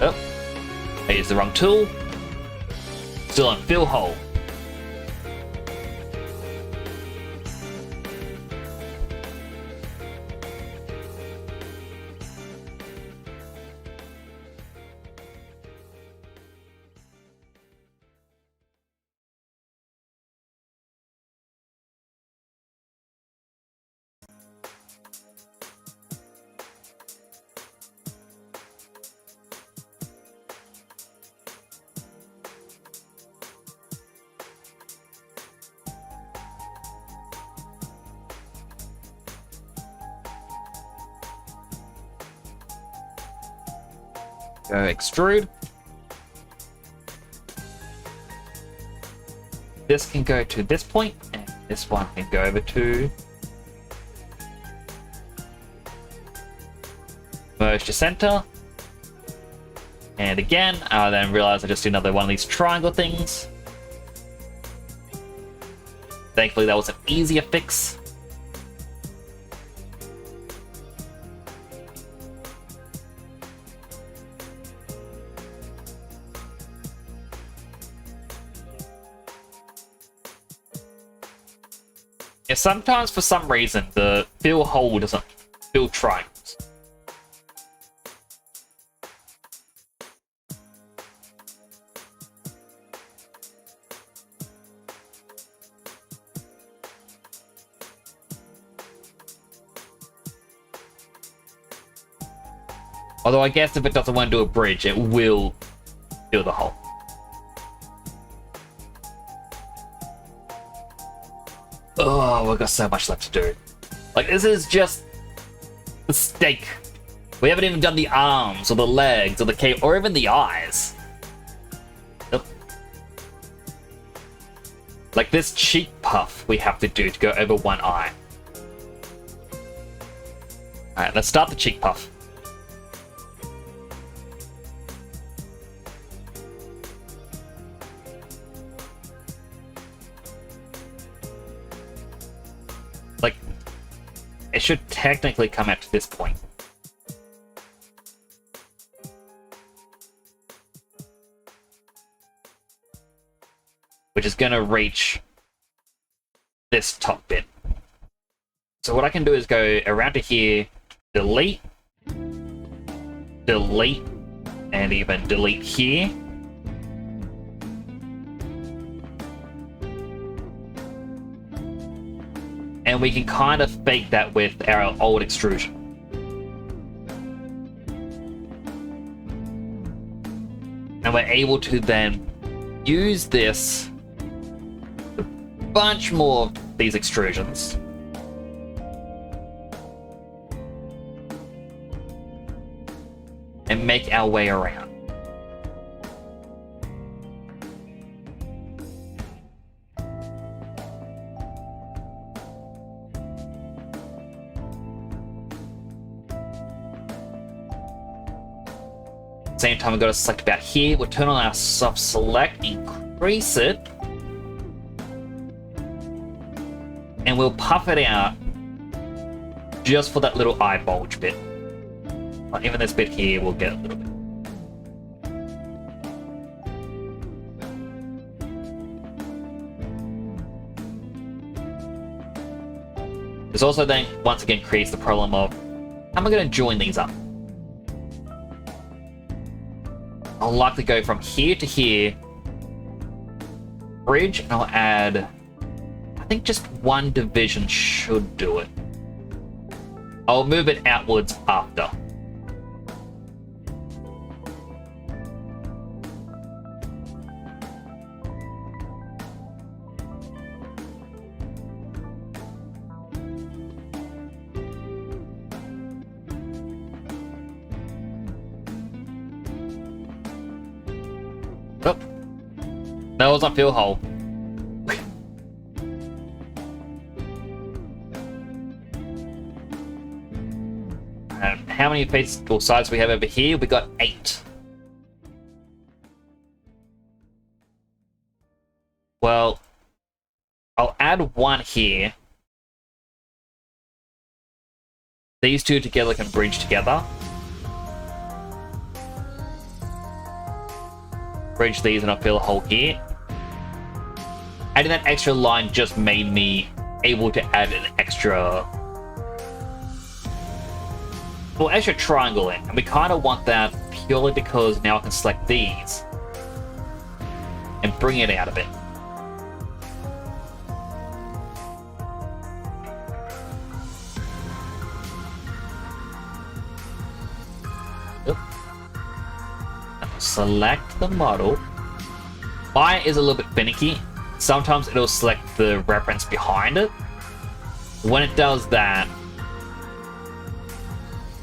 Oh, I used the wrong tool. Still on fill hole. Go extrude. This can go to this point, and this one can go over to merge to center. And again, I then realize I just do another one of these triangle things. Thankfully, that was an easier fix. Yeah, sometimes, for some reason, the fill hole doesn't fill triangles. Although I guess if it doesn't want to do a bridge, it will do the hole. Oh, we've got so much left to do. Like, this is just the steak. We haven't even done the arms, or the legs, or the cape, or even the eyes. Nope. Like this cheek puff we have to do to go over one eye. Alright, let's start the cheek puff. Like, it should technically come out to this point. Which is gonna reach this top bit. So what I can do is go around to here, delete, delete, and even delete here. And we can kind of fake that with our old extrusion. And we're able to then use this, a bunch more of these extrusions. And make our way around. Same time, we've got to select about here. We'll turn on our soft select, increase it, and we'll puff it out just for that little eye bulge bit. Like even this bit here, we'll get a little bit. This also then, once again, creates the problem of, how am I going to join these up? I'll likely go from here to here, bridge, and I'll add, I think just one division should do it. I'll move it outwards after. Oh, that was a fill hole. And how many faces or sides we have over here? We got 8. Well, I'll add one here. These two together can bridge together. Bridge these and I'll fill a hole here. Adding that extra line just made me able to add an extra, well, extra triangle in, and we kind of want that purely because now I can select these and bring it out a bit. Select the model. Mine is a little bit finicky. Sometimes it'll select the reference behind it. When it does that,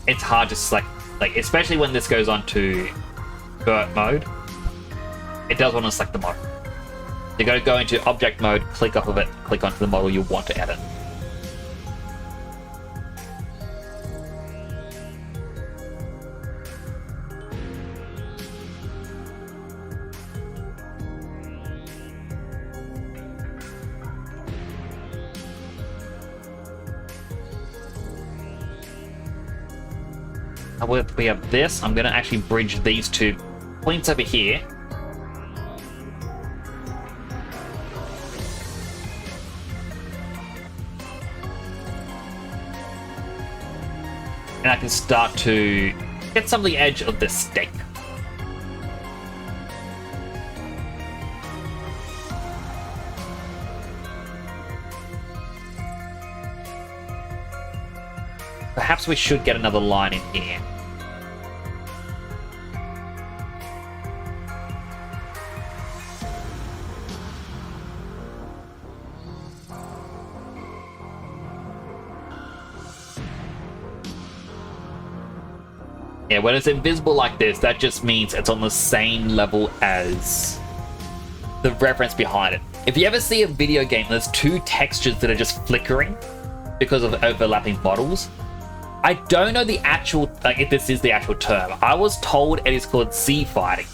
it's hard to select, like especially when this goes on to vert mode, it does want to select the model. You got to go into object mode, click off of it, click onto the model you want to edit. We have this. I'm going to actually bridge these two points over here. And I can start to get some of the edge of this steak. Perhaps we should get another line in here. Yeah, when it's invisible like this, that just means it's on the same level as the reference behind it. If you ever see a video game, there's two textures that are just flickering because of overlapping models. I don't know the actual, if this is the actual term. I was told it is called Z fighting.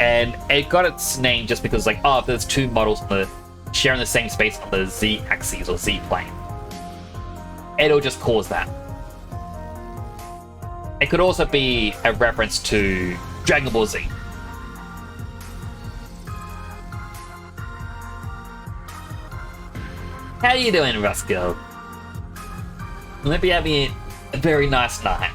And it got its name just because, like, oh, if there's two models sharing the same space on the Z axis or Z plane, it'll just cause that. It could also be a reference to Dragon Ball Z. How you doing, Rusko? Hope you're having a very nice night.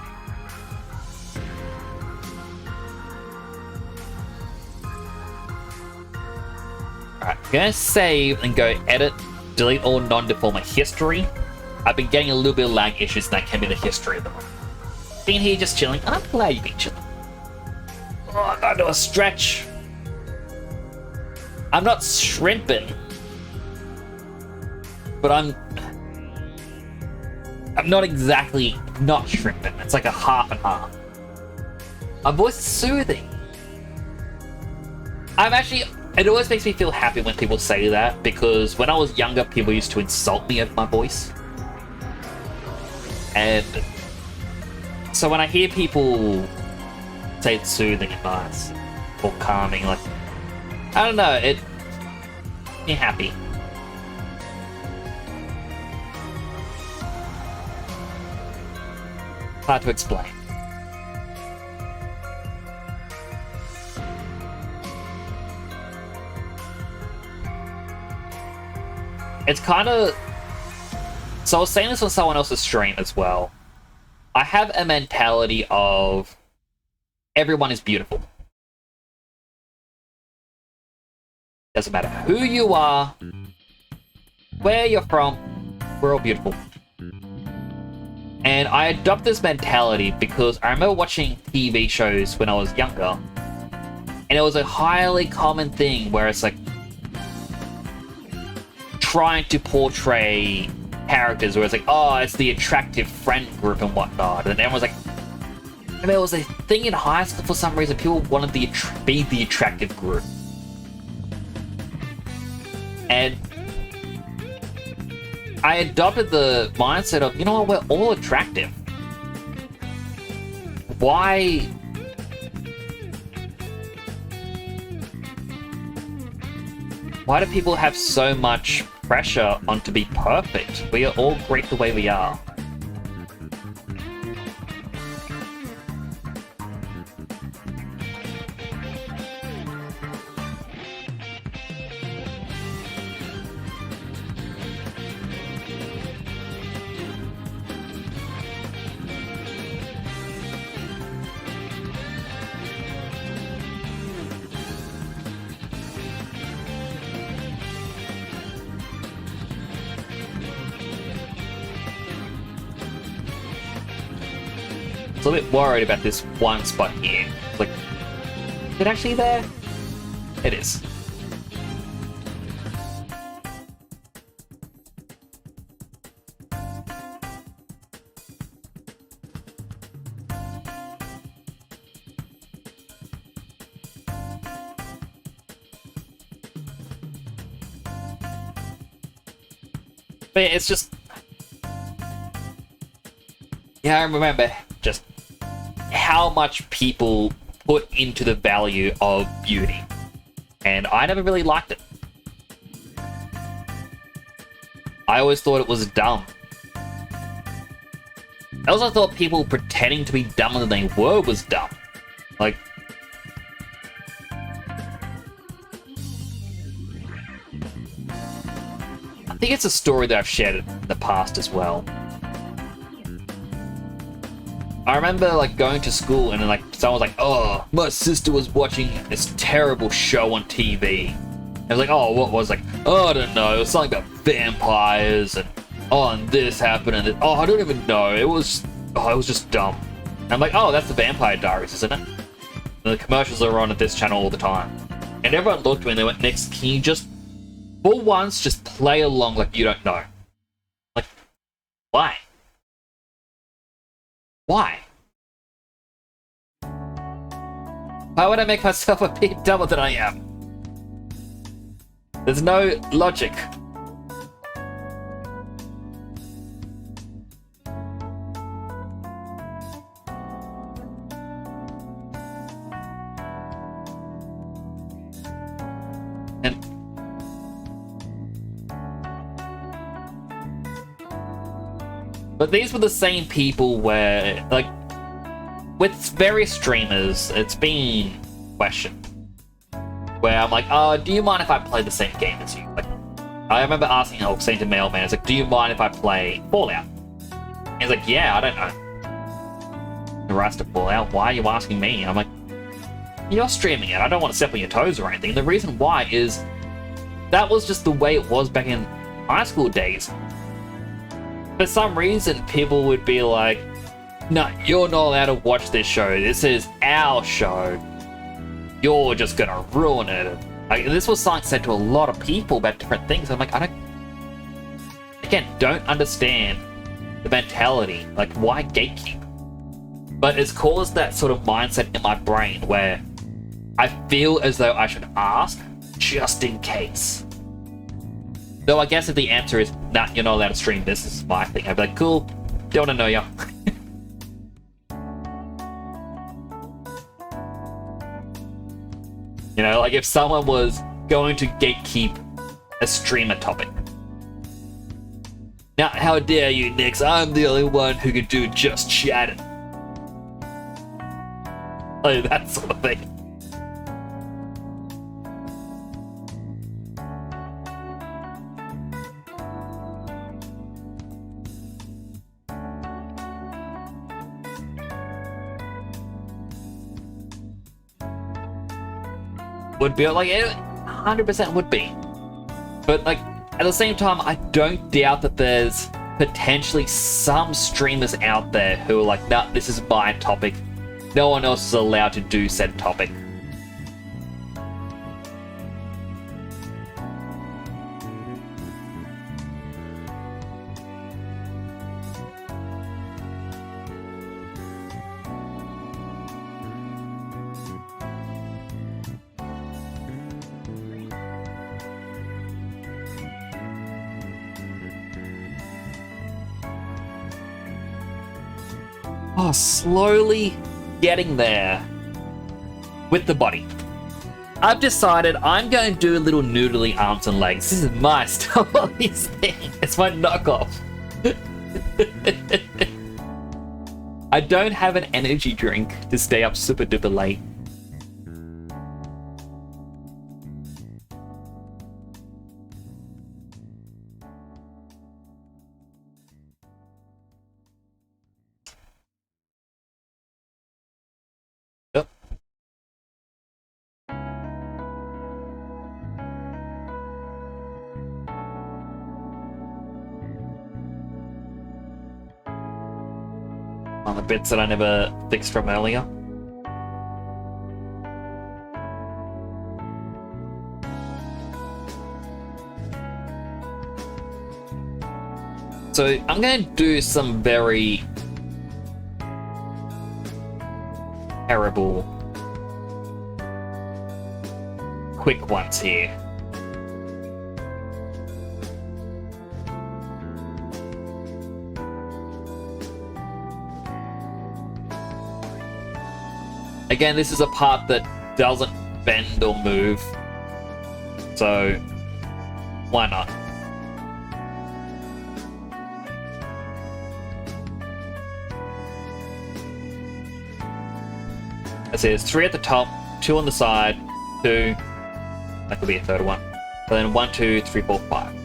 Alright, I'm gonna save and go edit, delete all non-deformer history. I've been getting a little bit of lag issues, and that can be the history of them. Been here just chilling. I'm glad you've been chilling. Oh, I gotta do a stretch. I'm not shrimping, but I'm not exactly not shrimping. It's like a half and half. My voice is soothing. It always makes me feel happy when people say that, because when I was younger, people used to insult me over my voice. And so when I hear people say it's soothing and nice or calming, like, I don't know, it makes me happy. Hard to explain. It's kind of... So I was saying this on someone else's stream as well. I have a mentality of everyone is beautiful. Doesn't matter who you are, where you're from, we're all beautiful. And I adopt this mentality because I remember watching TV shows when I was younger, and it was a highly common thing where it's like trying to portray characters where it's like, oh, it's the attractive friend group and whatnot, and everyone's like, and there was a thing in high school for some reason, people wanted to be the attractive group. And I adopted the mindset of, you know what, we're all attractive. Why do people have so much pressure on to be perfect? We are all great the way we are. I was a bit worried about this one spot here. Like, is it actually there? It is. But it's just... Yeah, I remember just how much people put into the value of beauty. And I never really liked it. I always thought it was dumb. I also thought people pretending to be dumber than they were was dumb. Like... I think it's a story that I've shared in the past as well. I remember like going to school and then like someone was like, oh, my sister was watching this terrible show on TV. I was like, oh, what was like, oh, I don't know, it was something about vampires and oh, and this happened and this, oh, I don't even know, it was just dumb. And I'm like, oh, that's the Vampire Diaries, isn't it? And the commercials are on at this channel all the time. And everyone looked at me and they went, Nix, can you just, for once, just play along like you don't know? Like, why? Why? Why would I make myself appear dumber than I am? There's no logic. And but these were the same people where, like, with various streamers, it's been questioned. Where I'm like, oh, do you mind if I play the same game as you? Like, I remember asking Hulk saying to Mailman, it's like, do you mind if I play Fallout? And he's like, yeah, I don't know the rest of Fallout. Why are you asking me? I'm like, you're streaming it. I don't want to step on your toes or anything. The reason why is that was just the way it was back in high school days. For some reason, people would be like, no, you're not allowed to watch this show. This is our show. You're just gonna ruin it. Like, this was something said to a lot of people about different things. I'm like, don't understand the mentality. Like, why gatekeep? But it's caused that sort of mindset in my brain where I feel as though I should ask just in case. Though I guess if the answer is, nah, you're not allowed to stream this is my thing, I'd be like, cool, don't wanna know ya. You know, like if someone was going to gatekeep a streamer topic. Now, how dare you, Nix? I'm the only one who could do just chatting. Like that sort of thing. Would be like, it 100% would be. But like, at the same time, I don't doubt that there's potentially some streamers out there who are like, nah, this is my topic. No one else is allowed to do said topic. Oh, slowly getting there with the body. I've decided I'm going to do a little noodly arms and legs. This is my Star Wars thing. It's my knockoff. I don't have an energy drink to stay up super duper late. Yep. On the bits that I never fixed from earlier. So I'm going to do some very terrible quick ones here. Again, this is a part that doesn't bend or move, so why not? It says 3 at the top, 2 on the side, 2, that could be a third one, and then 1, 2, 3, 4, 5.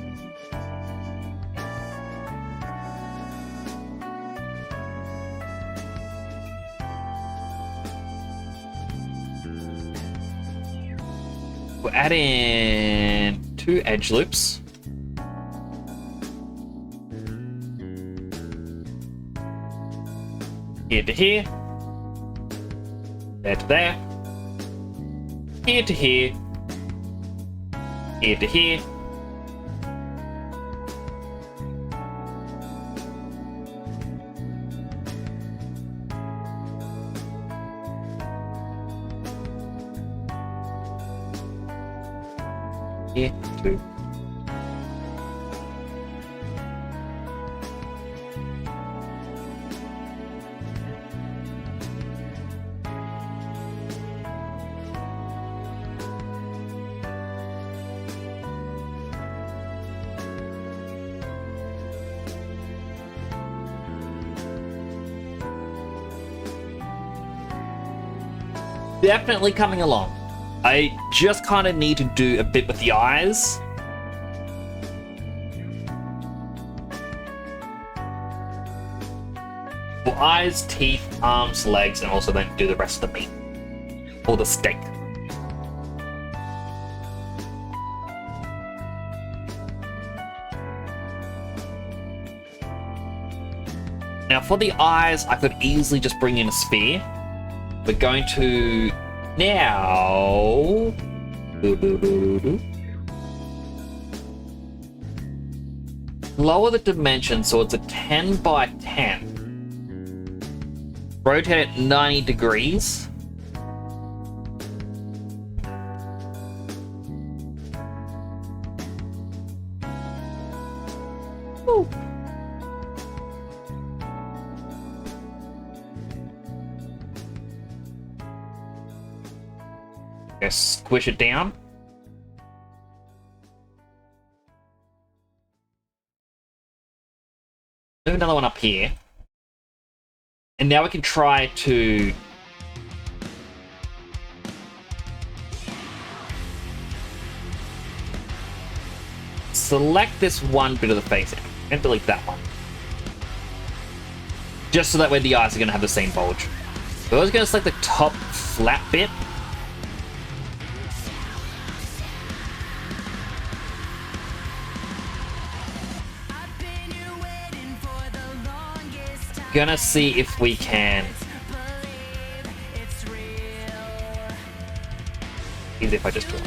We'll add in 2 edge loops. Here to here. There to there. Here to here. Here to here. Here, 2. Definitely coming along. I just kind of need to do a bit with the eyes. For eyes, teeth, arms, legs, and also then do the rest of the meat. Or the steak. Now for the eyes, I could easily just bring in a sphere. We're going to now lower the dimension so it's a 10 by 10. Rotate it 90 degrees. Ooh. Squish it down. Move another one up here. And now we can try to select this one bit of the face and delete that one. Just so that way the eyes are going to have the same bulge. So I was going to select the top flat bit. Gonna see if we can. Easy if I just draw.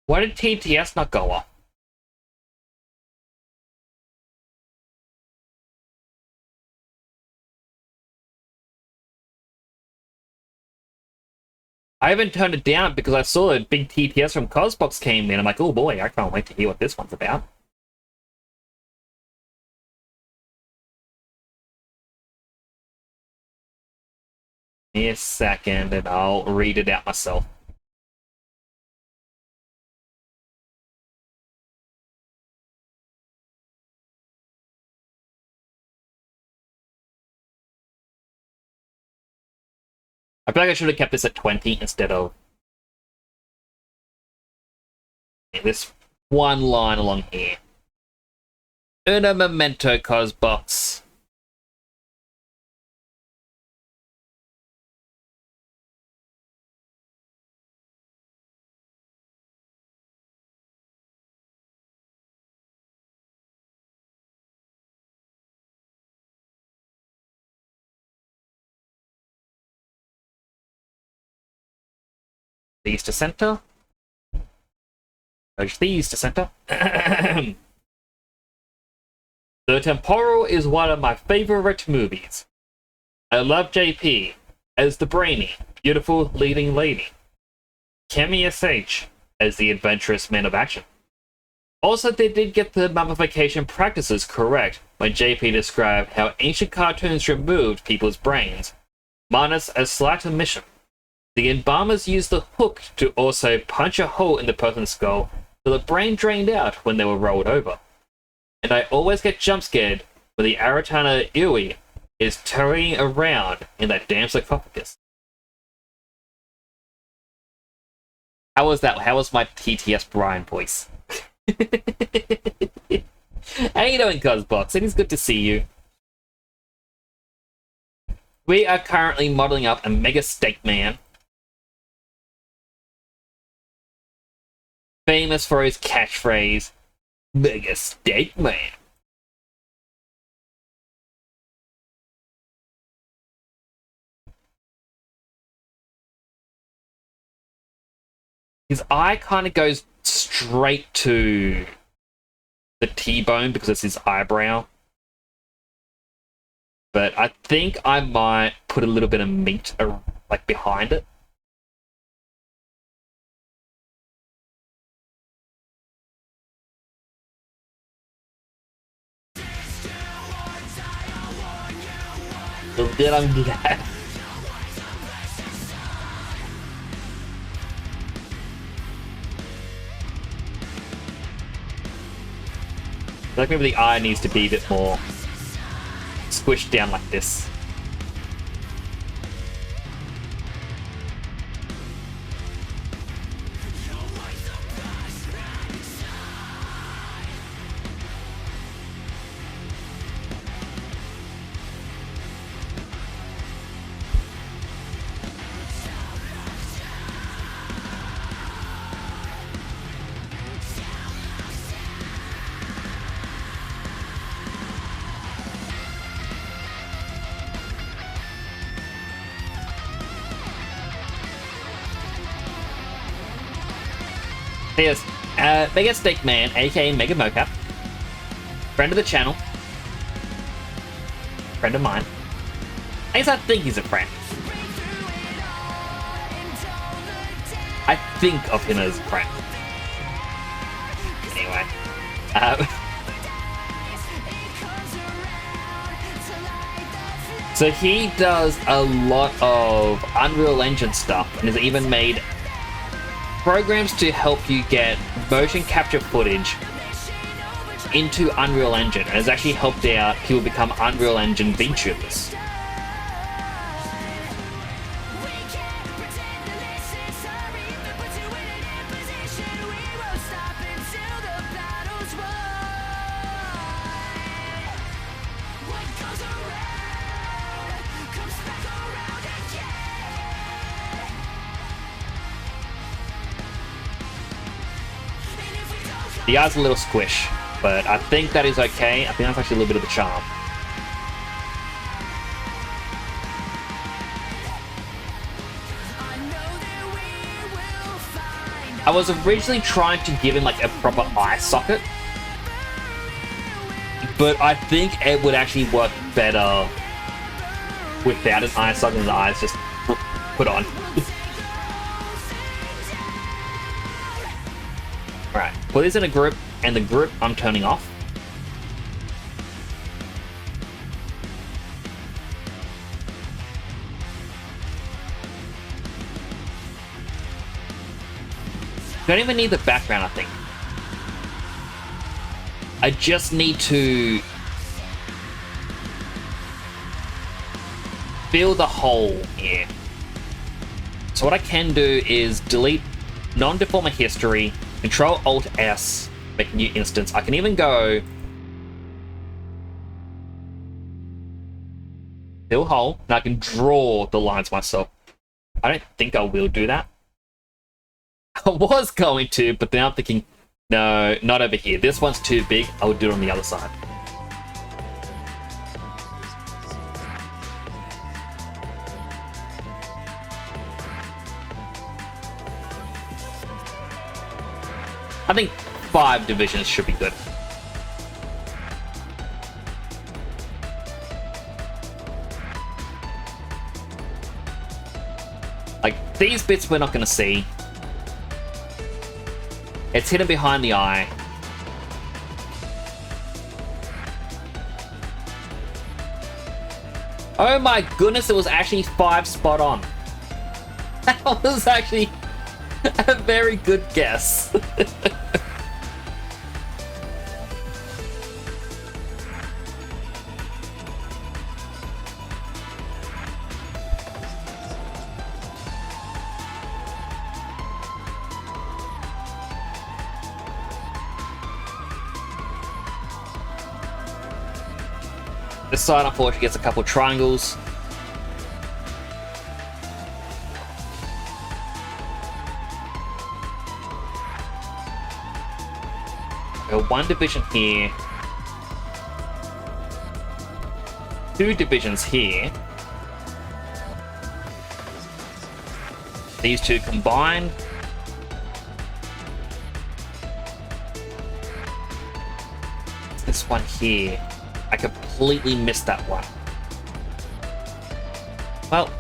Why did TTS not go up? I haven't turned it down because I saw a big TTS from Cosbox came in. I'm like, oh boy, I can't wait to hear what this one's about. Give me a second and I'll read it out myself. I feel like I should have kept this at 20 instead of this one line along here. Uno memento, Cosbox. These to center. Nudge these to center. The Temporal is one of my favorite movies. I love JP as the brainy, beautiful leading lady. Kemi SH as the adventurous man of action. Also, they did get the mummification practices correct when JP described how ancient cartoons removed people's brains, minus a slight omission. The embalmers used the hook to also punch a hole in the person's skull so the brain drained out when they were rolled over. And I always get jump scared when the Aratana Iwi is turning around in that damn sarcophagus. How was that? How was my TTS Brian voice? How you doing, Cosbox? It is good to see you. We are currently modeling up a Mega Steak Man. Famous for his catchphrase, Mega Steak Man. His eye kind of goes straight to the T-bone because it's his eyebrow. But I think I might put a little bit of meat like behind it. So then I'm glad. I think maybe the eye needs to be a bit more squished down like this. Here's Mega Steak Man, aka Mega Mocap. Friend of the channel. Friend of mine. I guess I think he's a friend. I think of him as a friend. Anyway. So he does a lot of Unreal Engine stuff and has even made programs to help you get motion capture footage into Unreal Engine, and has actually helped out people become Unreal Engine VTubers. The eye's a little squish, but I think that is okay. I think that's actually a little bit of the charm. I was originally trying to give him like a proper eye socket, but I think it would actually work better without an eye socket and the eyes just put on. Alright, put this in a group, and the group I'm turning off. Don't even need the background, I think. I just need to fill the hole here. So what I can do is delete non-deformer history, Control-Alt-S, make a new instance. I can even go fill hole, and I can draw the lines myself. I don't think I will do that. I was going to, but then I'm thinking, no, not over here. This one's too big. I would do it on the other side. I think 5 divisions should be good. Like, these bits we're not going to see. It's hidden behind the eye. Oh my goodness, it was actually 5 spot on. That was actually a very good guess. This side, unfortunately, gets a couple of triangles. Got 1 division here. 2 divisions here. These two combined. this one here. I completely missed that one. Well,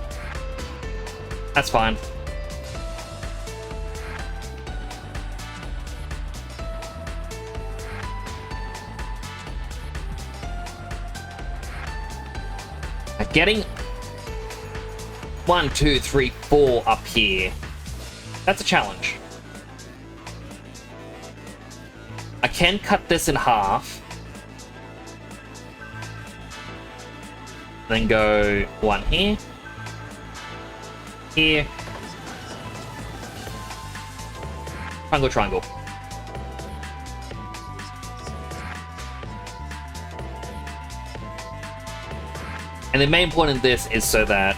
that's fine. Getting 1, 2, 3, 4 up here. That's a challenge. I can cut this in half. Then go 1 here. Here. Triangle, triangle. And the main point in this is so that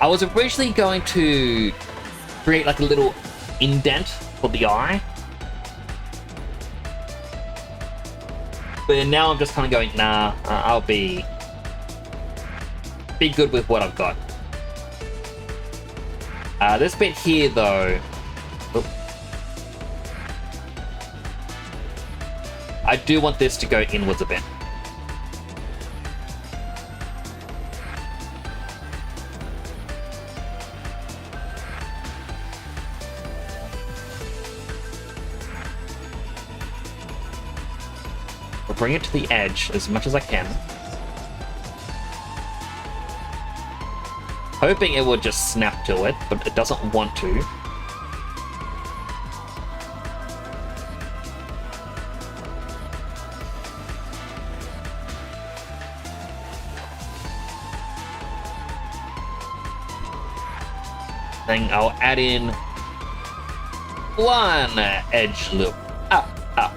I was originally going to create like a little indent for the eye. But now I'm just kind of going, nah, I'll be good with what I've got. This bit here though, oop. I do want this to go inwards a bit. I'll bring it to the edge as much as I can. Hoping it would just snap to it, but it doesn't want to. Then I'll add in one edge loop. Up, up.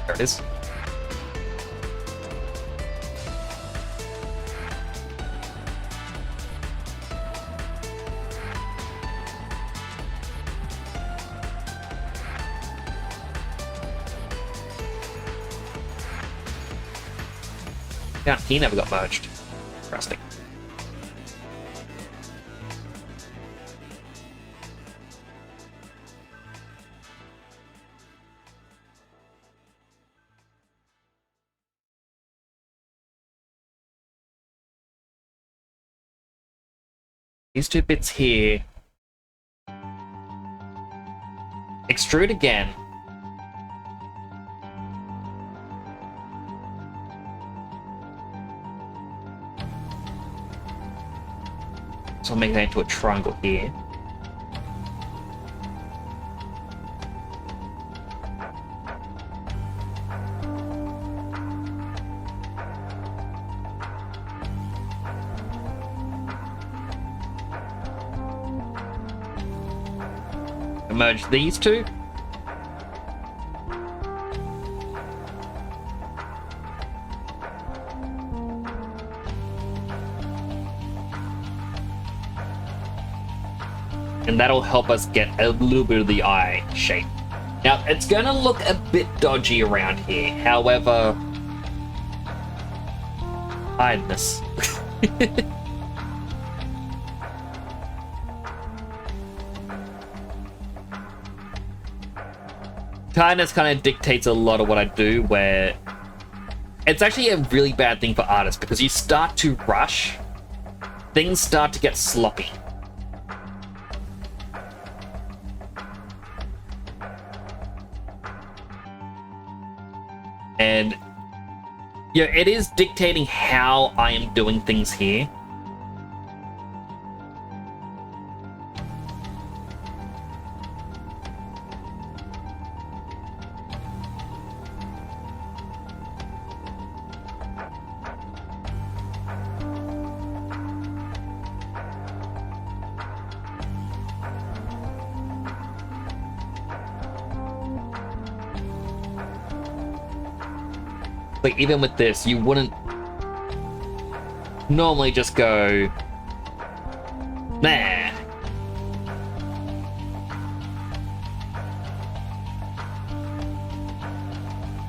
There it is. Yeah, he never got merged. Interesting. These two bits here. Extrude again. So I'll make that into a triangle here. Merge these two. And that'll help us get a little bit of the eye shape. Now, it's going to look a bit dodgy around here. However, tiredness. Tiredness kind of dictates a lot of what I do, where it's actually a really bad thing for artists because you start to rush, things start to get sloppy. And yeah, it is dictating how I am doing things here. Like, even with this, you wouldn't normally just go, nah.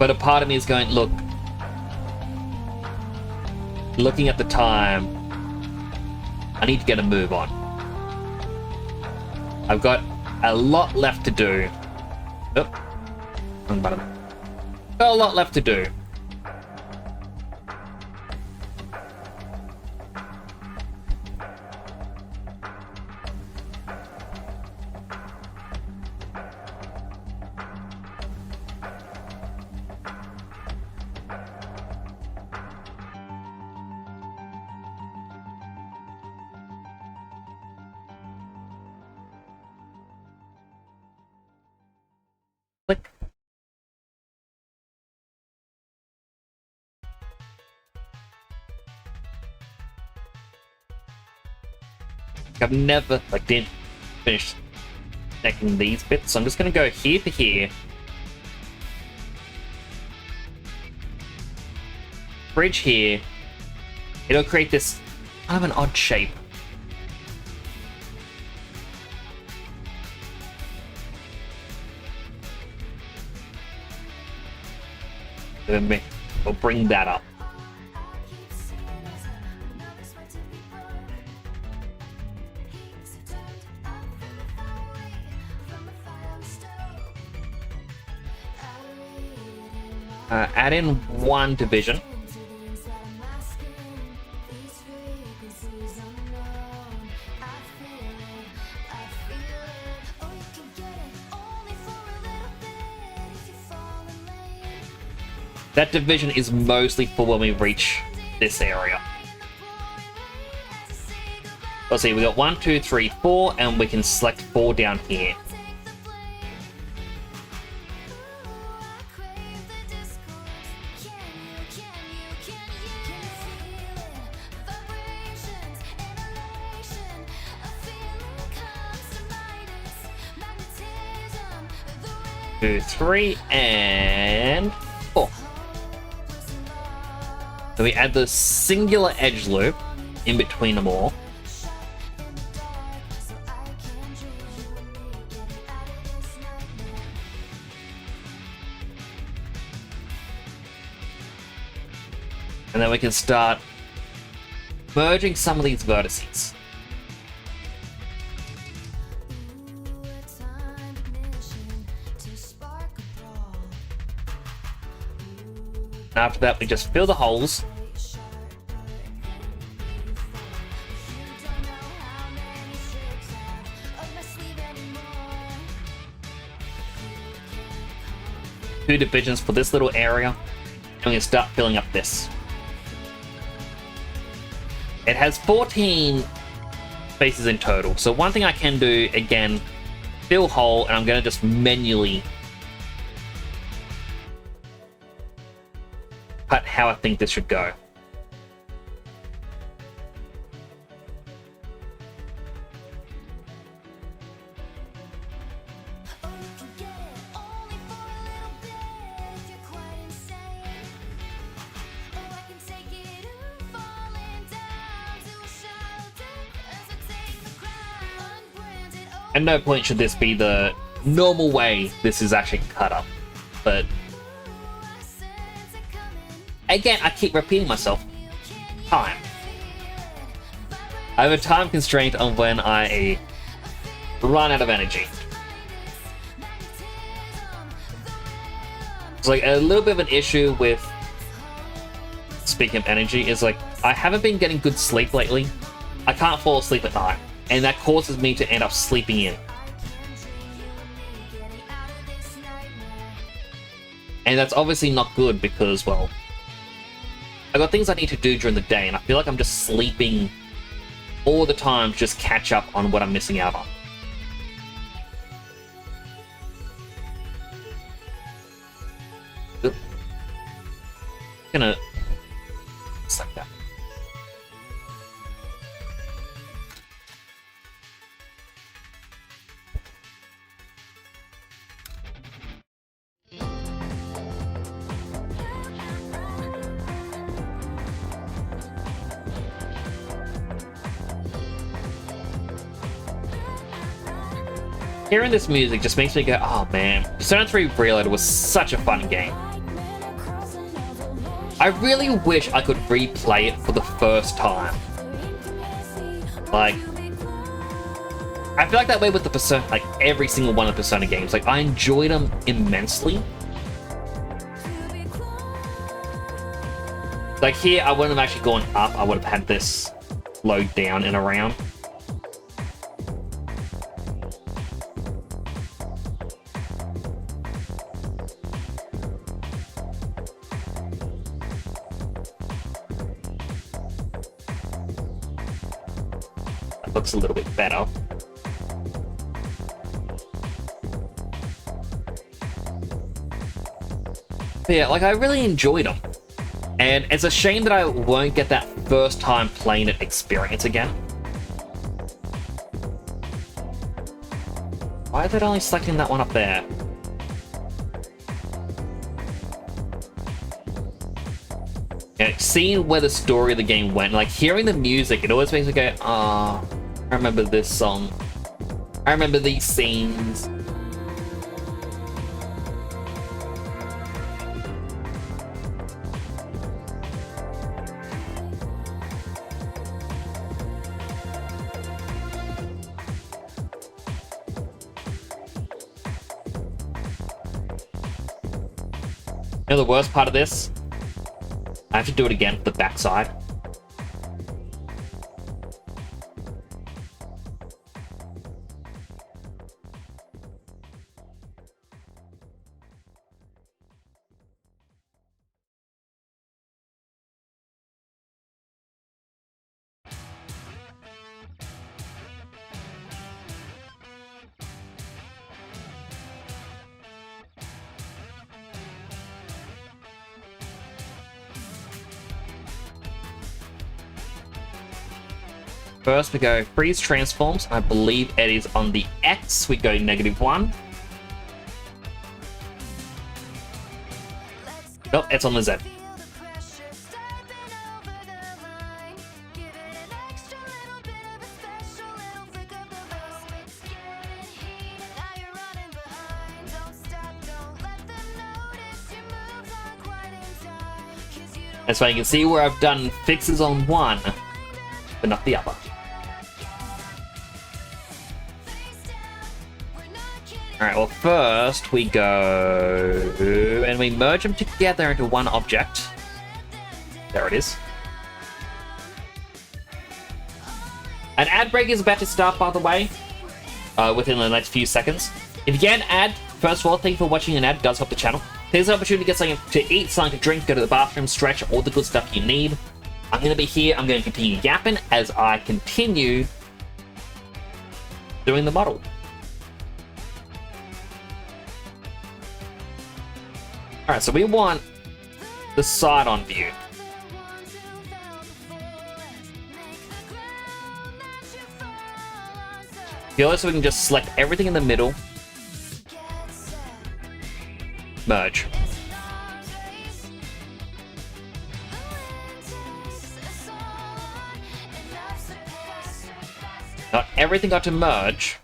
But a part of me is going, look, looking at the time, I need to get a move on. I've got a lot left to do. Oh, wrong button. Got a lot left to do. Click. I've never, didn't finish connecting these bits, so I'm just gonna go here to here. Bridge here. It'll create this kind of an odd shape. Then we'll bring that up. Add in one division. That division is mostly for when we reach this area. Let's see, we got 1, 2, 3, 4, and we can select 4 down here. Two, 3, and 4. So we add the singular edge loop in between them all. And then we can start merging some of these vertices. After that, we just fill the holes. Two divisions for this little area, and we can start filling up this. It has 14 spaces in total, so one thing I can do, again, fill hole, and I'm going to just manually cut how I think this should go. At no point should this be the normal way this is actually cut up, but again, I keep repeating myself. Time. I have a time constraint on when I run out of energy. It's like a little bit of an issue with, speaking of energy, is like I haven't been getting good sleep lately. I can't fall asleep at night, and that causes me to end up sleeping in. And that's obviously not good because, well, I got things I need to do during the day, and I feel like I'm just sleeping all the time to just catch up on what I'm missing out on. Oop. Gonna just like that. Hearing this music just makes me go, oh man, Persona 3 Reloaded was such a fun game. I really wish I could replay it for the first time. Like, I feel like that way with the Persona, like every single one of the Persona games. Like, I enjoyed them immensely. Like here, I wouldn't have actually gone up. I would have had this load down and around. That looks a little bit better. But yeah, like I really enjoyed them. And it's a shame that I won't get that first time playing it experience again. Why is it only selecting that one up there? Yeah, seeing where the story of the game went, like hearing the music, it always makes me go, ah, I remember this song. I remember these scenes. You know the worst part of this? I have to do it again for the backside. First we go freeze transforms. I believe Eddie's on the X. We go -1. Nope, it's on the Z. That's why you can see where I've done fixes on one, but not the other. Alright, well first we go and we merge them together into one object. There it is. An ad break is about to start, by the way, within the next few seconds. If you get an ad, first of all, thank you for watching an ad. It does help the channel. Here's an opportunity to get something to eat, something to drink, go to the bathroom, stretch, all the good stuff you need. I'm going to be here. I'm going to continue yapping as I continue doing the model. Alright, so we want the side-on view. Feel so we can just select everything in the middle. Merge. Not everything got to merge.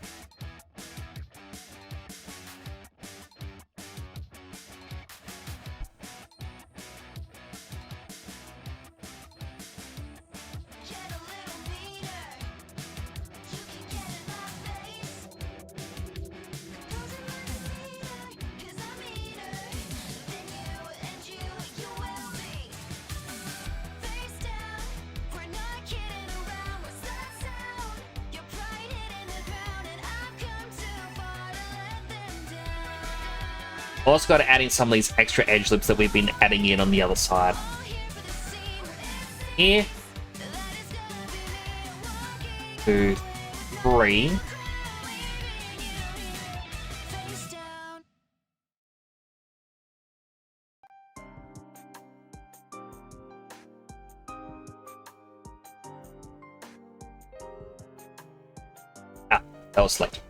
Also got to add in some of these extra edge lips that we've been adding in on the other side. Here. 2, 3. Ah, that was selected.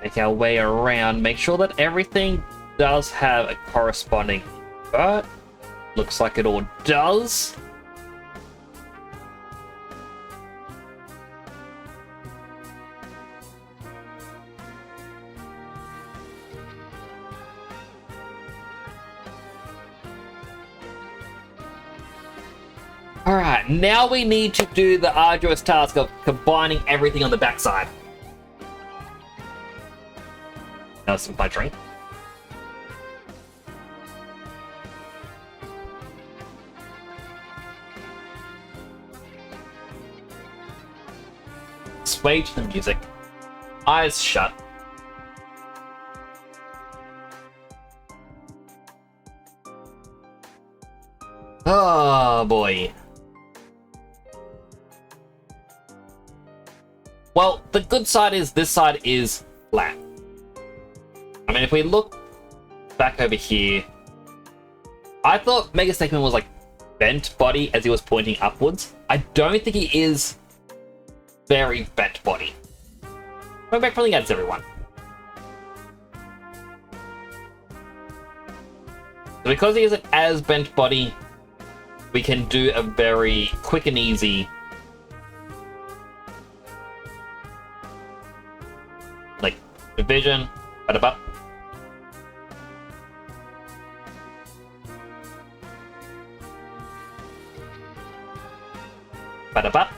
Make our way around, make sure that everything does have a corresponding invert. Looks like it all does. Alright, now we need to do the arduous task of combining everything on the backside. Now some my drink. Sway to the music. Eyes shut. Oh boy. Well, the good side is this side is flat. I mean, if we look back over here, I thought Mega Snakeman was like bent body as he was pointing upwards. I don't think he is very bent body. Going back from the ads, everyone. So because he isn't as bent body, we can do a very quick and easy like division, bada bada. Bada.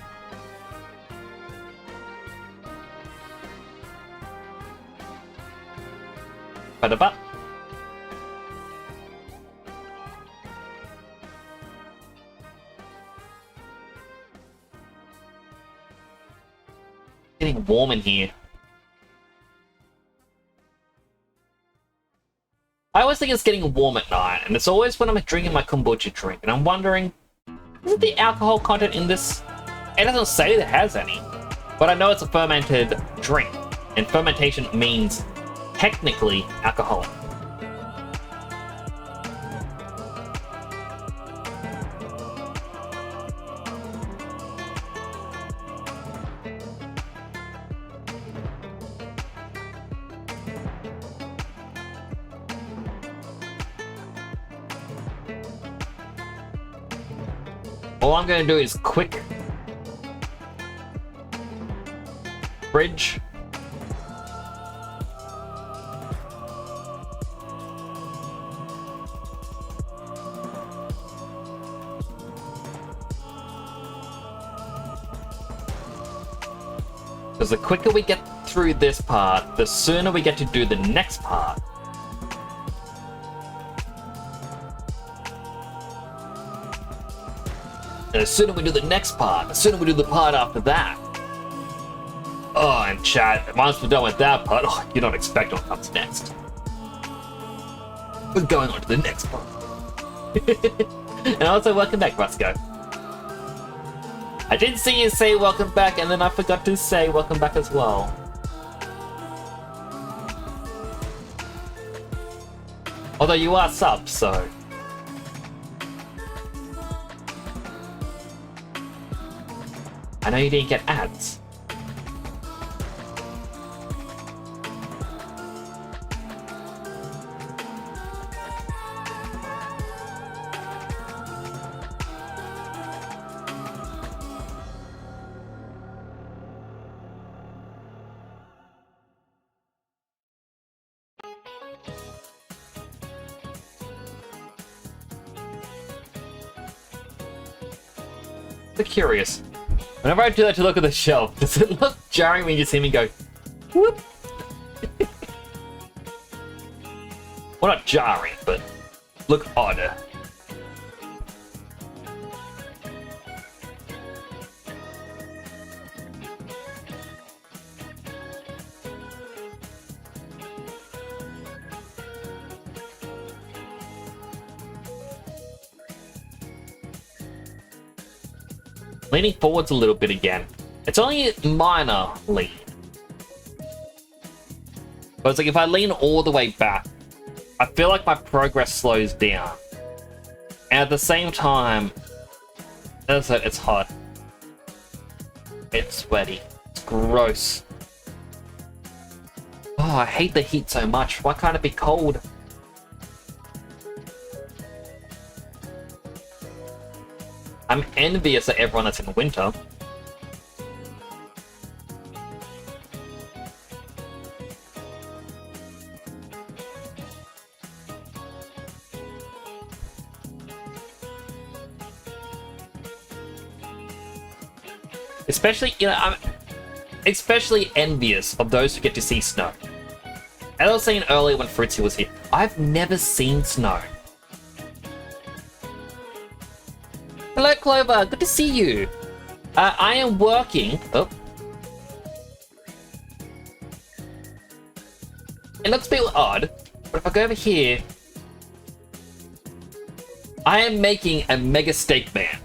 Getting warm in here. I always think it's getting warm at night, and it's always when I'm drinking my kombucha drink, and I'm wondering, is the alcohol content in this? It doesn't say it has any, but I know it's a fermented drink, and fermentation means technically alcoholic. All I'm going to do is quick bridge. Because the quicker we get through this part, the sooner we get to do the next part. And the sooner we do the next part, the sooner we do the part after that. Oh, and chat, once we're done with that part, you're not expecting what comes next. We're going on to the next part. And also, welcome back, Roscoe. I did see you say welcome back, and then I forgot to say welcome back as well. Although you are sub, so... I know you didn't get ads. So curious. Whenever I do that to look at the shelf, does it look jarring when you see me go, whoop? Well, not jarring, but look odder. Leaning forwards a little bit again. It's only a minor lean. But it's like if I lean all the way back, I feel like my progress slows down. And at the same time, as I said, it's hot. It's sweaty. It's gross. Oh, I hate the heat so much. Why can't it be cold? I'm envious of everyone that's in winter. Especially, I'm especially envious of those who get to see snow. As I was saying earlier when Fritzy was here, I've never seen snow. Hello, Clover. Good to see you. I am working. Oh. It looks a bit odd, but if I go over here, I am making a Mega Steak Man.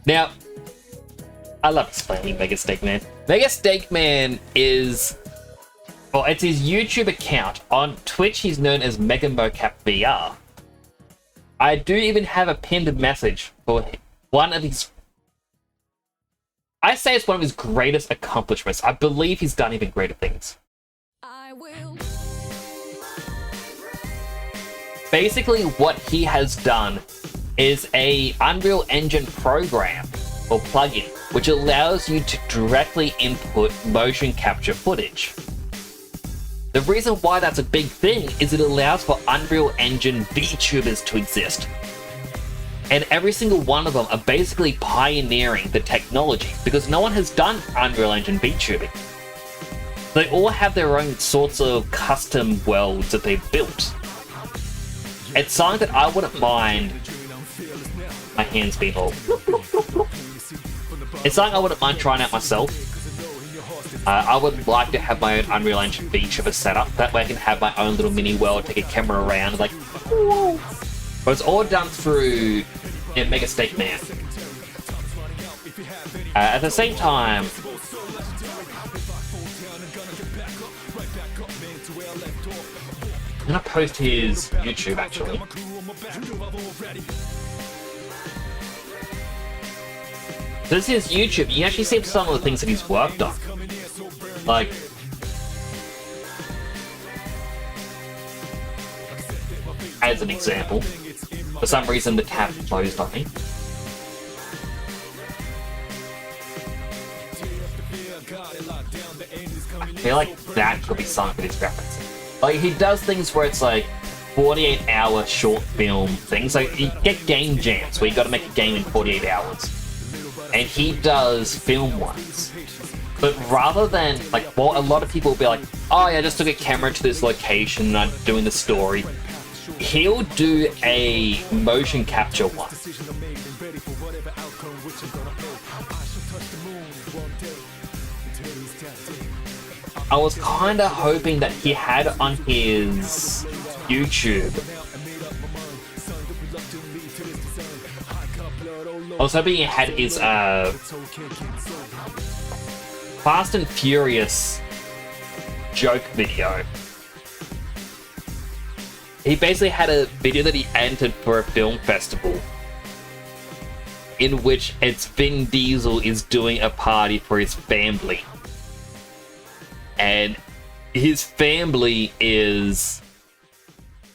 Now, I love explaining Mega Steak Man. Mega Steak Man is, well, it's his YouTube account. On Twitch, he's known as Mega Mocap VR. I do even have a pinned message for one of his... I say it's one of his greatest accomplishments. I believe he's done even greater things. I will. Basically, what he has done is a Unreal Engine program or plugin, which allows you to directly input motion capture footage. The reason why that's a big thing is it allows for Unreal Engine VTubers to exist. And every single one of them are basically pioneering the technology because no one has done Unreal Engine VTubing. They all have their own sorts of custom worlds that they've built. It's something that I wouldn't mind. My hands being all. It's something I wouldn't mind trying out myself. I would like to have my own Unreal Engine VTuber setup. That way I can have my own little mini world, take a camera around, like, whoa. But it's all done through Mega Steak Man. At the same time, I'm gonna post his YouTube actually. This is YouTube. You actually see some of the things that he's worked on. Like, as an example, for some reason the tab closed on me. I feel like that could be something that he's referencing. Like, he does things where it's like 48-hour short film things. Like, you get game jams where you gotta make a game in 48 hours. And he does film ones. But rather than, like, well, a lot of people will be like, oh yeah, I just took a camera to this location and I'm doing the story. He'll do a motion capture one. I was kinda hoping that he had on his YouTube. I was hoping he had his Fast and Furious joke video. He basically had a video that he entered for a film festival in which it's Vin Diesel is doing a party for his family. And his family is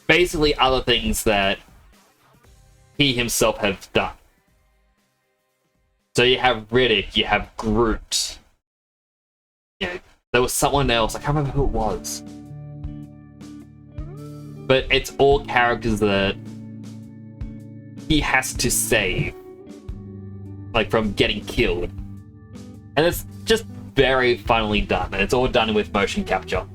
basically other things that he himself have done. So you have Riddick, you have Groot. You know, there was someone else, I can't remember who it was. But it's all characters that he has to save, like, from getting killed. And it's just very funnily done, and it's all done with motion capture.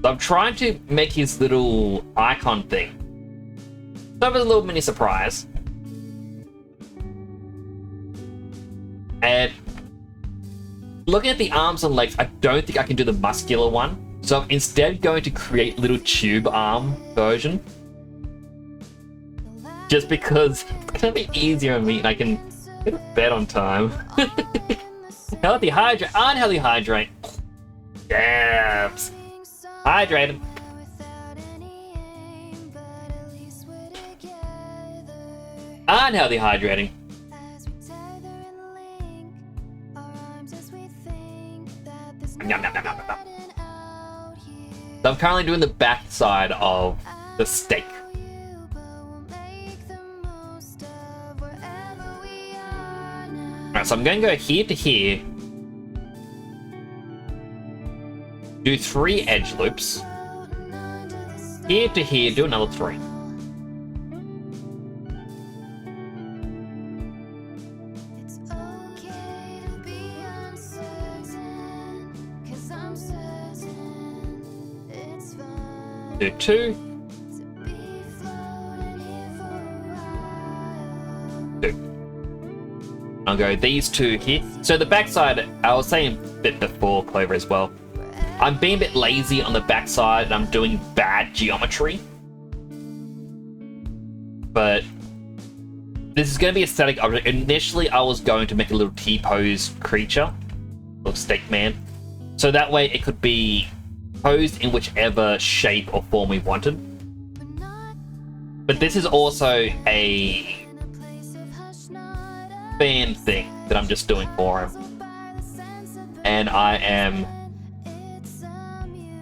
So I'm trying to make his little icon thing. So it was a little mini surprise. And looking at the arms and legs, I don't think I can do the muscular one. So I'm instead going to create little tube arm version. Just because it's gonna be easier on me and I can get to bed on time. Healthy hydrate, unhealthy hydrate. Dabs. Hydrated. Unhealthy hydrating. So I'm currently doing the back side of the steak. Alright, so I'm going to go here to here. Do 3 edge loops. Here to here, do another 3. Do 2. 2. I'll go these 2 here. So the backside, I was saying a bit before Clover as well. I'm being a bit lazy on the backside and I'm doing bad geometry. But this is going to be a static object. Initially, I was going to make a little T-pose creature, little steak man. So that way it could be posed in whichever shape or form we wanted. But this is also a fan thing that I'm just doing for him. And I am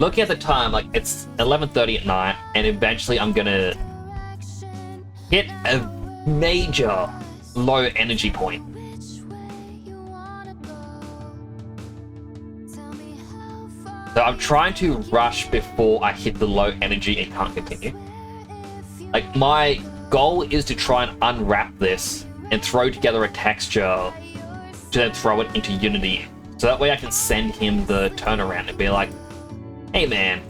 looking at the time, like it's 11:30 at night, and eventually I'm gonna hit a major low energy point. So I'm trying to rush before I hit the low energy and can't continue. Like, my goal is to try and unwrap this and throw together a texture to then throw it into Unity. So that way I can send him the turnaround and be like, hey man,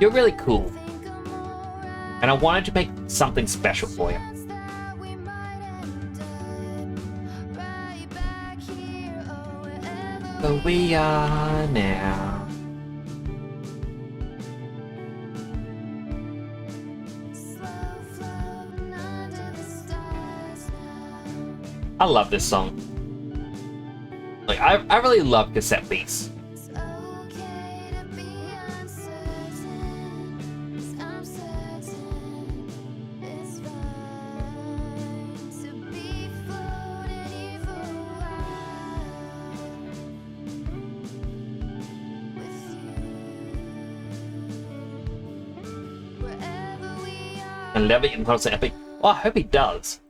you're really cool. And I wanted to make something special for you. So we are now. I love this song. Like, I really love cassette beats. And Levy and Constant Epic. Oh, I hope he does.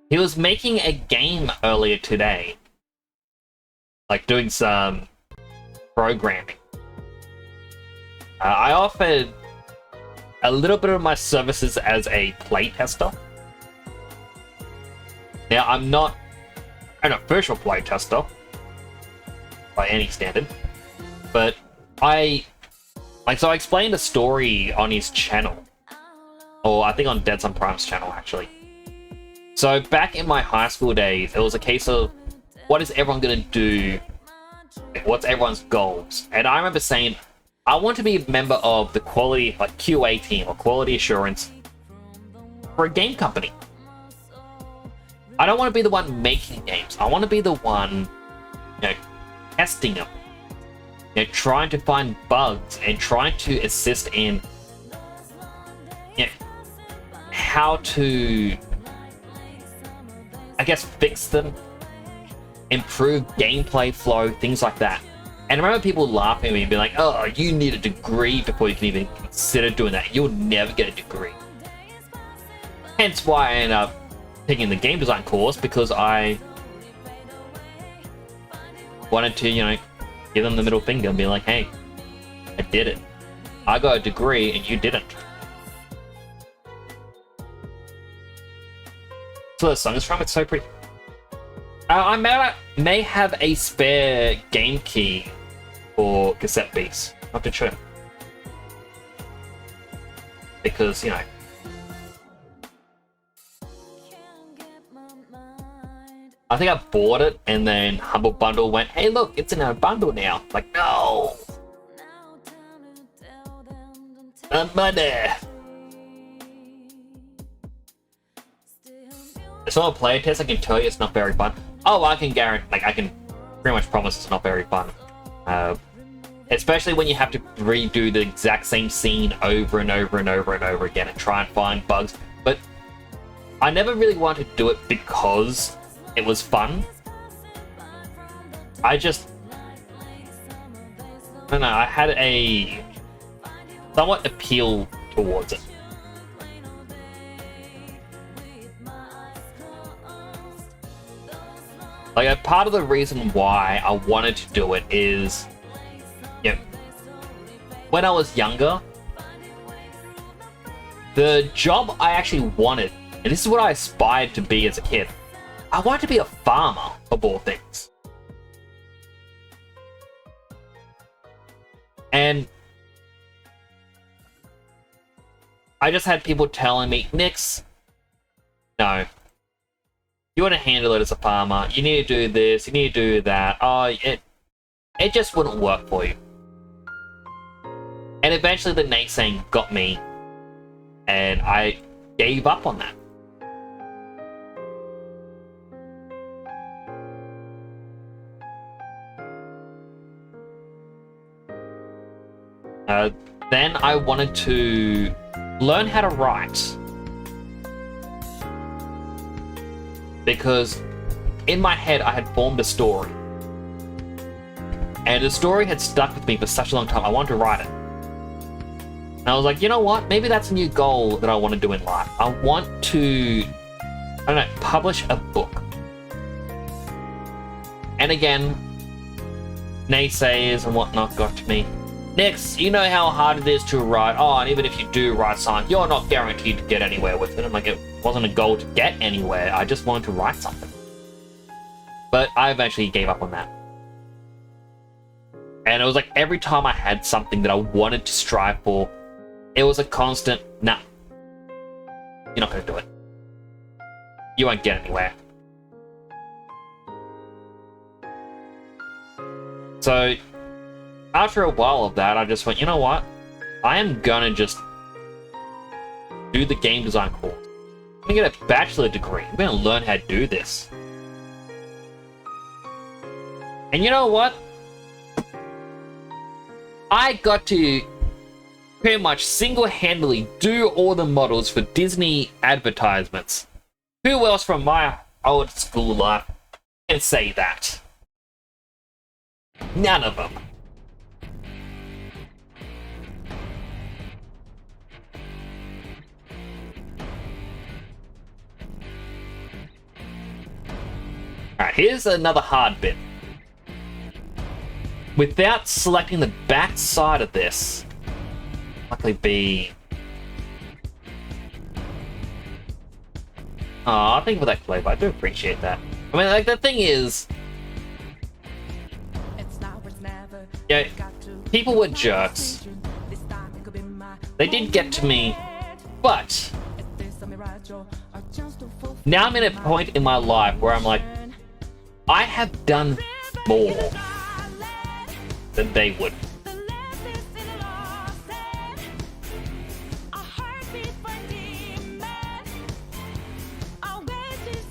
He was making a game earlier today. Like doing some programming. I offered a little bit of my services as a playtester. Now, I'm not an official playtester by any standard, but I explained a story on his channel. Or I think on Dead Sun Prime's channel, actually. So back in my high school days, it was a case of, what is everyone going to do? What's everyone's goals? And I remember saying, I want to be a member of the quality, like QA team or quality assurance for a game company. I don't want to be the one making games. I want to be the one, testing them. Trying to find bugs and trying to assist in how to, I guess, fix them, improve gameplay flow, things like that. And I remember people laughing at me and being like, oh, you need a degree before you can even consider doing that. You'll never get a degree. Hence why I ended up taking the game design course, because I wanted to, give them the middle finger and be like, hey, I did it. I got a degree and you didn't. So the song is from, it's so pretty. I may have a spare game key for cassette beats. Not too sure. Because, I think I bought it and then Humble Bundle went, hey look, it's in our bundle now. Like, no! Money! It's not a player test, I can tell you it's not very fun. Oh, I can guarantee, I can pretty much promise it's not very fun. Especially when you have to redo the exact same scene over and over and over and over again and try and find bugs. But I never really wanted to do it because it was fun. I don't know, I had a somewhat appeal towards it. Like, a part of the reason why I wanted to do it is, you know, when I was younger, the job I actually wanted, and this is what I aspired to be as a kid, I wanted to be a farmer, of all things. And I just had people telling me, Nix, no. You want to handle it as a farmer, you need to do this, you need to do that. Oh, it just wouldn't work for you. And eventually the naysaying got me, and I gave up on that. Then I wanted to learn how to write. Because in my head I had formed a story. And the story had stuck with me for such a long time, I wanted to write it. And I was like, you know what? Maybe that's a new goal that I want to do in life. I want to, I don't know, publish a book. And again, naysayers and whatnot got to me. Nix, you know how hard it is to write. Oh, and even if you do write something, you're not guaranteed to get anywhere with it. I'm like, it wasn't a goal to get anywhere. I just wanted to write something. But I eventually gave up on that. And it was like every time I had something that I wanted to strive for, it was a constant, nah, you're not going to do it. You won't get anywhere. So after a while of that, I just went, you know what? I am gonna just do the game design course. I'm gonna get a bachelor degree. I'm gonna learn how to do this. And you know what? I got to pretty much single-handedly do all the models for Disney advertisements. Who else from my old school life can say that? None of them. Alright, here's another hard bit. Without selecting the back side of this, likely be... Oh, thank you for that, Cleve. I do appreciate that. I mean, like, the thing is... Yeah, people were jerks. They did get to me, but... Now I'm in a point in my life where I'm like, I have done more than they would.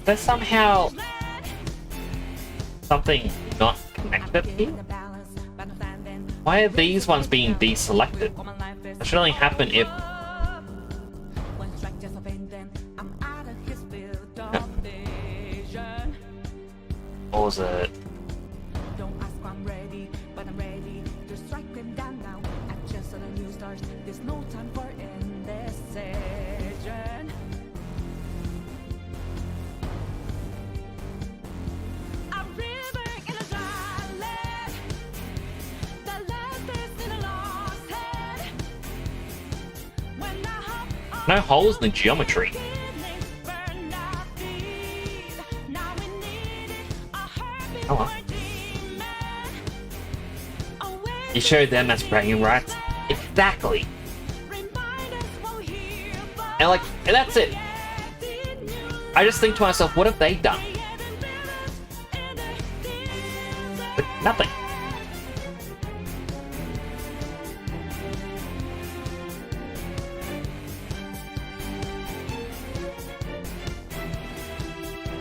There's somehow something not connected here. Why are these ones being deselected? That should only happen if... Or was it... No holes in the geometry. Oh well. You showed them as bragging rights? Exactly. And like, and that's it. I just think to myself, what have they done? But nothing.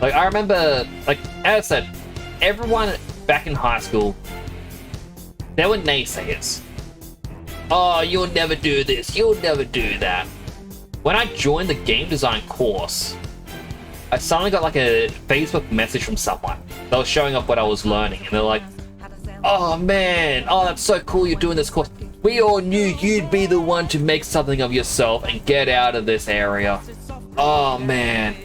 Like, I remember, like, as I said, everyone back in high school, they were naysayers. Oh, you'll never do this, you'll never do that. When I joined the game design course, I suddenly got like a Facebook message from someone that was showing up what I was learning, and they're like, oh man, oh that's so cool you're doing this course. We all knew you'd be the one to make something of yourself and get out of this area. Oh man.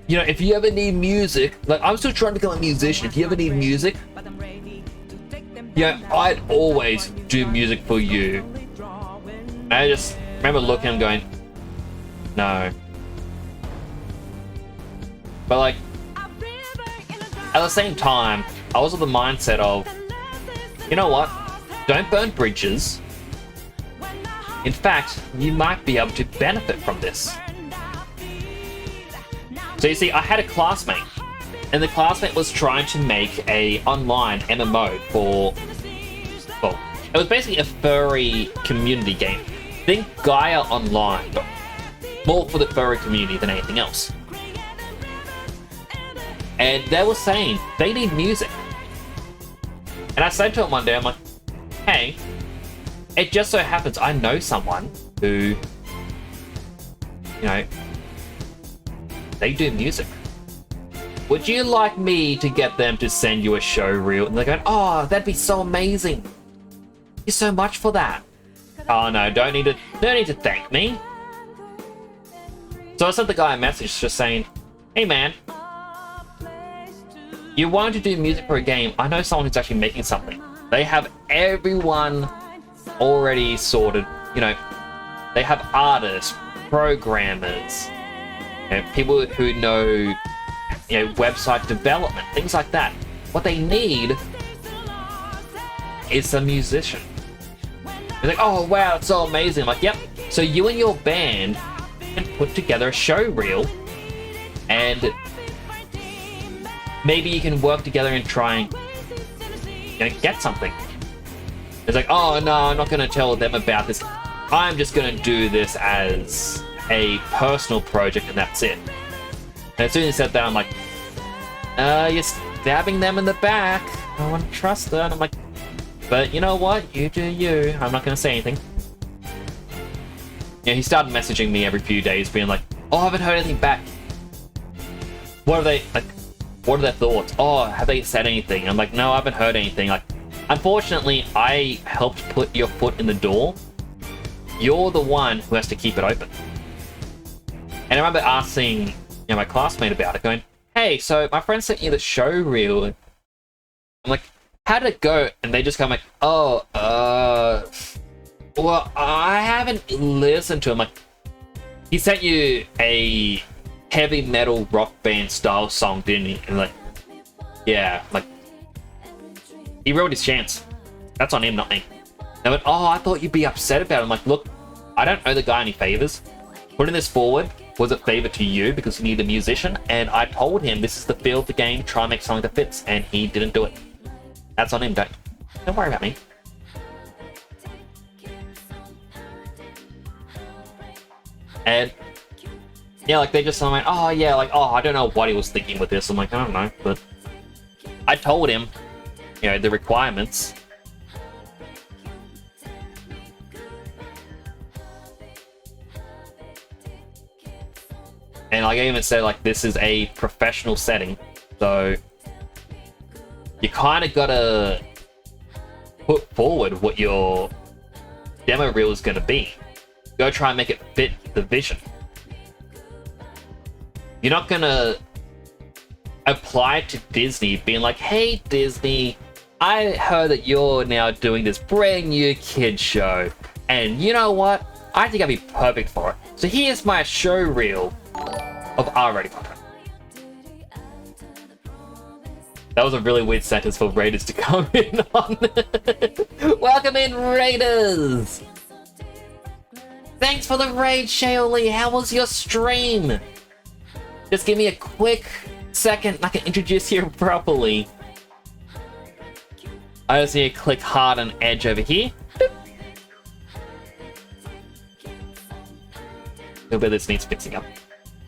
You know, if you ever need music, like I'm still trying to become a musician. If you ever need music, yeah, I'd always do music for you. And I just remember looking and going, no. But like, at the same time, I was of the mindset of, you know what? Don't burn bridges. In fact, you might be able to benefit from this. So you see, I had a classmate, and the classmate was trying to make a online MMO for, well, it was basically a furry community game. Think Gaia Online, but more for the furry community than anything else. And they were saying they need music. And I said to him one day, I'm like, hey, it just so happens I know someone who, you know, they do music. Would you like me to get them to send you a show reel? And they're going, oh, that'd be so amazing. Thank you so much for that. Oh no, don't need to thank me. So I sent the guy a message just saying, hey man, you wanted to do music for a game. I know someone who's actually making something. They have everyone already sorted. You know, they have artists, programmers, you know, people who know, you know, website development, things like that. What they need is a musician. They're like, oh wow, it's so amazing. I'm like, yep. So you and your band can put together a show reel, and maybe you can work together and try and, you know, get something. It's like, oh no, I'm not going to tell them about this. I'm just going to do this as a personal project and that's it. And as soon as he said that, I'm like, you're stabbing them in the back. I don't want to trust them. And I'm like, but you know what? You do you. I'm not going to say anything. Yeah, he started messaging me every few days, being like, oh, I haven't heard anything back. What are they, like, what are their thoughts? Oh, have they said anything? I'm like, no, I haven't heard anything. Like, unfortunately, I helped put your foot in the door. You're the one who has to keep it open. And I remember asking, you know, my classmate about it, going, hey, so my friend sent you the show reel. I'm like, how did it go? And they just come like, oh, well, I haven't listened to him. Like, he sent you a heavy metal rock band style song, didn't he? And like, yeah, like, he ruined his chance. That's on him, not me. They went, oh, I thought you'd be upset about it. I'm like, look, I don't owe the guy any favors. Putting this forward was a favor to you because you need a musician, and I told him this is the feel of the game, try and make something that fits, and he didn't do it. That's on him, don't worry about me. And yeah, like they just went, oh yeah, like, oh, I don't know what he was thinking with this. I'm like, I don't know, but I told him, you know, the requirements. And like I even said, like, this is a professional setting, so you kind of gotta put forward what your demo reel is gonna be. Go try and make it fit the vision. You're not gonna apply to Disney being like, hey Disney, I heard that you're now doing this brand new kid show, and you know what? I think I'd be perfect for it. So here's my show reel of R-rated content. That was a really weird sentence for Raiders to come in on. Welcome in, Raiders! Thanks for the raid, Shaoli. How was your stream? Just give me a quick second, I can introduce you properly. I just need to click hard on Edge over here. Boop. A little bit of this needs fixing up.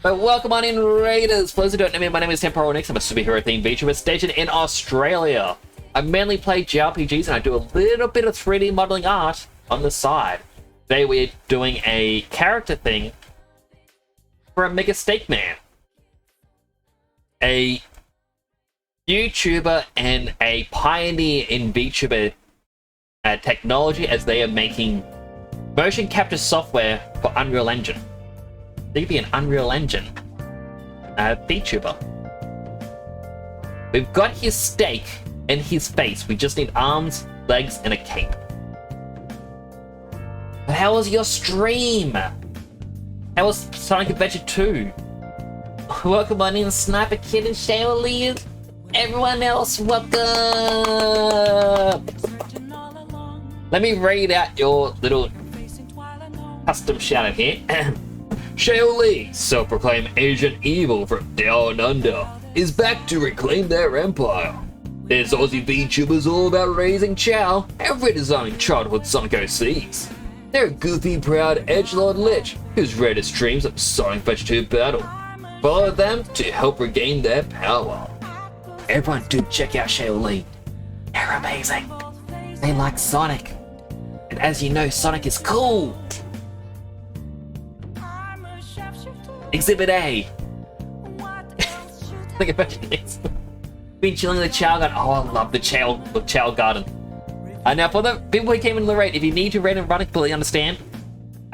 But welcome on in, Raiders! For those who don't know me, my name is Temporal Nix. I'm a superhero-themed VTuber stationed in Australia. I mainly play JRPGs and I do a little bit of 3D modeling art on the side. Today we're doing a character thing for a Mega Steak Man. A YouTuber and a pioneer in VTuber technology as they are making motion capture software for Unreal Engine. They could be an Unreal Engine VTuber. We've got his stake and his face. We just need arms, legs, and a cape. How was your stream? How was Sonic Adventure 2? Welcome on in, Sniper Kid and Shaolin. Everyone else, welcome! Let me read out your little custom shout out here. Shaolin, self-proclaimed Asian evil from Down Under, is back to reclaim their empire. This Aussie VTuber's all about raising chow and redesigning childhood Sonic OCs. They're a goofy, proud edgelord lich who's read his streams of Sonic Adventure 2 battle. Follow them to help regain their power. Everyone do check out Shaolin. They're amazing. They like Sonic. And as you know, Sonic is cool. Exhibit A. Think about this. Been chilling in the Chow Garden. Oh, I love the Chow Garden. Now, for the people who came in the raid, if you need to raid and run, I completely understand.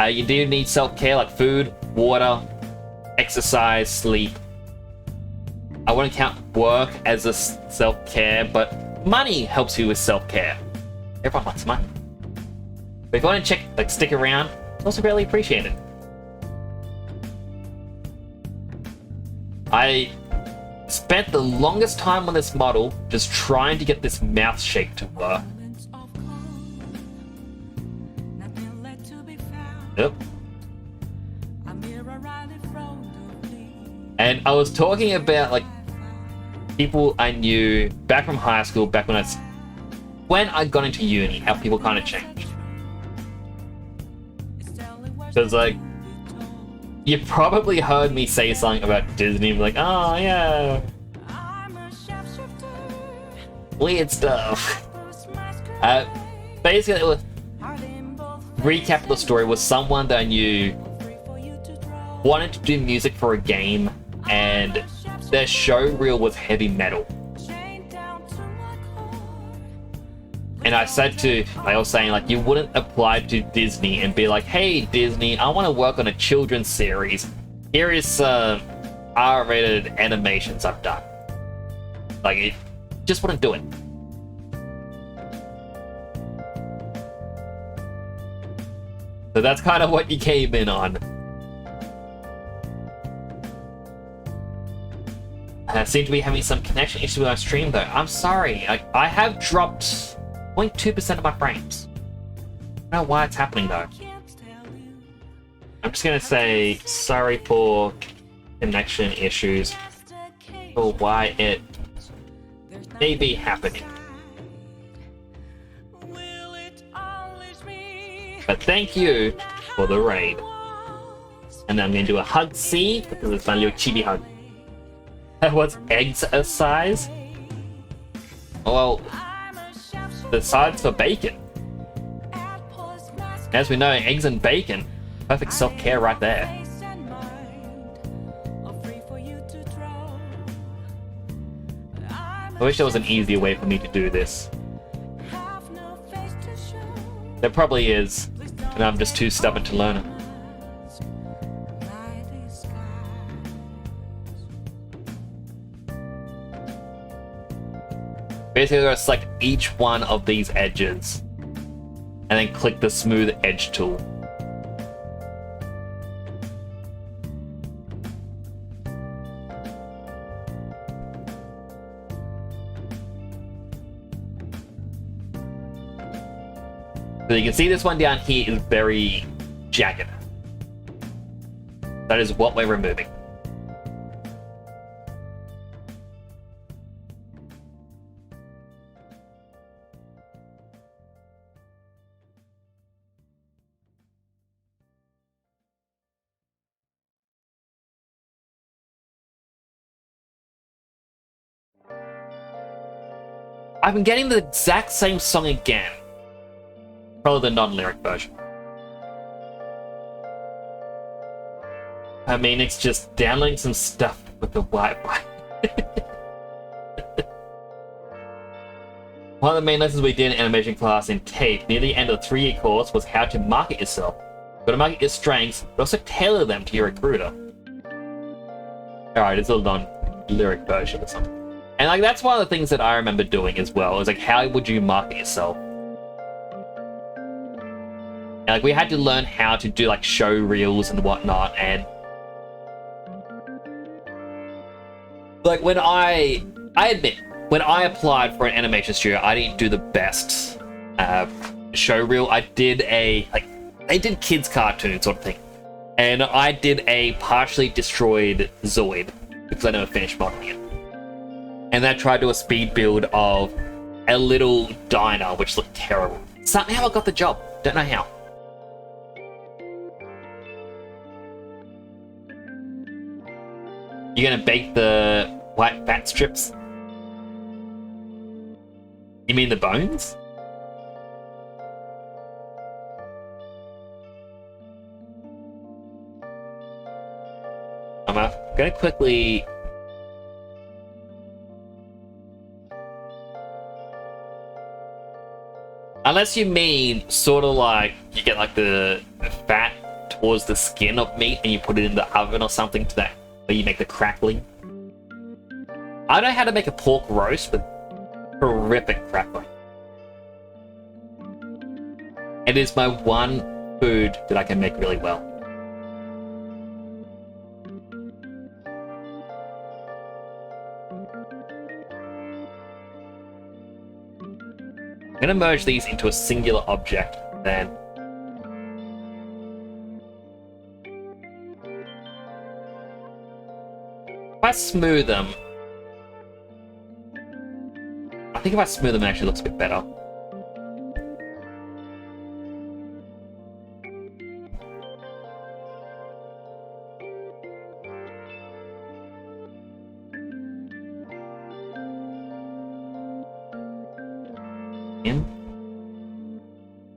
You do need self-care like food, water, exercise, sleep. I wouldn't count work as a self-care, but money helps you with self-care. Everyone wants money. But if you want to stick around, it's also really appreciated. I spent the longest time on this model just trying to get this mouth shape to work. Yep. And I was talking about like people I knew back from high school, back when I got into uni, how people kind of changed. Because like, you probably heard me say something about Disney, like, oh yeah, weird stuff. Basically, it was recap of the story was someone that I knew wanted to do music for a game, and their show reel was heavy metal. And I was saying like, you wouldn't apply to Disney and be like, hey Disney, I want to work on a children's series. Here is some R-rated animations I've done. Like, it just wouldn't do it. So that's kind of what you came in on. I seem to be having some connection issues with my stream though. I'm sorry. I have dropped 0.2% of my frames. I don't know why it's happening though. I'm just gonna say sorry for connection issues, or why it may be happening. But thank you for the raid. And then I'm gonna do a hug C because it's my little chibi hug. What's eggs a size? Well, the size for bacon. As we know, eggs and bacon, perfect self-care right there. I wish there was an easier way for me to do this. There probably is, and I'm just too stubborn to learn it. Basically, I'm going to select each one of these edges and then click the smooth edge tool. So you can see this one down here is very jagged. That is what we're removing. I've been getting the exact same song again. Probably the non-lyric version. I mean, it's just downloading some stuff with the Wi-Fi. One of the main lessons we did in animation class in TAFE near the end of the 3-year course was how to market yourself. You've got to market your strengths, but also tailor them to your recruiter. Alright, it's a non-lyric version or something. And like that's one of the things that I remember doing as well, is like how would you market yourself? And, like we had to learn how to do like show reels and whatnot, and like when I admit, when I applied for an animation studio, I didn't do the best show reel. I did they did kids cartoon sort of thing. And I did a partially destroyed Zoid because I never finished modeling it. And then I tried to do a speed build of a little diner, which looked terrible. Somehow I got the job. Don't know how. You're gonna bake the white fat strips? You mean the bones? I'm gonna quickly... Unless you mean sort of like you get like the fat towards the skin of meat and you put it in the oven or something to that, where you make the crackling. I know how to make a pork roast with horrific crackling. It is my one food that I can make really well. I'm going to merge these into a singular object, then. If I smooth them, I think if I smooth them, it actually looks a bit better.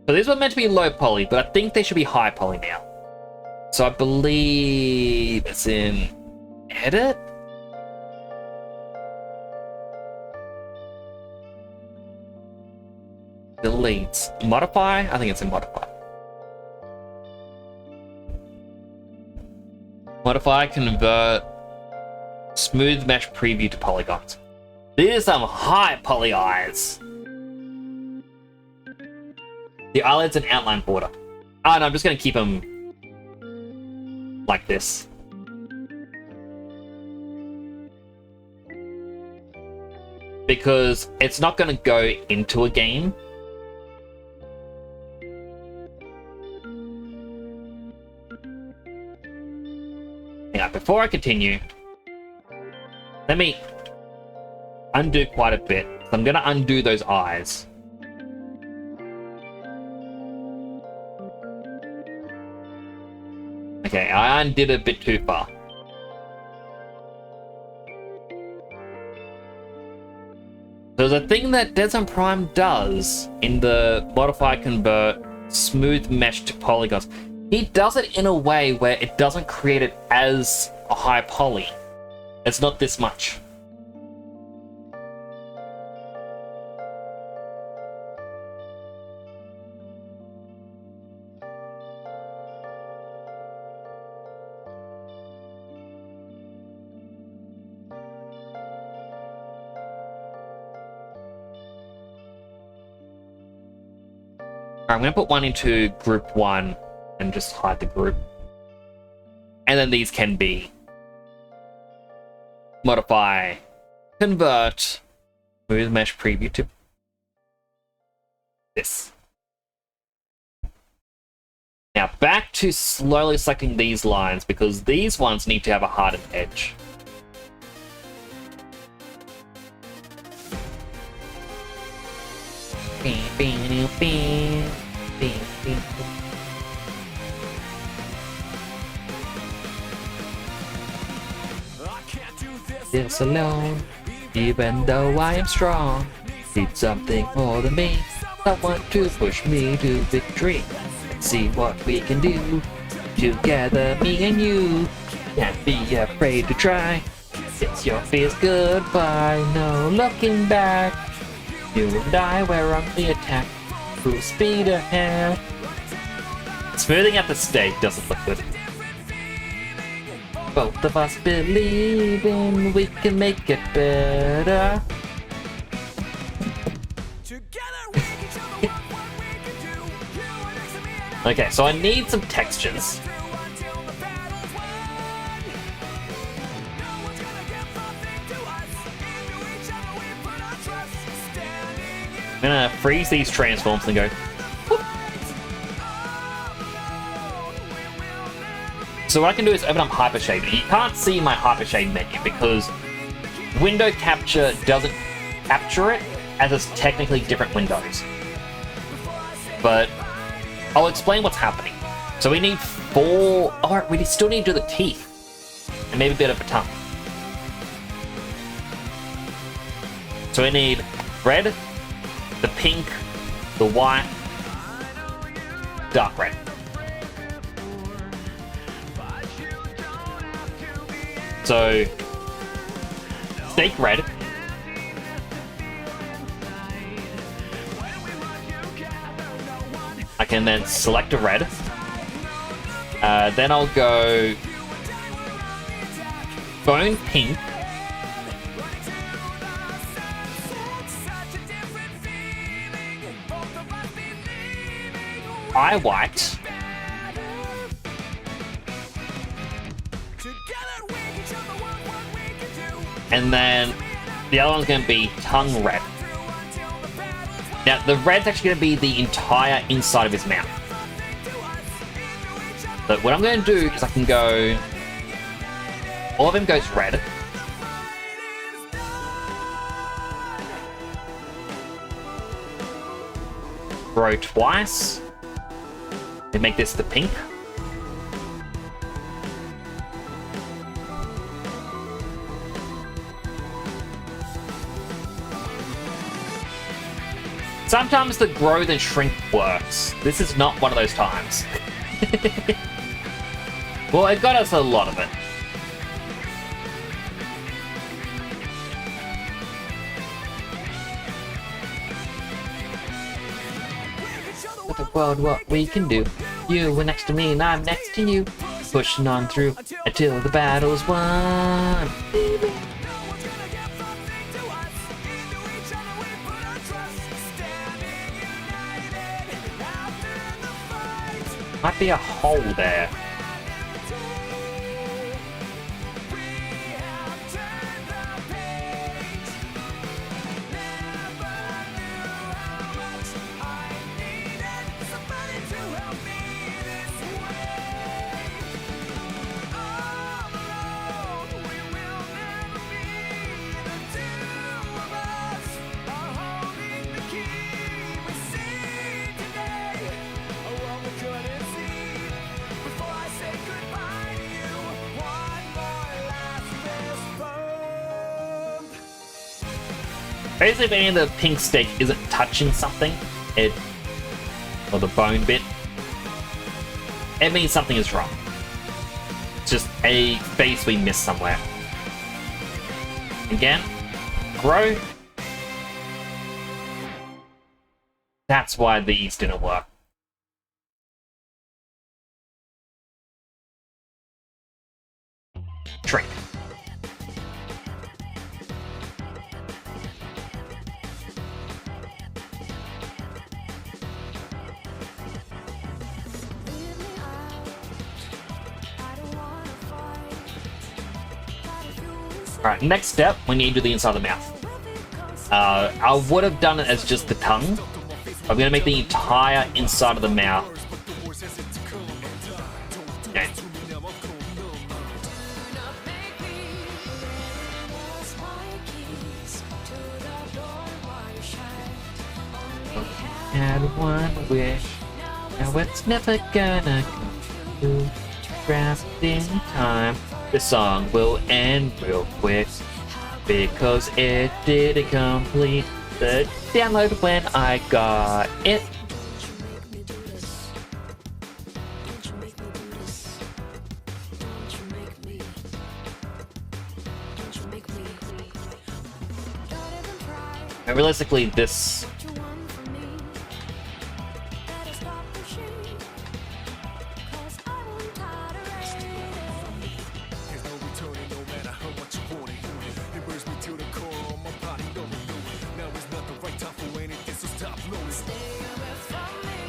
So these were meant to be low poly, but I think they should be high poly now. So I believe it's in edit? Delete. Modify? I think it's in modify. Modify, convert, smooth mesh preview to polygons. These are some high poly eyes. The eyelids and outline border. Oh no, I'm just gonna keep them like this. Because it's not gonna go into a game. Now, before I continue, let me undo quite a bit. I'm gonna undo those eyes. Okay, I undid a bit too far. There's a thing that Dead Prime does in the modify, convert, smooth mesh to polygons. He does it in a way where it doesn't create it as a high poly. It's not this much. I'm going to put one into group 1 and just hide the group. And then these can be modify, convert, smooth mesh preview to this. Now back to slowly selecting these lines because these ones need to have a hardened edge. This alone, even though I am strong, need something more than me. Someone to push me to victory. Let's see what we can do together, me and you. Can't be afraid to try. It's your fears goodbye, no looking back. You and I were on the attack, full speed ahead. Smoothing out the stage doesn't look good. Both of us believing we can make it better. Okay, so I need some textures. I'm gonna freeze these transforms and go. Whoop. So what I can do is open up Hypershade. You can't see my Hypershade menu because window capture doesn't capture it as it's technically different windows. But I'll explain what's happening. So we need 4. Alright, we still need to do the teeth. And maybe a bit of a tongue. So we need red, the pink, the white, dark red. So, snake red. I can then select a red. Then I'll go bone pink. Eye white. And then the other one's going to be tongue red. Now, the red's actually going to be the entire inside of his mouth. But what I'm going to do is I can go... All of him goes red. Grow twice. And make this the pink. Sometimes the grow then shrink works. This is not one of those times. Well, it got us a lot of it. With the world, what we can do. You were next to me and I'm next to you. Pushing on through until the battle's won. Might be a hole there. Basically, if any of the pink stick isn't touching something, or the bone bit, it means something is wrong. It's just a face we missed somewhere. Again, grow. That's why these didn't work. Shrink. Alright, next step, we need to do the inside of the mouth. I would have done it as just the tongue. I'm going to make the entire inside of the mouth. Okay. Had one wish, now it's never gonna come true. Grasped in time. The song will end real quick because it didn't complete the download when I got it. And realistically, this What you want from me? Better stop pushing, 'cause I won't tolerate it. There's no returning, no matter how much you want it. It burns me to the core of my body, don't know it. Now is not the right time for anything, so stop blowing. Stay away from me.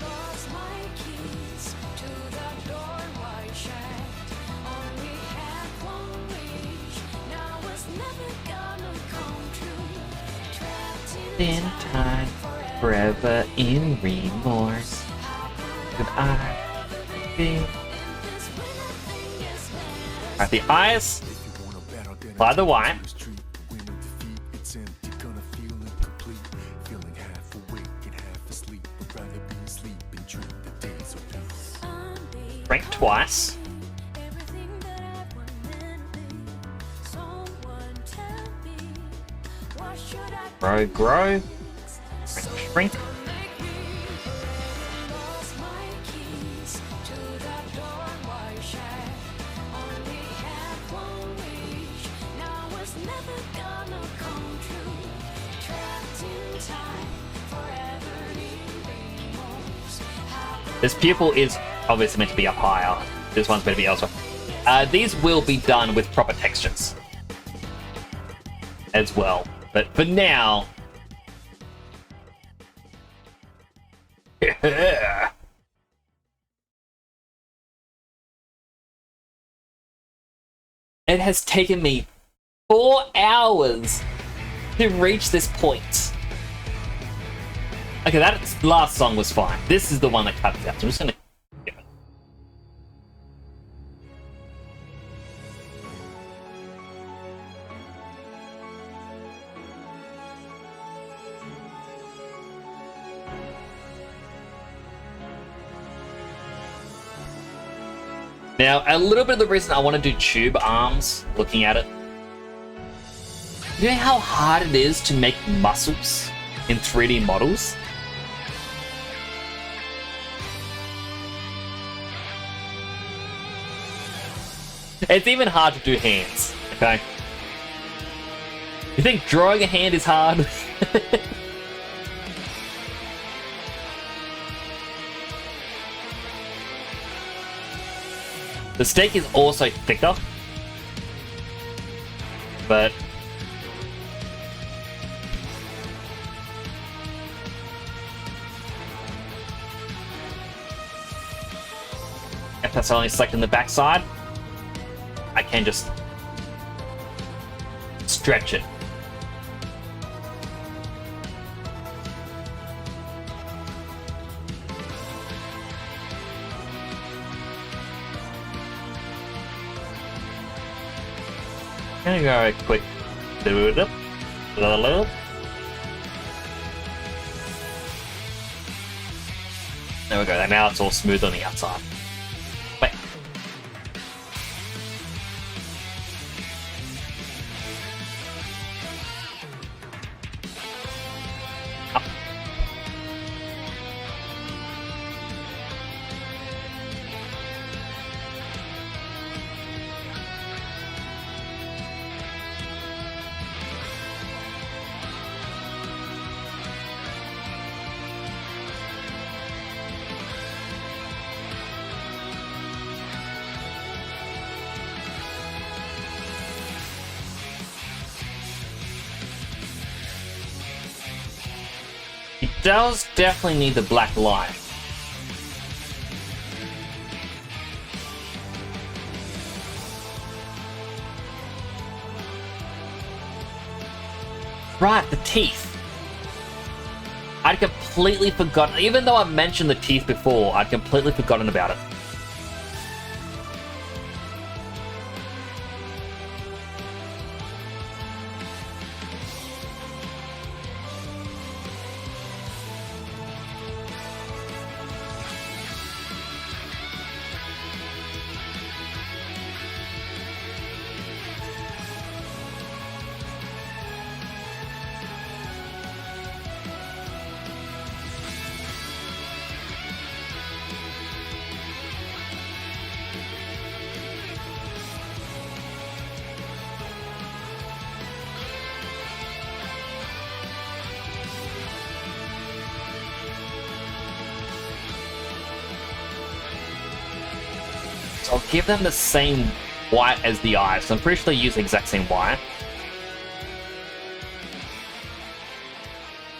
Lost my keys to the door, why shut? Only had one wish. Now it's never gonna come true. Trapped in time forever in remorse. Could I be? Alright, the eyes If you want a battle, then by the white. street. Win or defeat, it's empty, gonna feel incomplete. Feeling half awake and half asleep. Would rather be asleep and dream the days of peace. Frank twice. Everything that I wanted to be. Someone tell me, what should I Grow, grow. Shrink. make me? Lost my keys to the door, why shut? Only had one wish. Now it's never gonna come true. Trapped in time, forever in remorse. How This pupil is obviously meant to be up higher. This one's meant to be elsewhere. These will be done with proper textures as well. But for now... It has taken me 4 hours to reach this point. Okay, that last song was fine. This is the one that cuts out. So I'm just gonna... Now, a little bit of the reason I want to do tube arms, looking at it, you know how hard it is to make muscles in 3D models? It's even hard to do hands, okay? You think drawing a hand is hard? The steak is also thicker, but if that's only selecting the backside, I can just stretch it. Gonna go a quick do it. There we go. Now it's all smooth on the outside. Wait. Up. It does definitely need the black line. Right, the teeth. I'd completely forgotten, even though I mentioned the teeth before, I'd completely forgotten about it. So I'll give them the same white as the eyes. So I'm pretty sure they use the exact same white.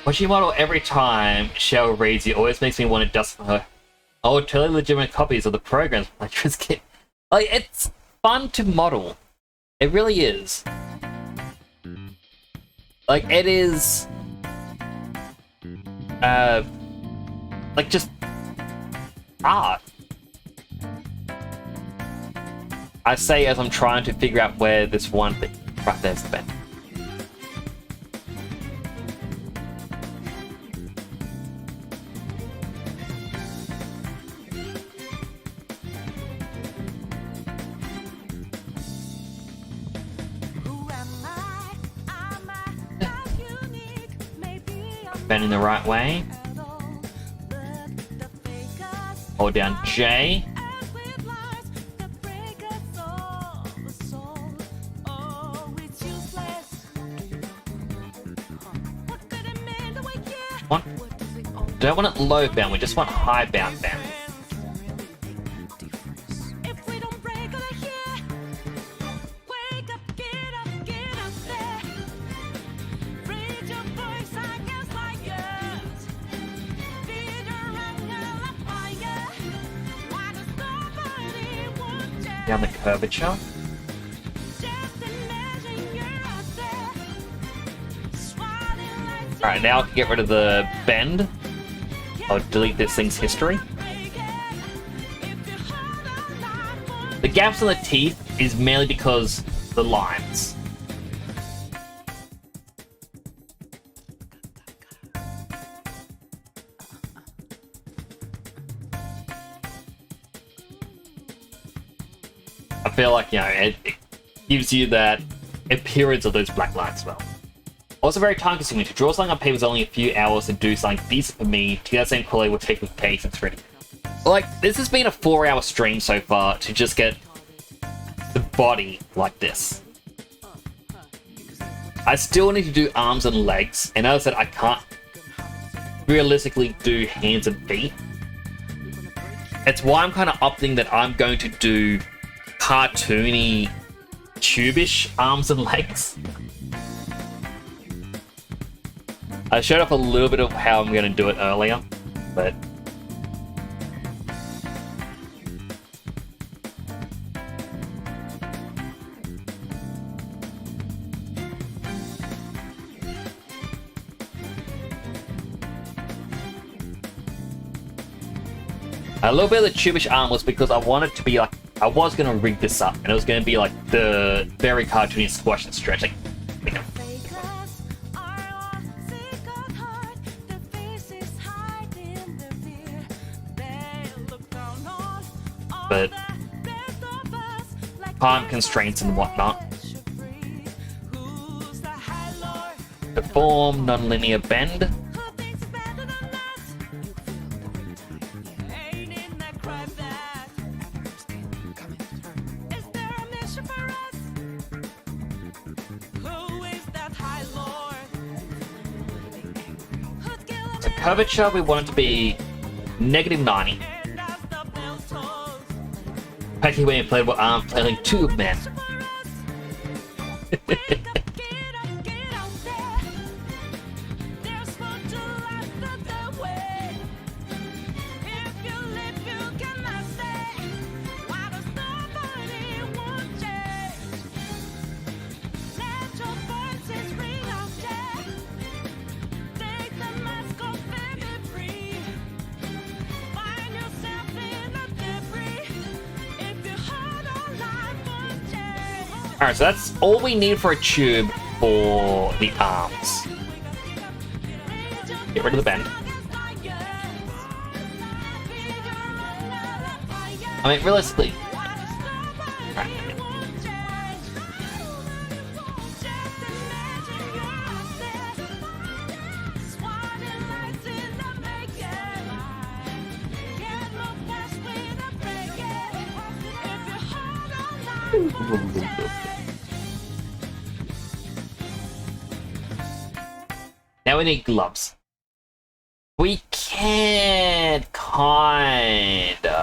When she model every time Cheryl reads you, always makes me want to dust her. Oh, totally legitimate copies of the programs my kids get. Like, it's fun to model. It really is. Like, it is... like, just... art. I say as I'm trying to figure out where this one thing... Right, there's the bend. Who am I? Am I that unique? Maybe I'm Bending the right way. at all, but the fakers Hold down J. as with lies that break us all the soul. Oh, it's useless. What could it mean the way yeah? What? What does it all Don't want it low bound, we just want high bound bound. if we don't break out of here? Wake up, get up there. Raise your voice, I guess like yours. Feed around your fire. Why does nobody want you? Down the curvature. Just imagine you're out there. Swatting like Alright, now I can get rid of the bend. I'll delete this thing's history. The gaps on the teeth is mainly because the lines. I feel like, you know, it gives you that appearance of those black lines as well. Also very time consuming. To draw something on paper is only a few hours, to do something decent for me to get that same quality would take with case and 3D. Like, this has been a 4-hour stream so far to just get the body like this. I still need to do arms and legs, and as I said, I can't realistically do hands and feet. It's why I'm kind of opting that I'm going to do cartoony, tubish arms and legs. I showed off a little bit of how I'm going to do it earlier, but... a little bit of the tubish arm was because I wanted to be like... I was going to rig this up, and it was going to be like the very cartoony squash and stretch. Like, Fakers are all sick at heart. Their faces hiding their fear. They look down on all But the best of us like time constraints and whatnot. should breathe. Who's the high lord? Deform, non-linear bend. Who thinks better than us? Ain't in that crime that is there a mission for us? Who is that high lord? Who's killing So curvature, we want it to be -90. and as the bell tolls? Packy when you played with arm playing two men. For us, wake up, get out there. There's food to last the way. If you live, you cannot stay. Why does nobody want change? Let your voices ring out there. Take the mask off and be free. Find yourself in the debris. If you hold on, life will change. Alright, so that's all we need for a tube for the arms. Get rid of the bend. I mean, realistically, now we need gloves. We can kinda.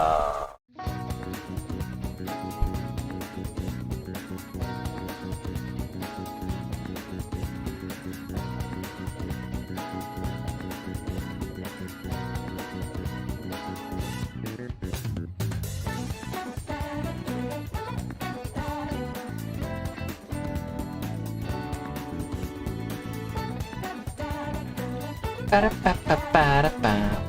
Ba-da-ba-ba-ba-da-ba.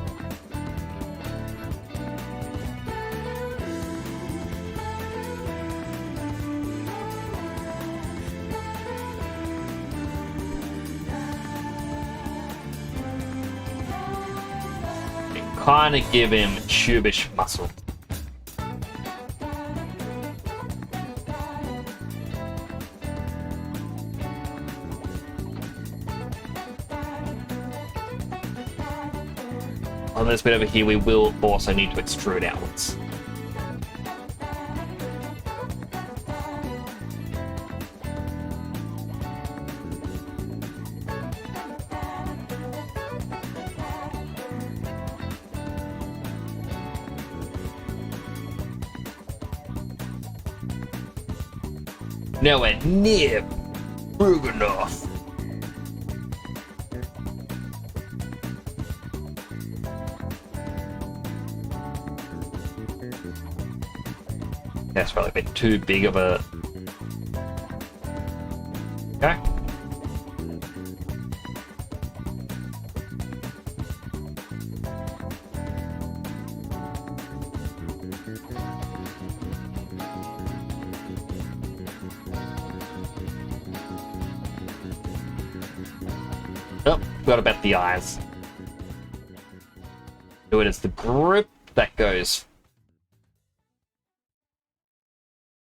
Kind of give him tubish muscle. On this bit over here, we will also need to extrude outwards. Nowhere near big enough. That's probably a bit too big of a... Okay. Oh, forgot about the eyes. Do it as the grip that goes.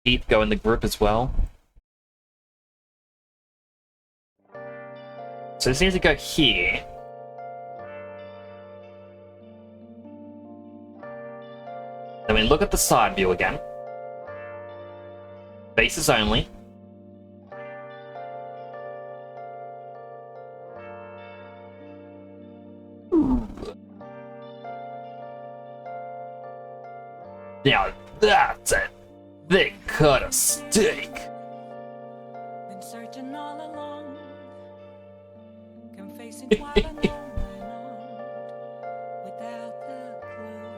Teeth go in the grip as well. So this needs to go here. Then we look at the side view again. Faces only. Now that's a thick cut of steak. Been searching all along, confessing what I know without a clue,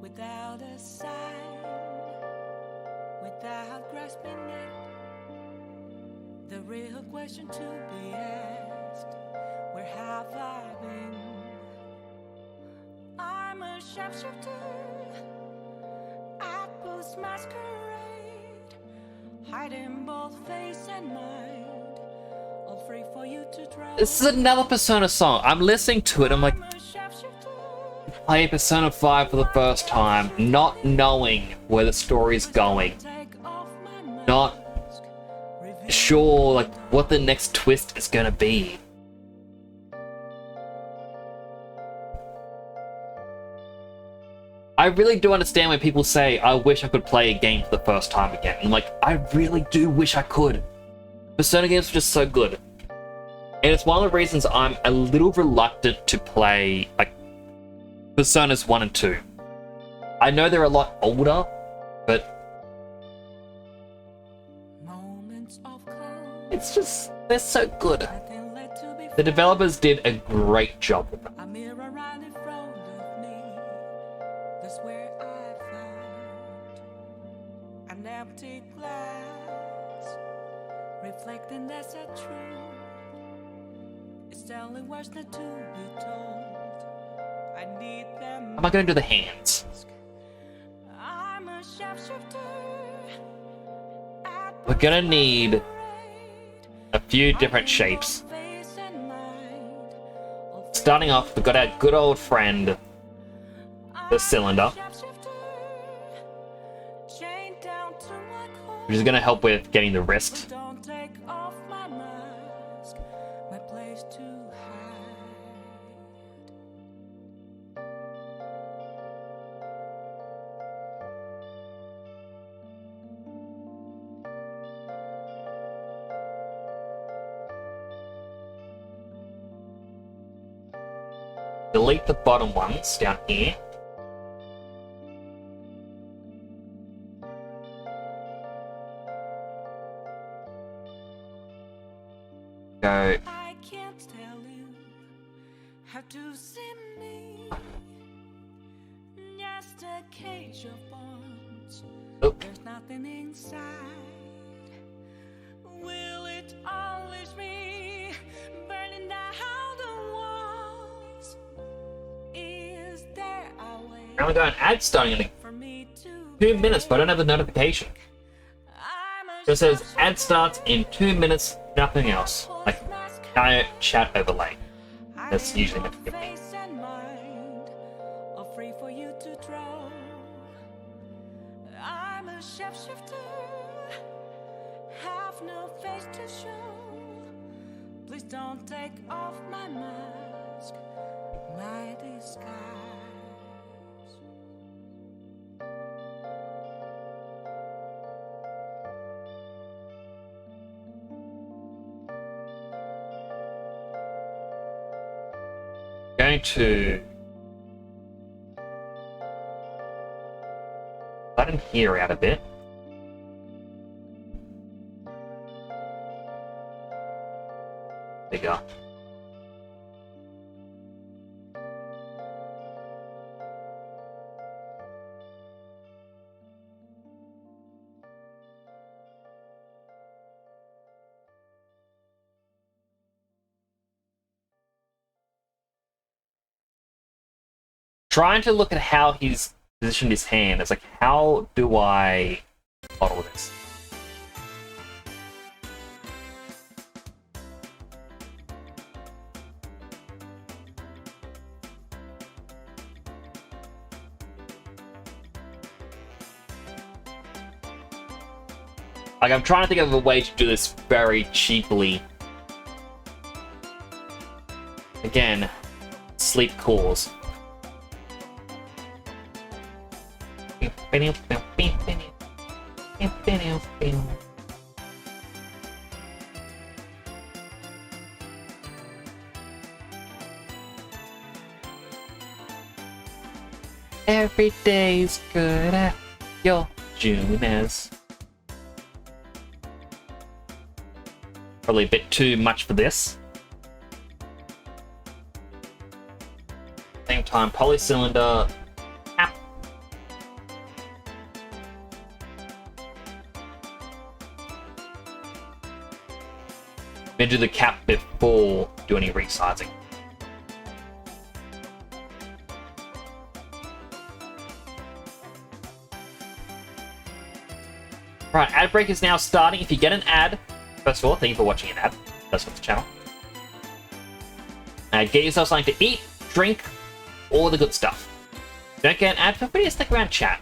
without a sign, without grasping it. The real question to be asked: where have I been? I'm a sharpshooter. Masquerade, hiding both face and mind, all free for you to try. This is another Persona song. I'm listening to it, I'm like, play Persona 5 for the first time, not knowing where the story's going. Not sure, like, what the next twist is gonna be. I really do understand when people say, I wish I could play a game for the first time again. And like, I really do wish I could. Persona games are just so good. And it's one of the reasons I'm a little reluctant to play, like, Personas 1 and 2. I know they're a lot older, but... it's just, they're so good. The developers did a great job with them. Empty glass, reflecting that's a truth. It's telling words not to be told. I need them. How am I going to do the hands? I'm a sharpshooter. We're gonna need a few different shapes. Starting off, we've got our good old friend, the cylinder, which is going to help with getting the wrist. Don't take off my mask, my place to hide. Delete the bottom ones down here. Go. I can't tell you how to see me. Just a cage of bones. Oop. There's nothing inside. Will it unleash me? Burning down the And we got an ad starting in For me to 2 minutes, but I don't have the notification. I'm a So it says ad starts in 2 minutes, nothing else. Like giant chat overlay. That's usually meant to give me. face and mind are free for you to draw. I'm a shapeshifter, have no face to show. Please don't take off my mask, my disguise. Going to let him hear out a bit. There you go. Trying to look at how he's positioned his hand. It's like, how do I model this? Like, I'm trying to think of a way to do this very cheaply. Again, sleep cause. Every day's good at your Junes. Probably a bit too much for this. Same time, polycylinder. Cap. Maybe do the cap before do any resizing. Right, ad break is now starting. If you get an ad, first of all, thank you for watching an ad. That's for the channel. Get yourself something to eat, drink, all the good stuff. Don't get an ad, feel free to stick around chat.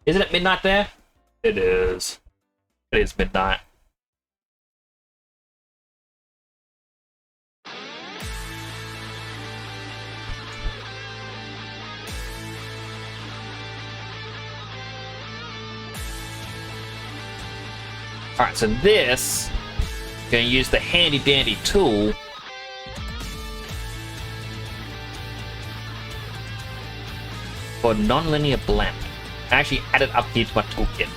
Is it at midnight there? It is. It is midnight. Alright, so this, going to use the handy dandy tool for nonlinear blend. I actually added up here to my toolkit.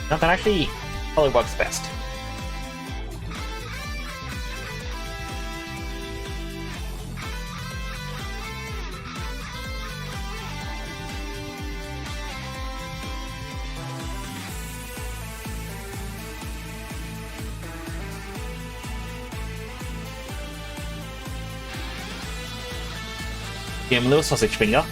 Now that actually probably works best. Give him a little sausage finger.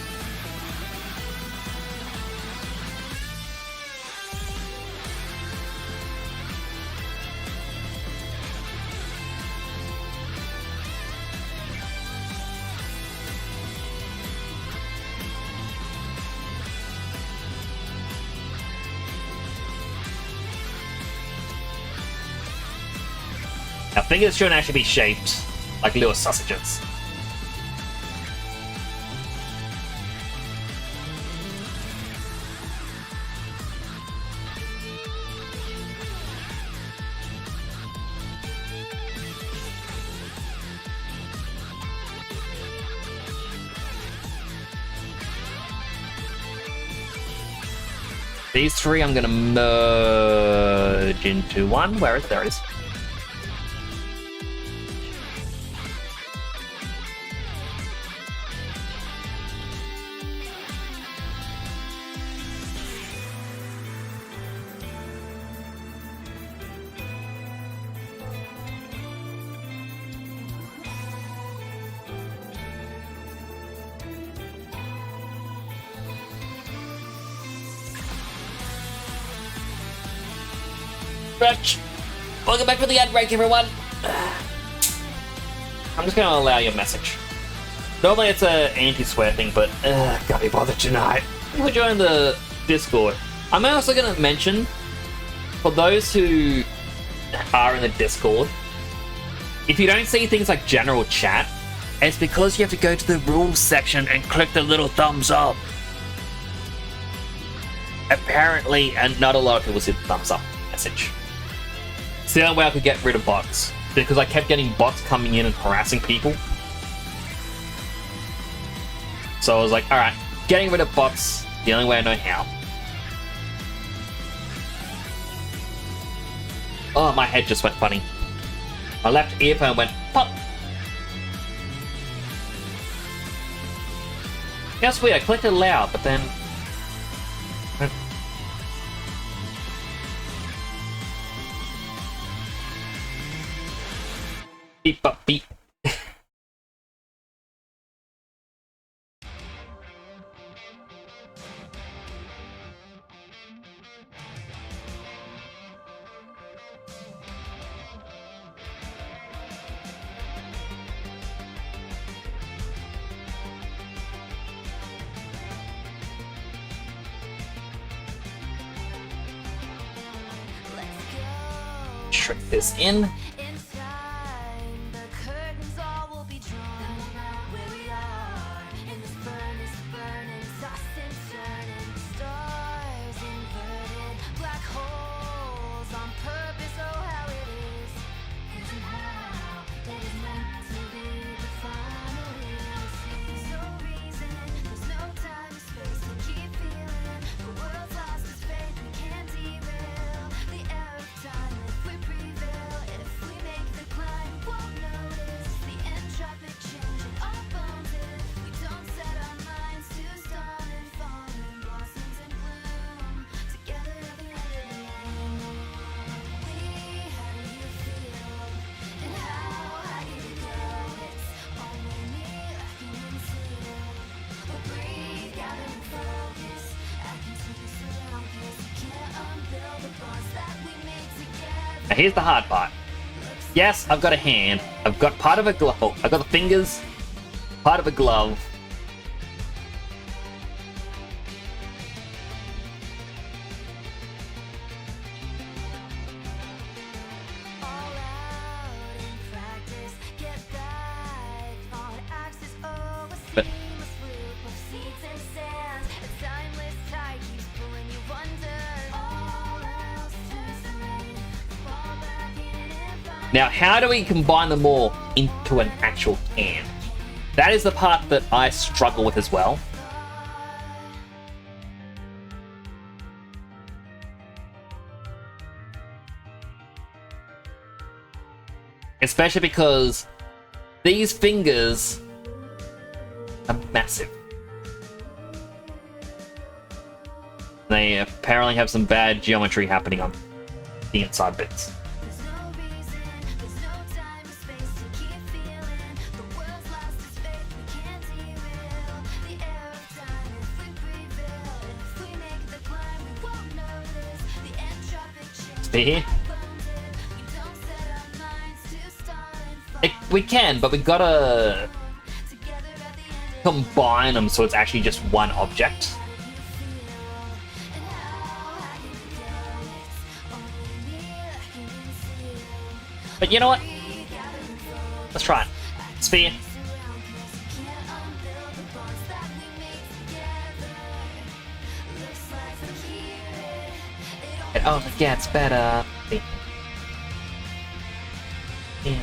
Now, fingers shouldn't actually be shaped like little sausages. These three I'm gonna merge into one. Where is it? There it is. Stretch. Welcome back for the ad break, everyone. I'm just gonna allow your message. Normally it's a anti-swear thing, but can't be bothered tonight. We'll join the Discord. I'm also gonna mention, for those who are in the Discord, if you don't see things like general chat, it's because you have to go to the rules section and click the little thumbs up. Apparently, and not a lot of people see the thumbs up message. It's the only way I could get rid of bots, because I kept getting bots coming in and harassing people. So I was like, alright, getting rid of bots, the only way I know how. Oh, my head just went funny. My left earphone went pop. That's weird, I clicked it loud, but then... Beep, bop, beep. Trick this in. Inside, the curtains all will be drawn. Where we are, in this furnace burning, tossed and turning, stars inverted, black holes on purpose. Oh, how it is, isn't how it is meant to be. The final is. There's no reason, there's no time or space to keep feeling. The world's lost its faith, we can't derail the air of time. If we prevail, if we make the climb, won't notice the entropic change in our bones. If we don't set our minds to start and fall and blossoms and bloom together at the end of the line. How do you feel? And how high can you go? It's only me lacking in seal. But breathe, gather and focus. I can take us around, 'cause you can't unbuild the bonds that we made together. Now here's the hard part. Yes, I've got a hand. I've got part of a glove. Oh, I've got the fingers, part of a glove. All out in practice, get back on axis. Oh, a But- seamless loop of seeds and sands. A timeless tide keeps pulling you under. All else turns to rain. Fall back in and find. Now, how do we combine them all into an actual can? That is the part that I struggle with as well. Especially because these fingers are massive. They apparently have some bad geometry happening on the inside bits. There's no reason, there's no time or space to keep feeling. The world's lost its faith, we can't derail the air of time. If we prevail, if we make the climb, we won't notice the entropic change. Stay here. We don't set our minds to start and fall We can, but we gotta together at the end of combine them so it's actually just one object. and how high can you go? It's only me lacking in seal. But you know what? We gather and focus. Let's try it. Sphere. Around 'cause you can't unbuild the bonds that we made together. Looks like from here it all It only gets better. Yeah.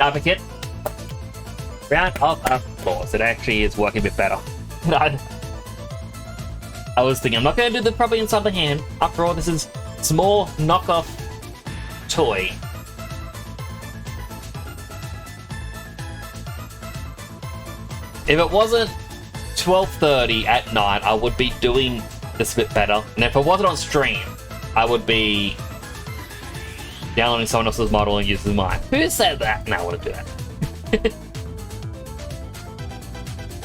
Advocate. Round of applause. It actually is working a bit better. I was thinking, I'm not going to do the properly inside the hand. After all, this is small knockoff toy. If it wasn't 12:30 at night, I would be doing this a bit better. And if it wasn't on stream, I would be downloading someone else's model and using mine. Who said that? No, I wouldn't do that.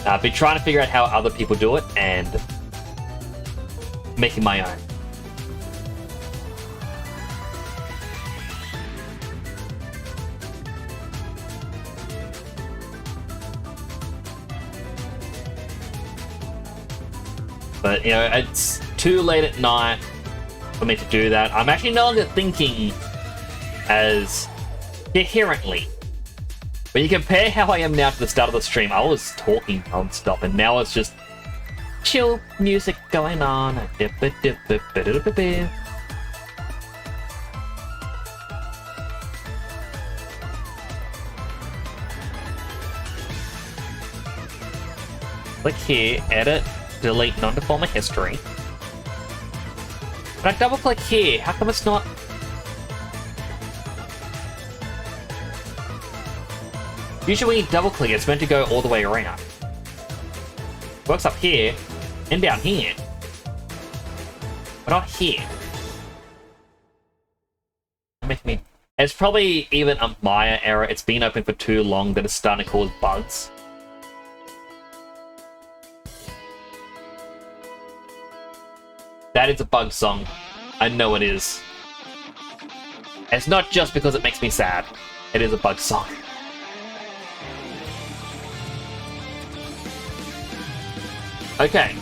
I've been trying to figure out how other people do it and making my own. But, you know, it's too late at night for me to do that. I'm actually no longer thinking as coherently. When you compare how I am now to the start of the stream, I was talking non-stop, and now it's just chill music going on. Click here, edit, delete non-deformer history. When I double click here, how come it's not? Usually when you double click, it's meant to go all the way around. Works up here and down here, but not here. It's probably even a Maya error. It's been open for too long that it's starting to cause bugs. That is a bug song. I know it is. It's not just because it makes me sad. It is a bug song. Okay.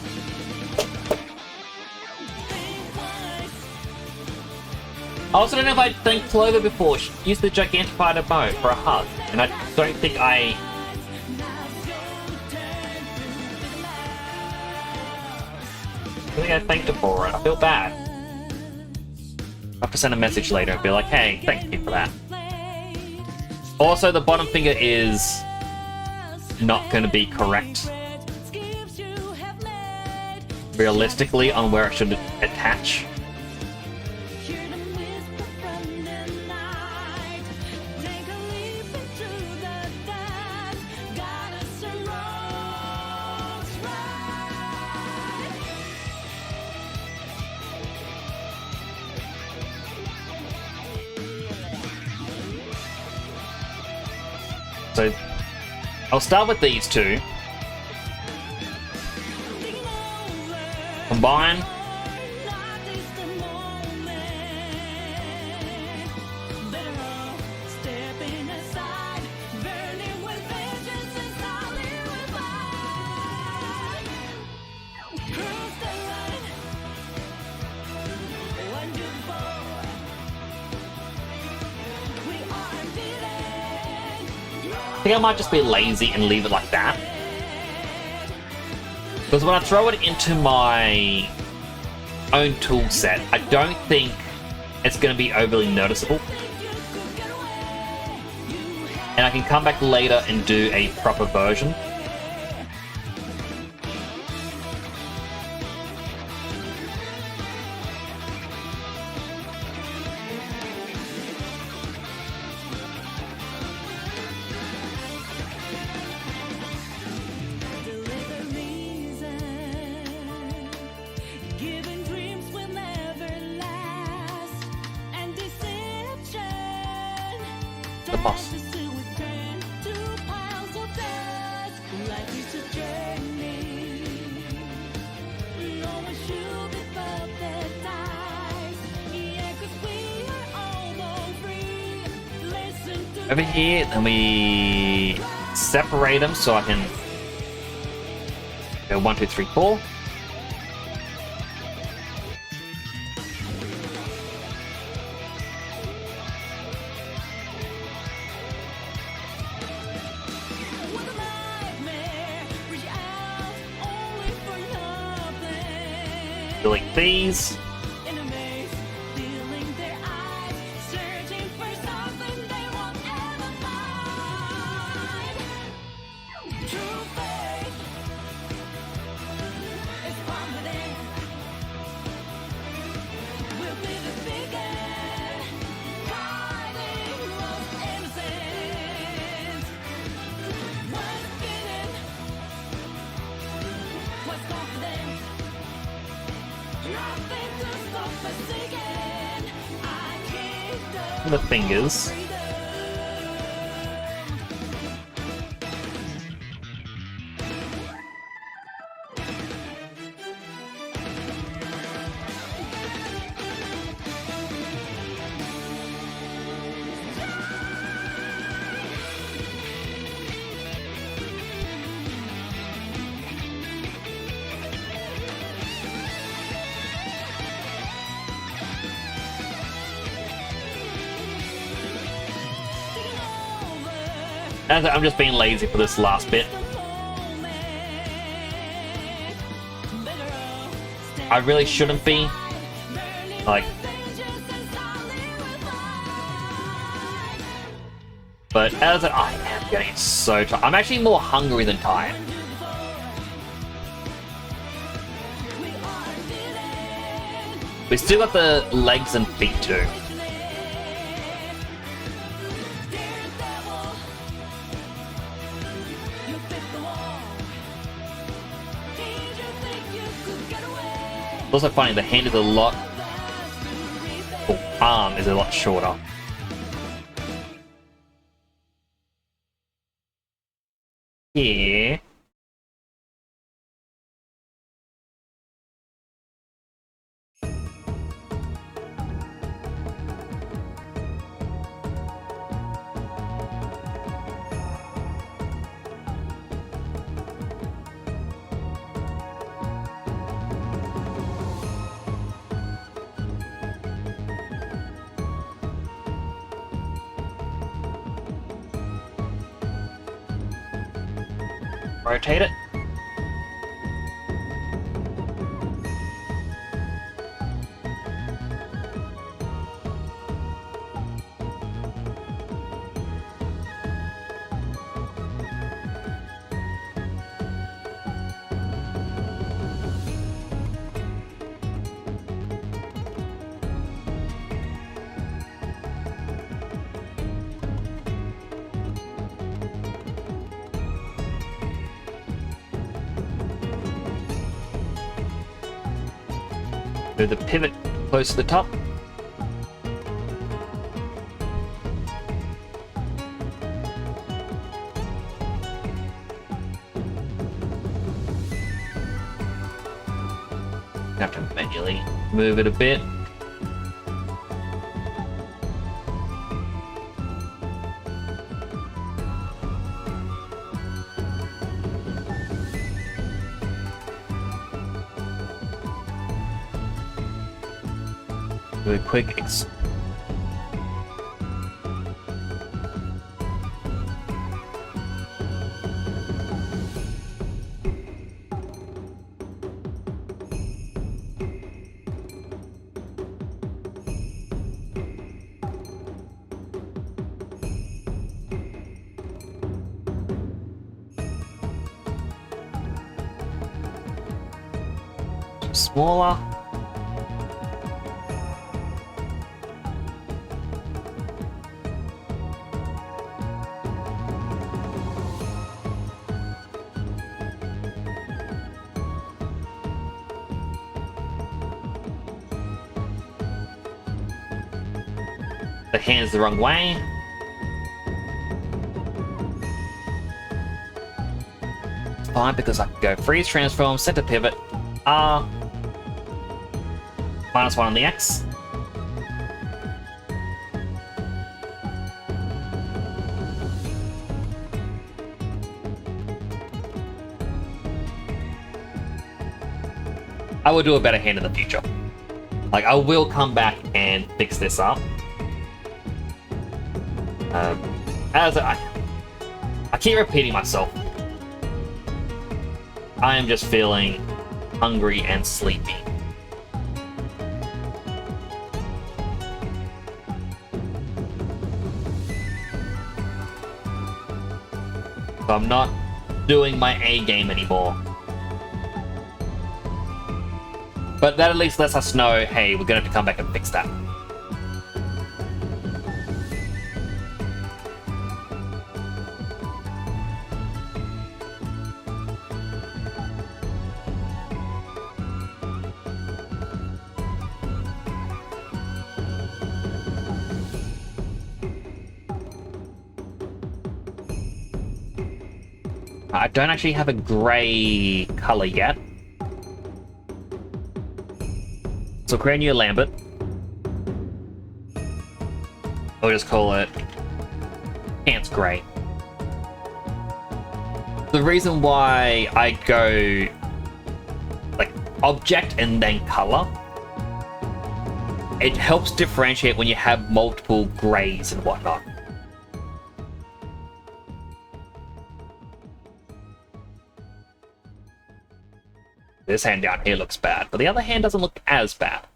I also don't know if I thanked Clover before. She used the Gigantified emote for a hug, and I don't think I thanked her for it. I feel bad. I have to send a message later and be like, hey, thank you for that. Also, the bottom finger is not going to be correct realistically on where it should attach. So I'll start with these two. Combine. I think I might just be lazy and leave it like that. Because when I throw it into my own tool set, I don't think it's going to be overly noticeable. And I can come back later and do a proper version. The boss. Over here, then we separate them so I can go 1, 2, 3, 4. Delete these. from the fingers. And I'm just being lazy for this last bit. I really shouldn't be. Like, but as I am getting so tired. I'm actually more hungry than tired. We still got the legs and feet too. Also finding the hand is a lot, or arm is a lot shorter. Yeah. Rotate it. Move the pivot close to the top. Have to manually move it a bit. Really quick smaller. The hand's the wrong way. It's fine because I can go freeze, transform, center pivot, R, -1 on the X. I will do a better hand in the future. Like, I will come back and fix this up. As I keep repeating myself. I am just feeling hungry and sleepy. So I'm not doing my A game anymore. But that at least lets us know, hey, we're gonna have to come back and fix that. I don't actually have a grey color yet. So create a new Lambert. I'll just call it Pants Grey. The reason why I go like object and then color, it helps differentiate when you have multiple greys and whatnot. This hand down here looks bad, but the other hand doesn't look as bad.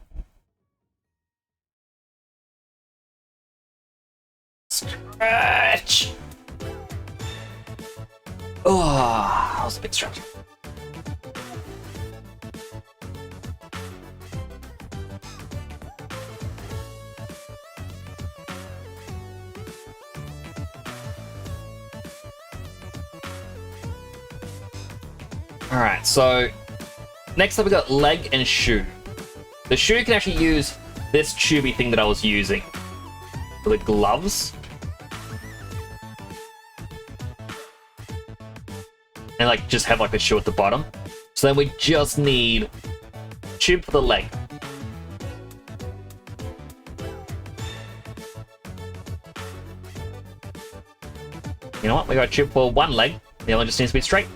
Stretch! Oh, that was a big stretch. Alright, so next up we got leg and shoe. The shoe can actually use this tubey thing that I was using for the gloves. And like just have like the shoe at the bottom. So then we just need tube for the leg. You know what? We got a tube for one leg. The other one just needs to be straight.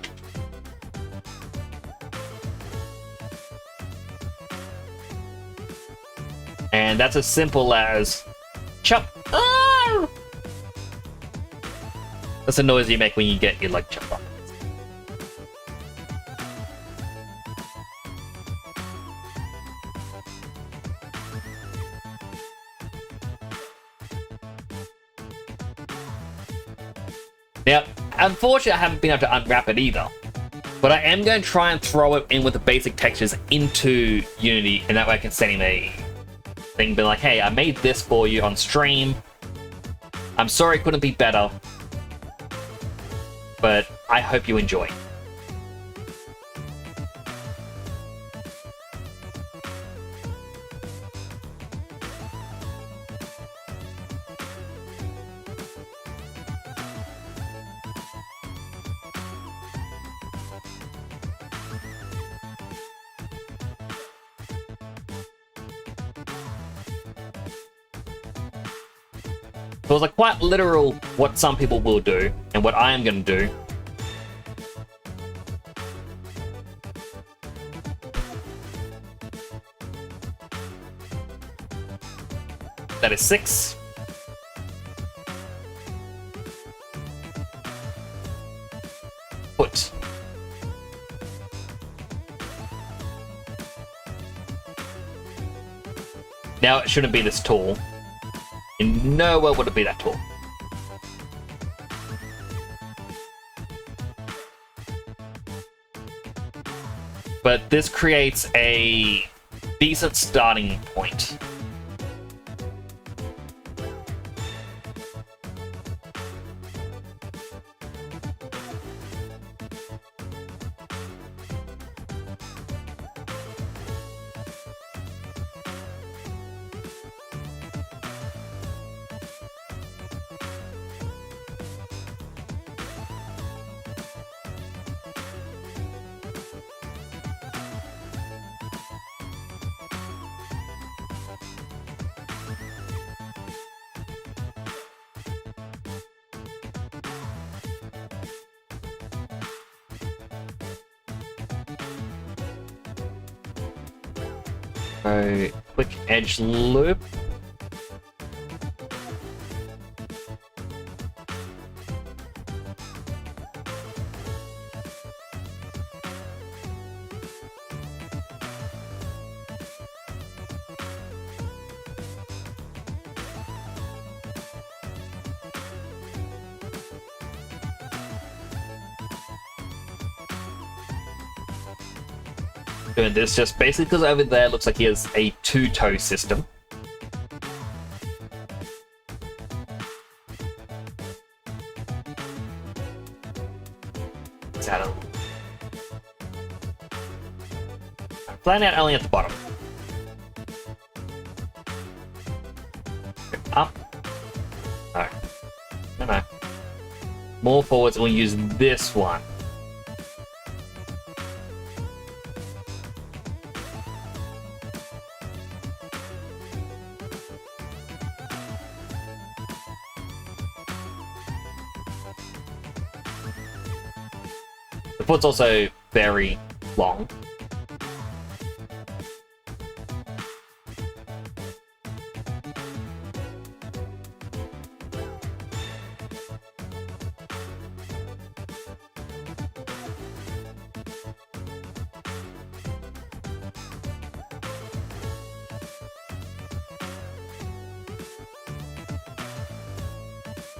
And that's as simple as chop. Ah! That's the noise you make when you get your leg chopped off. Now, unfortunately, I haven't been able to unwrap it either. But I am going to try and throw it in with the basic textures into Unity, and that way I can send him a thing, be like, hey, I made this for you on stream. I'm sorry it couldn't be better, but I hope you enjoy. So it's like quite literal what some people will do, and what I am going to do. That is 6. Foot. Now it shouldn't be this tall. Nowhere would it be that tall. But this creates a decent starting point. So, quick edge loop. Doing this just basically because over there looks like he has a 2-toe system. Saddle. Flatten out only at the bottom. Up. No. No, no. More forwards, we'll use this one. The foot's also very long.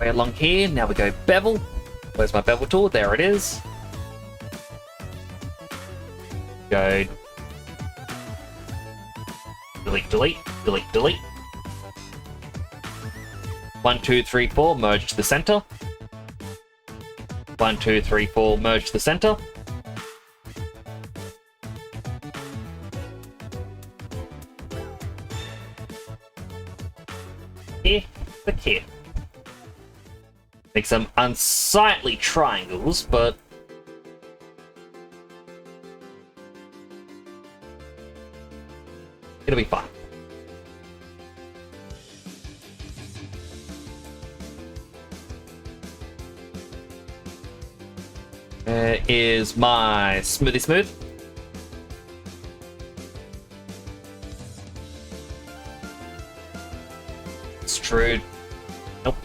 Way along here, now we go bevel. Where's my bevel tool? There it is. Go delete, delete, delete, delete. 1, 2, 3, 4, merge to the center. 1, 2, 3, 4, merge to the center. Here, the here. Make some unsightly triangles, but it'll be fine. Is my smoothie smooth? Extrude. Nope.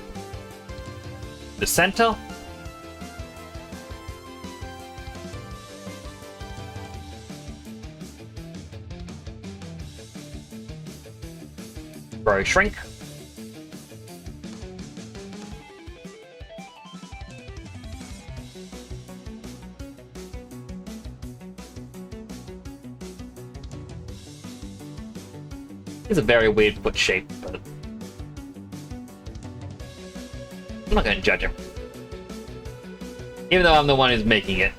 The center. Grow shrink. It's a very weird foot shape, but I'm not going to judge him. Even though I'm the one who's making it.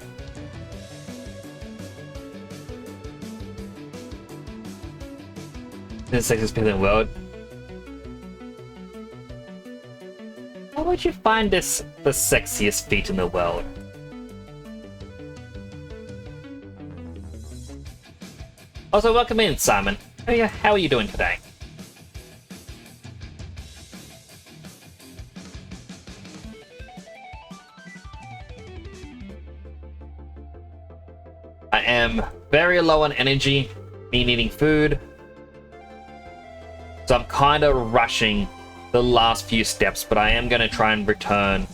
The sexiest pin in the world. How would you find this the sexiest feet in the world? Also, welcome in, Simon. How are you doing today? I am very low on energy, me needing food. So I'm kind of rushing the last few steps, but I am going to try and return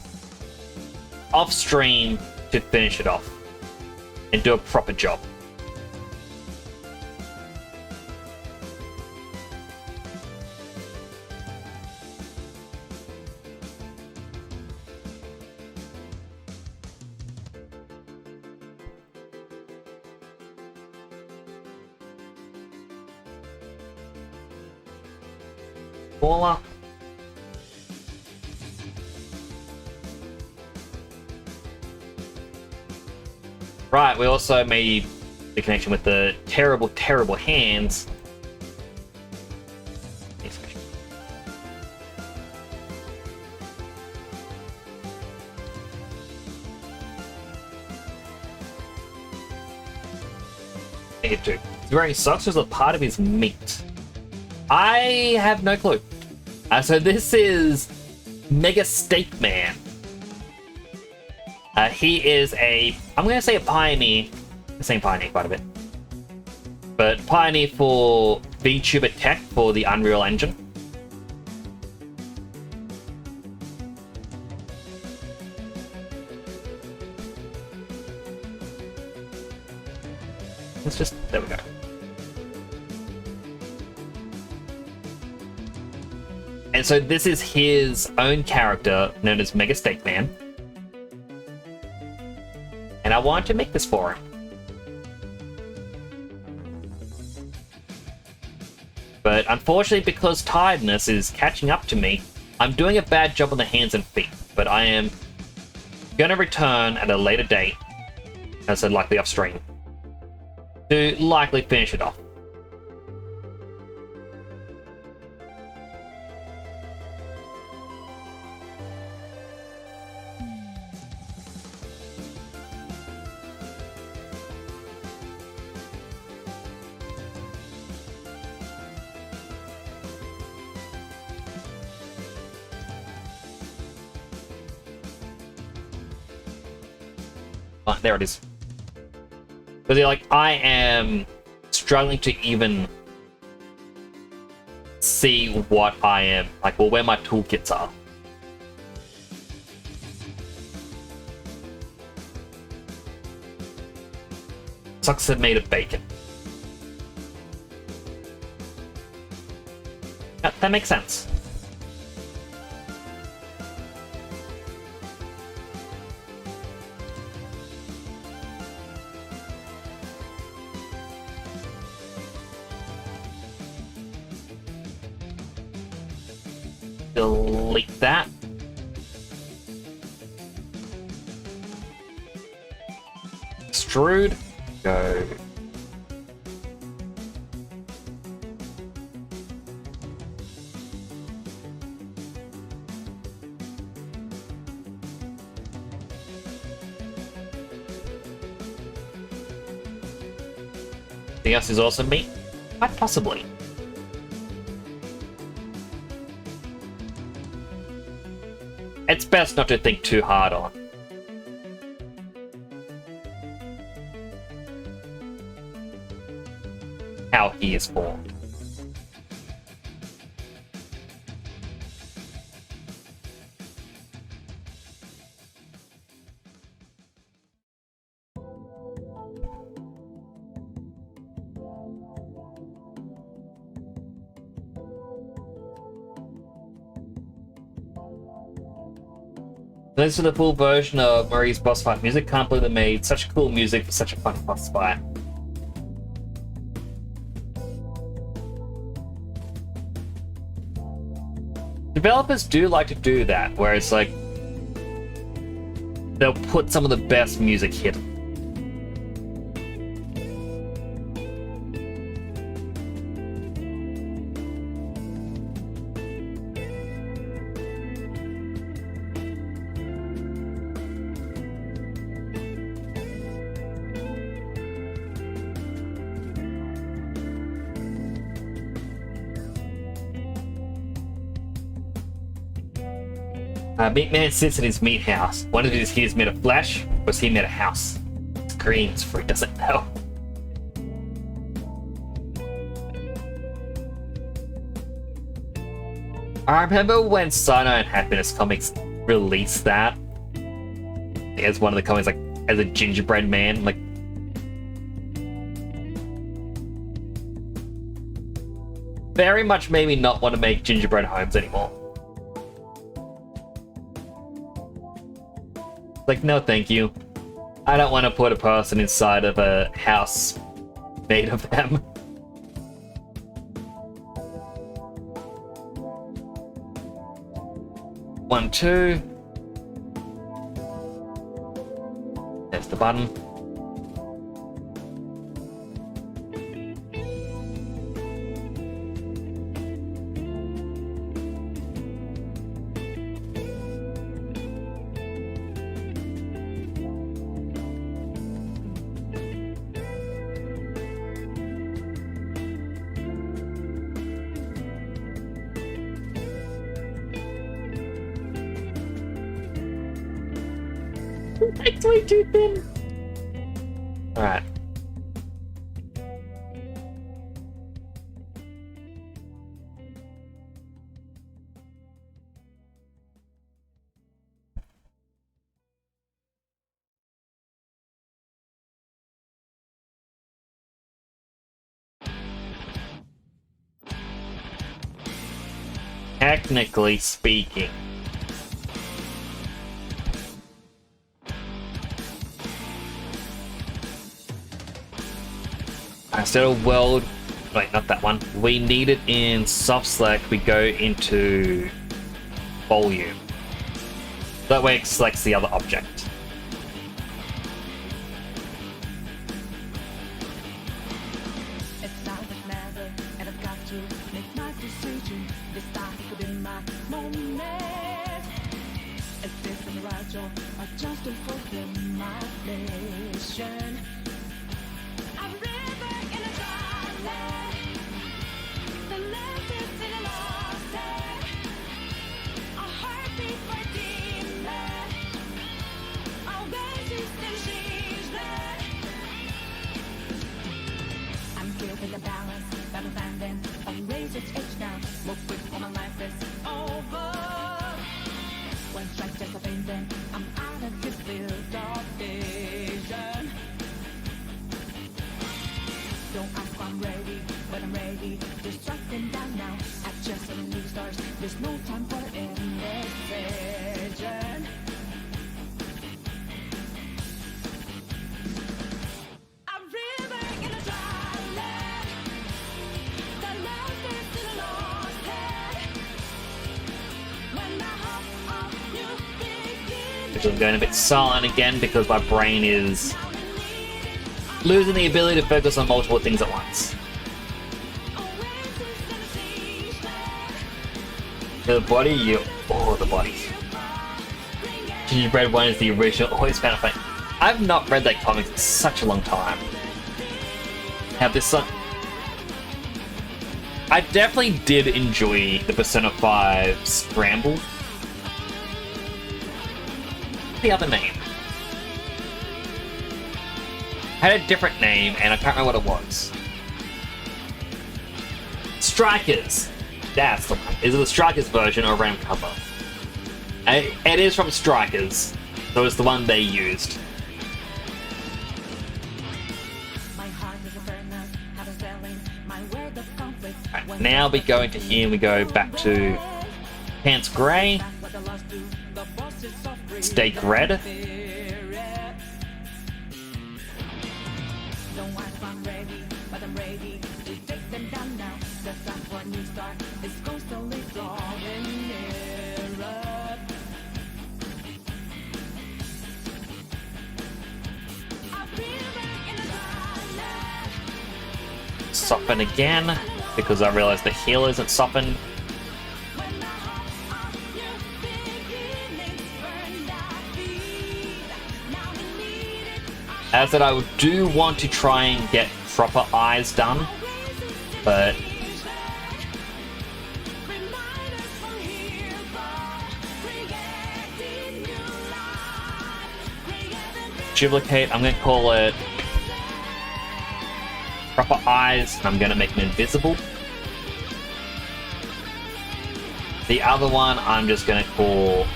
off stream to finish it off and do a proper job. Smaller. Right, we also made the connection with the terrible, terrible hands. He's wearing socks as a part of his meat. I have no clue. So this is Mega Steak Man. He is I'm going to say a pioneer. I'm saying pioneer quite a bit. But pioneer for VTuber tech for the Unreal Engine. There we go. And so this is his own character known as Mega Steak Man. And I wanted to make this for him. But unfortunately, because tiredness is catching up to me, I'm doing a bad job on the hands and feet. But I am going to return at a later date, as I said, likely off stream, to likely finish it off. There it is. Because you're like, I am struggling to even see what I am, like, well, where my toolkits are. Sucks it made of bacon. That makes sense. Delete that. Extrude. Go. Anything else is also meat? Quite possibly. It's best not to think too hard on. How he is formed. This is the full version of Murray's boss fight music. Can't believe they made such cool music for such a fun boss fight. Developers do like to do that, where it's like they'll put some of the best music hidden. Meatman sits in his meat house. One of his he's made of flesh, or was he made a house? Screams for he doesn't know. I remember when Cyanide and Happiness Comics released that as one of the comics, like as a gingerbread man, like very much made me not want to make gingerbread homes anymore. Like, no thank you. I don't want to put a person inside of a house made of them. One, two. There's the button. It's way too thin. Alright. Technically speaking, instead of world, wait, not that one. We need it in soft select. We go into volume. That way it selects the other object. It's not a matter, and I've got to make my decision. This time could be my moment. Is this the right or I just don't fulfill my mission? A river in a dry land, the land is in a lost land. A heartbeat for a demon, always used to she. Don't ask, I'm ready, but I'm ready. Just strike them down now. At just a new stars. There's no time for indecision. A river in a dry land. The love is in a lost head. When the hope of new begins. Which I'm going a bit silent again because my brain is losing the ability to focus on multiple things at once. The body, you. Oh, the body. Gingerbread One is the original. Always found it funny. I've not read that comic in such a long time. Have this son. I definitely did enjoy the Persona 5 Scramble. The other name had a different name, and I can't remember what it was. Strikers. That's the one. Is it the Strikers version or random cover? It is from Strikers, so it's the one they used. My heart is a furnace, haven't selling my word of conflict. Right, now we go into here and we go back to Pants Grey, What the lost do, the bosses of free. Steak Red. Don't ask, I'm ready, but I'm ready to take them down now. The time for a new start is constantly drawing nearer. A river in a dry land. Soften again, because I realized the heal isn't softened. When the hope of new beginnings burned our feet. Now we need it. As that, I do want to try and get proper eyes done, but Remind us from here, creating new life. duplicate, I'm going to call it proper eyes, and I'm going to make them invisible. The other one I'm just going to call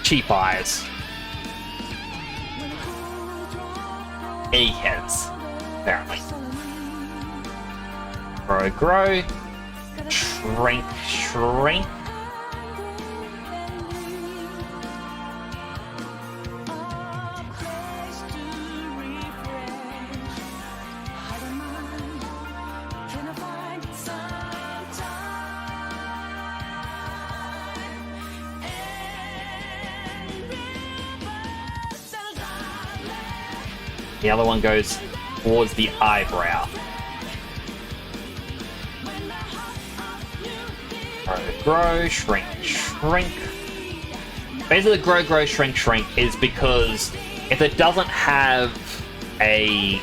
cheap eyes. Eggheads, apparently. Grow, shrink, shrink. The other one goes towards the eyebrow. Grow, shrink, shrink. Basically, grow, shrink, shrink is because if it doesn't have a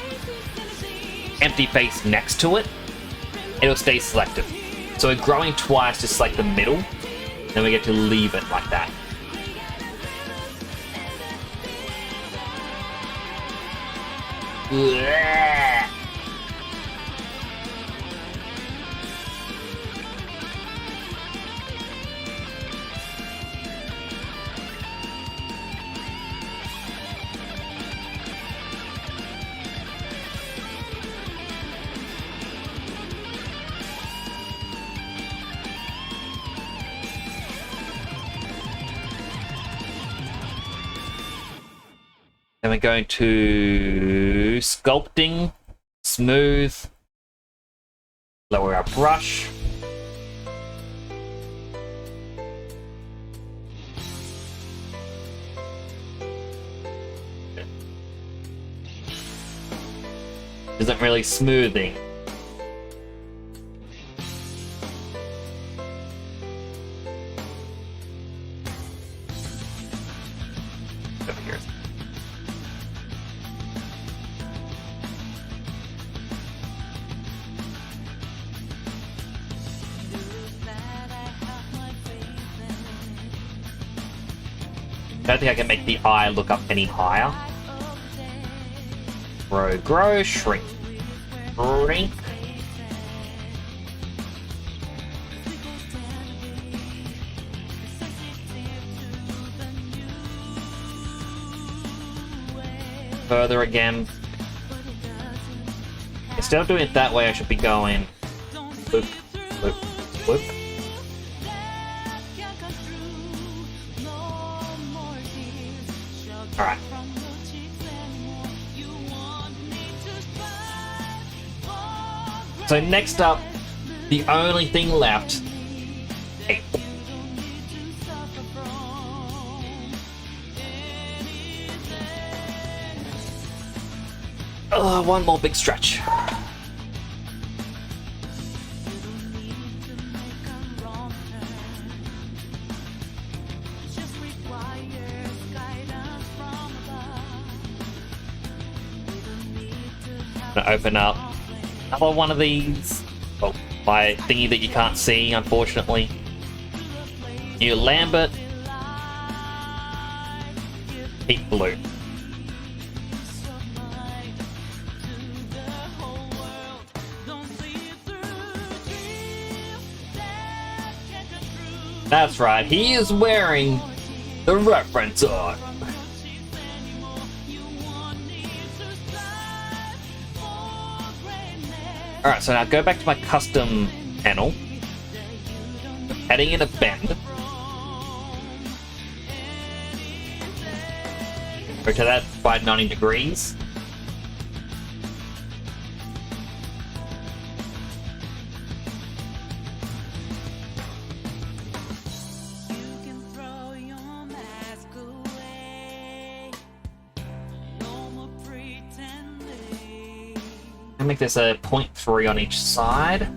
empty face next to it, it'll stay selected. So we're growing twice to select the middle, then we get to leave it like that. Blech. Then we're going to sculpting, smooth, lower our brush. Isn't really smoothing. Over here. I don't think I can make the eye look up any higher. Grow, shrink, shrink. Further again. Instead of doing it that way, I should be going loop, loop, loop. Alright. So next up, the only thing left. Hey. One more big stretch. Gonna open up another one of these. Well, my thingy that you can't see, unfortunately. New Lambert. Deep blue. That's right, he is wearing the reference art. Alright, so now go back to my custom panel. Adding in a bend. Rotate that by 90 degrees. Make this a 0.3 on each side.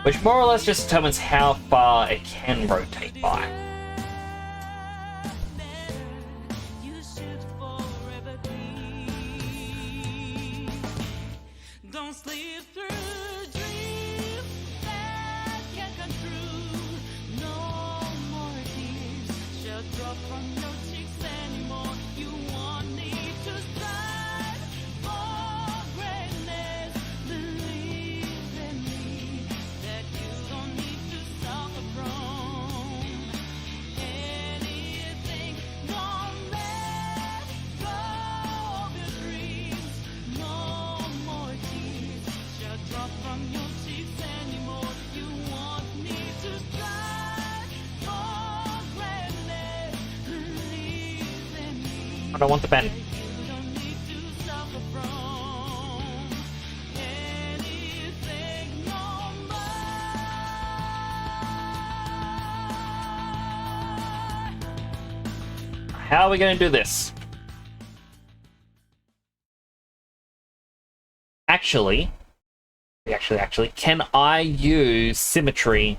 Which more or less just determines how far it can rotate by. I don't want the pen. How are we going to do this? Actually, can I use symmetry?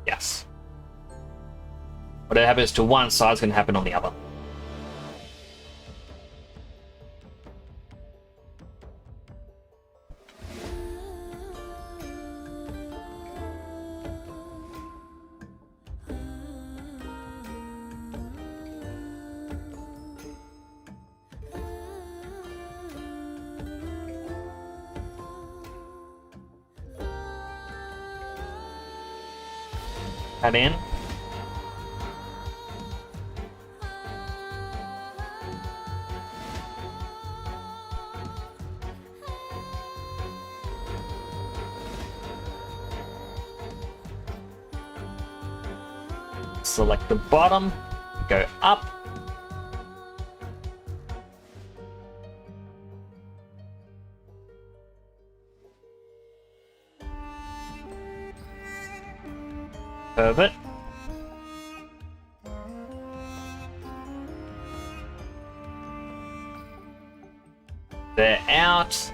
Yes. Whatever happens to one side is going to happen on the other. That in. Select the bottom, go up. Curve it. They're out.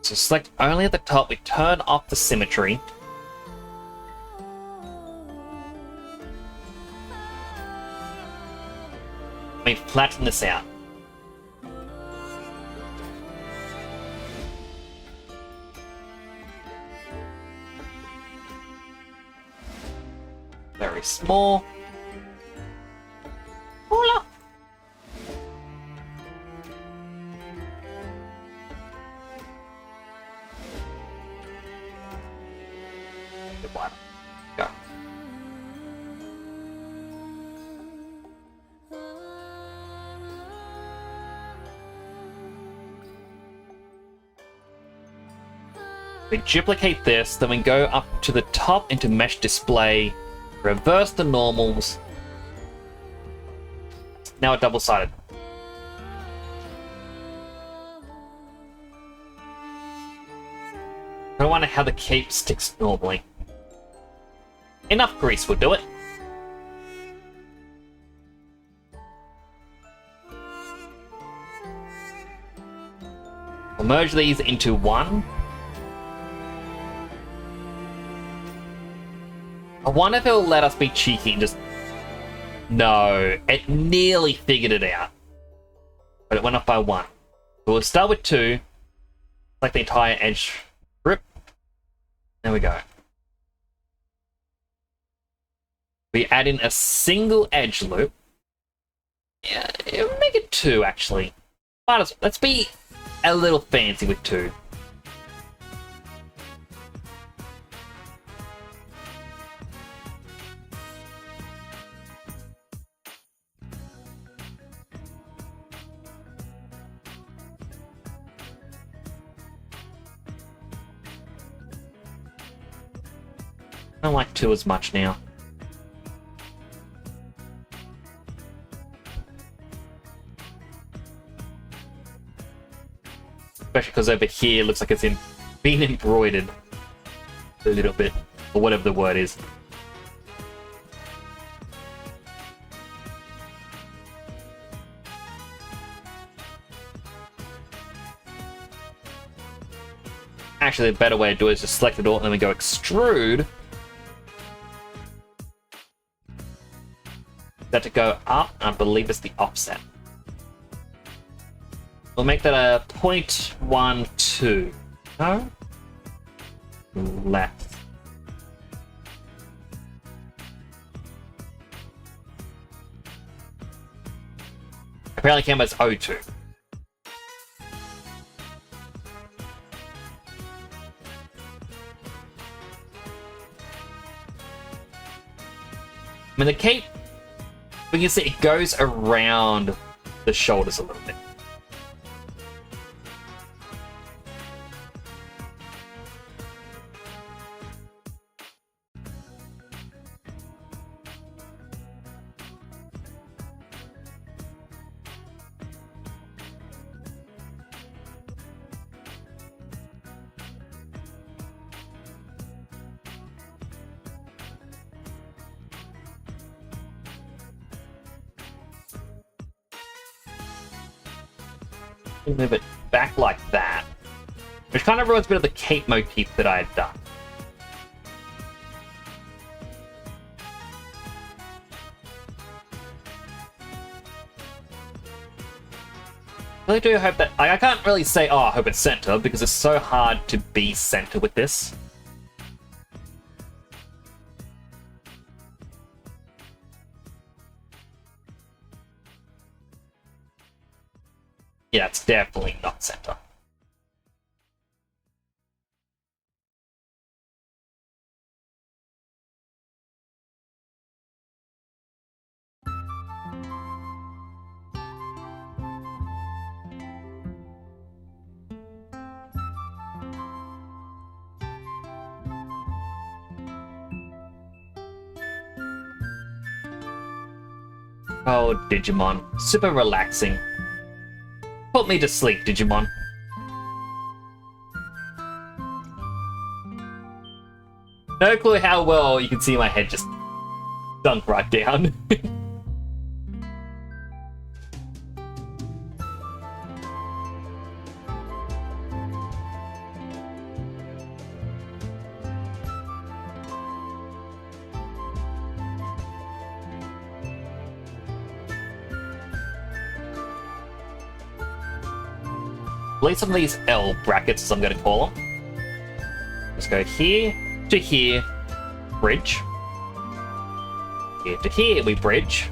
So select only at the top, we turn off the symmetry. We flatten this out. Very small. Voila. Good one. Go. We duplicate this, then we go up to the top into mesh display, reverse the normals. Now a double-sided. I wonder how the cape sticks normally. Enough grease will do it. We'll merge these into one. I wonder if it'll let us be cheeky and just... No, it nearly figured it out. But it went off by one. So we'll start with two. Like the entire edge strip. There we go. We add in a single edge loop. Yeah, it'll make it two, actually. Let's be a little fancy with two. I don't like two as much now. Especially because over here it looks like it's been embroidered a little bit, or whatever the word is. Actually, the better way to do it is just select it all and then we go extrude. That to go up, I believe it's the offset. We'll make that a 0.12. No? Left. Apparently Canva's 02. I mean, the cape, we can see it goes around the shoulders a little bit. Move it back like that, which kind of ruins a bit of the cape motif that I had done. I really do hope that... I can't really say, oh, I hope it's center, because it's so hard to be center with this. Yeah, it's definitely not center. Oh, Digimon. Super relaxing. Put me to sleep, Digimon. No clue how well you can see my head just sunk right down. Delete some of these L brackets, as I'm going to call them. Let's go here to here, bridge. Here to here we bridge.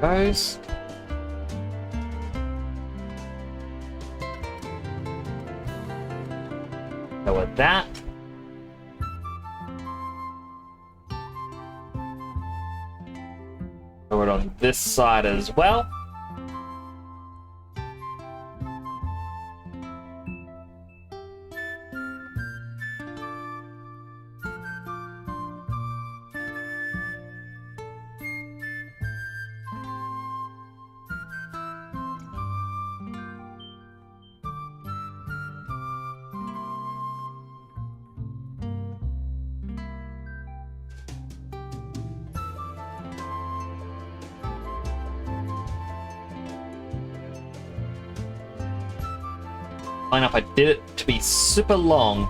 Goes. So with that. Throw it on this side as well. Fine enough, I did it to be super long.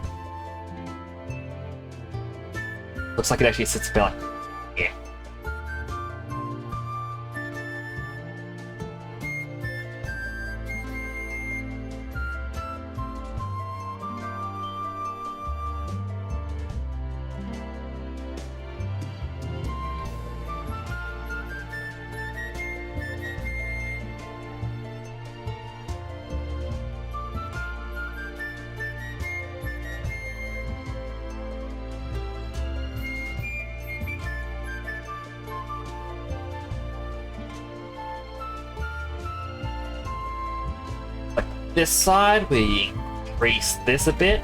Looks like it actually sits a bit like, yeah. This side, we increase this a bit.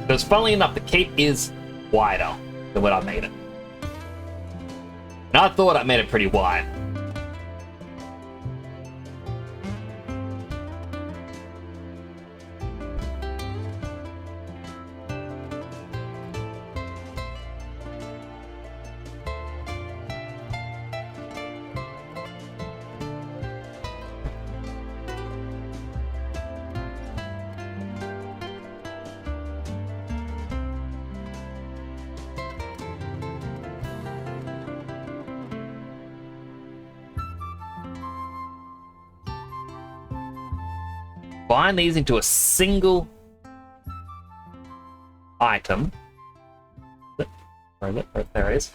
Because funnily enough, the cape is wider than what I made it. And I thought I made it pretty wide. Bind these into a single item. Where is it? Oh, there it is.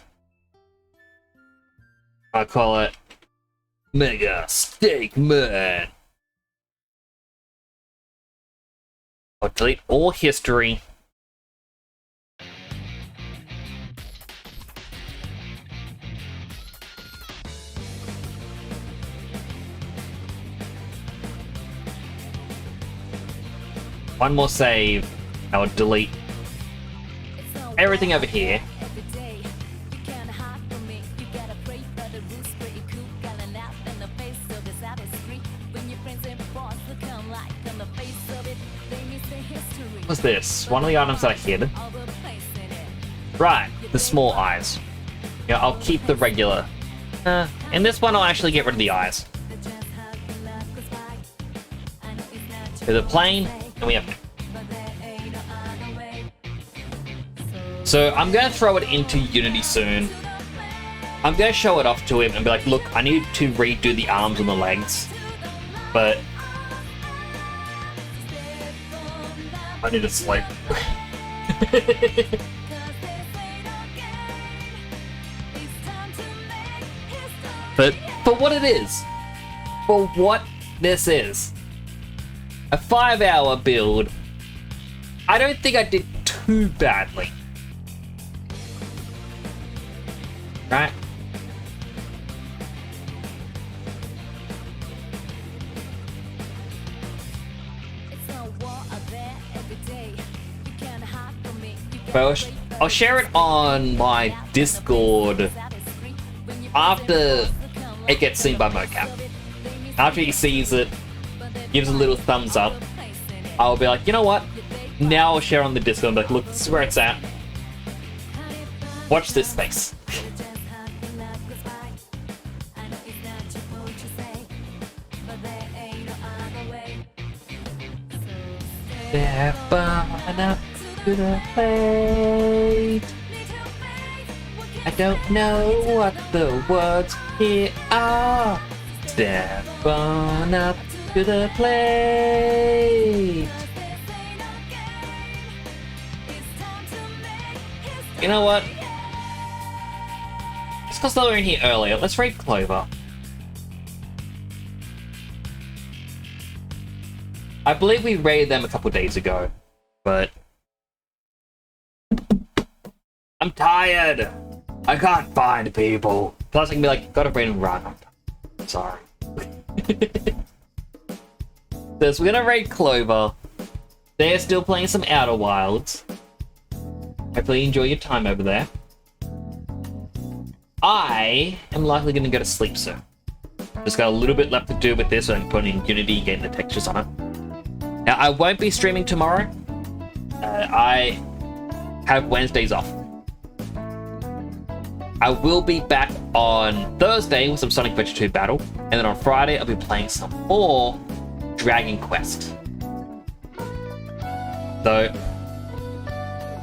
I call it Mega Steak Man. I'll delete all history. One more save. I would delete everything over here. What's this? One of the items that I hid. Right, the small eyes. Yeah, I'll keep the regular. In this one, I'll actually get rid of the eyes. There's a plane, and we have. So I'm gonna throw it into Unity soon. I'm gonna show it off to him and be like, look, I need to redo the arms and the legs, but I need to sleep. But for what it is, for what this is. A 5-hour build. I don't think I did too badly. Right? Well, I'll share it on my Discord after it gets seen by Mocap. After he sees it, gives a little thumbs up, I'll be like, you know what? Now I'll share on the Discord and be like, look, this is where it's at. Watch this space. Step on up to the plate. I don't know what the words here are. Step on up to the plate. You know what? Just because they were in here earlier, let's raid Clover. I believe we raided them a couple days ago, but I'm tired. I can't find people. Plus, I can be like, gotta raid and run. I'm sorry. So we're gonna raid Clover. They're still playing some Outer Wilds. Hopefully you enjoy your time over there. I am likely gonna go to sleep soon. Just got a little bit left to do with this, so I can put in Unity, getting the textures on it. Now, I won't be streaming tomorrow. I have Wednesdays off. I will be back on Thursday with some Sonic Adventure 2 Battle, and then on Friday I'll be playing some more Dragon Quest. So,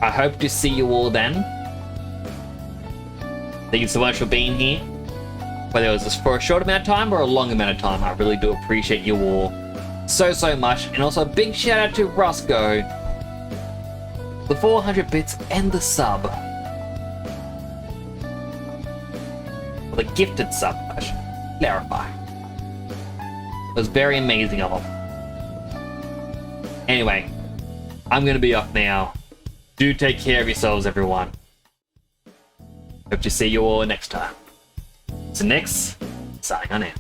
I hope to see you all then. Thank you so much for being here. Whether it was just for a short amount of time or a long amount of time, I really do appreciate you all so much. And also a big shout out to Roscoe, the 400 bits and the sub. Or the gifted sub, I should clarify. It was very amazing of him. Anyway, I'm gonna be off now. Do take care of yourselves, everyone. Hope to see you all next time. So next, signing on in.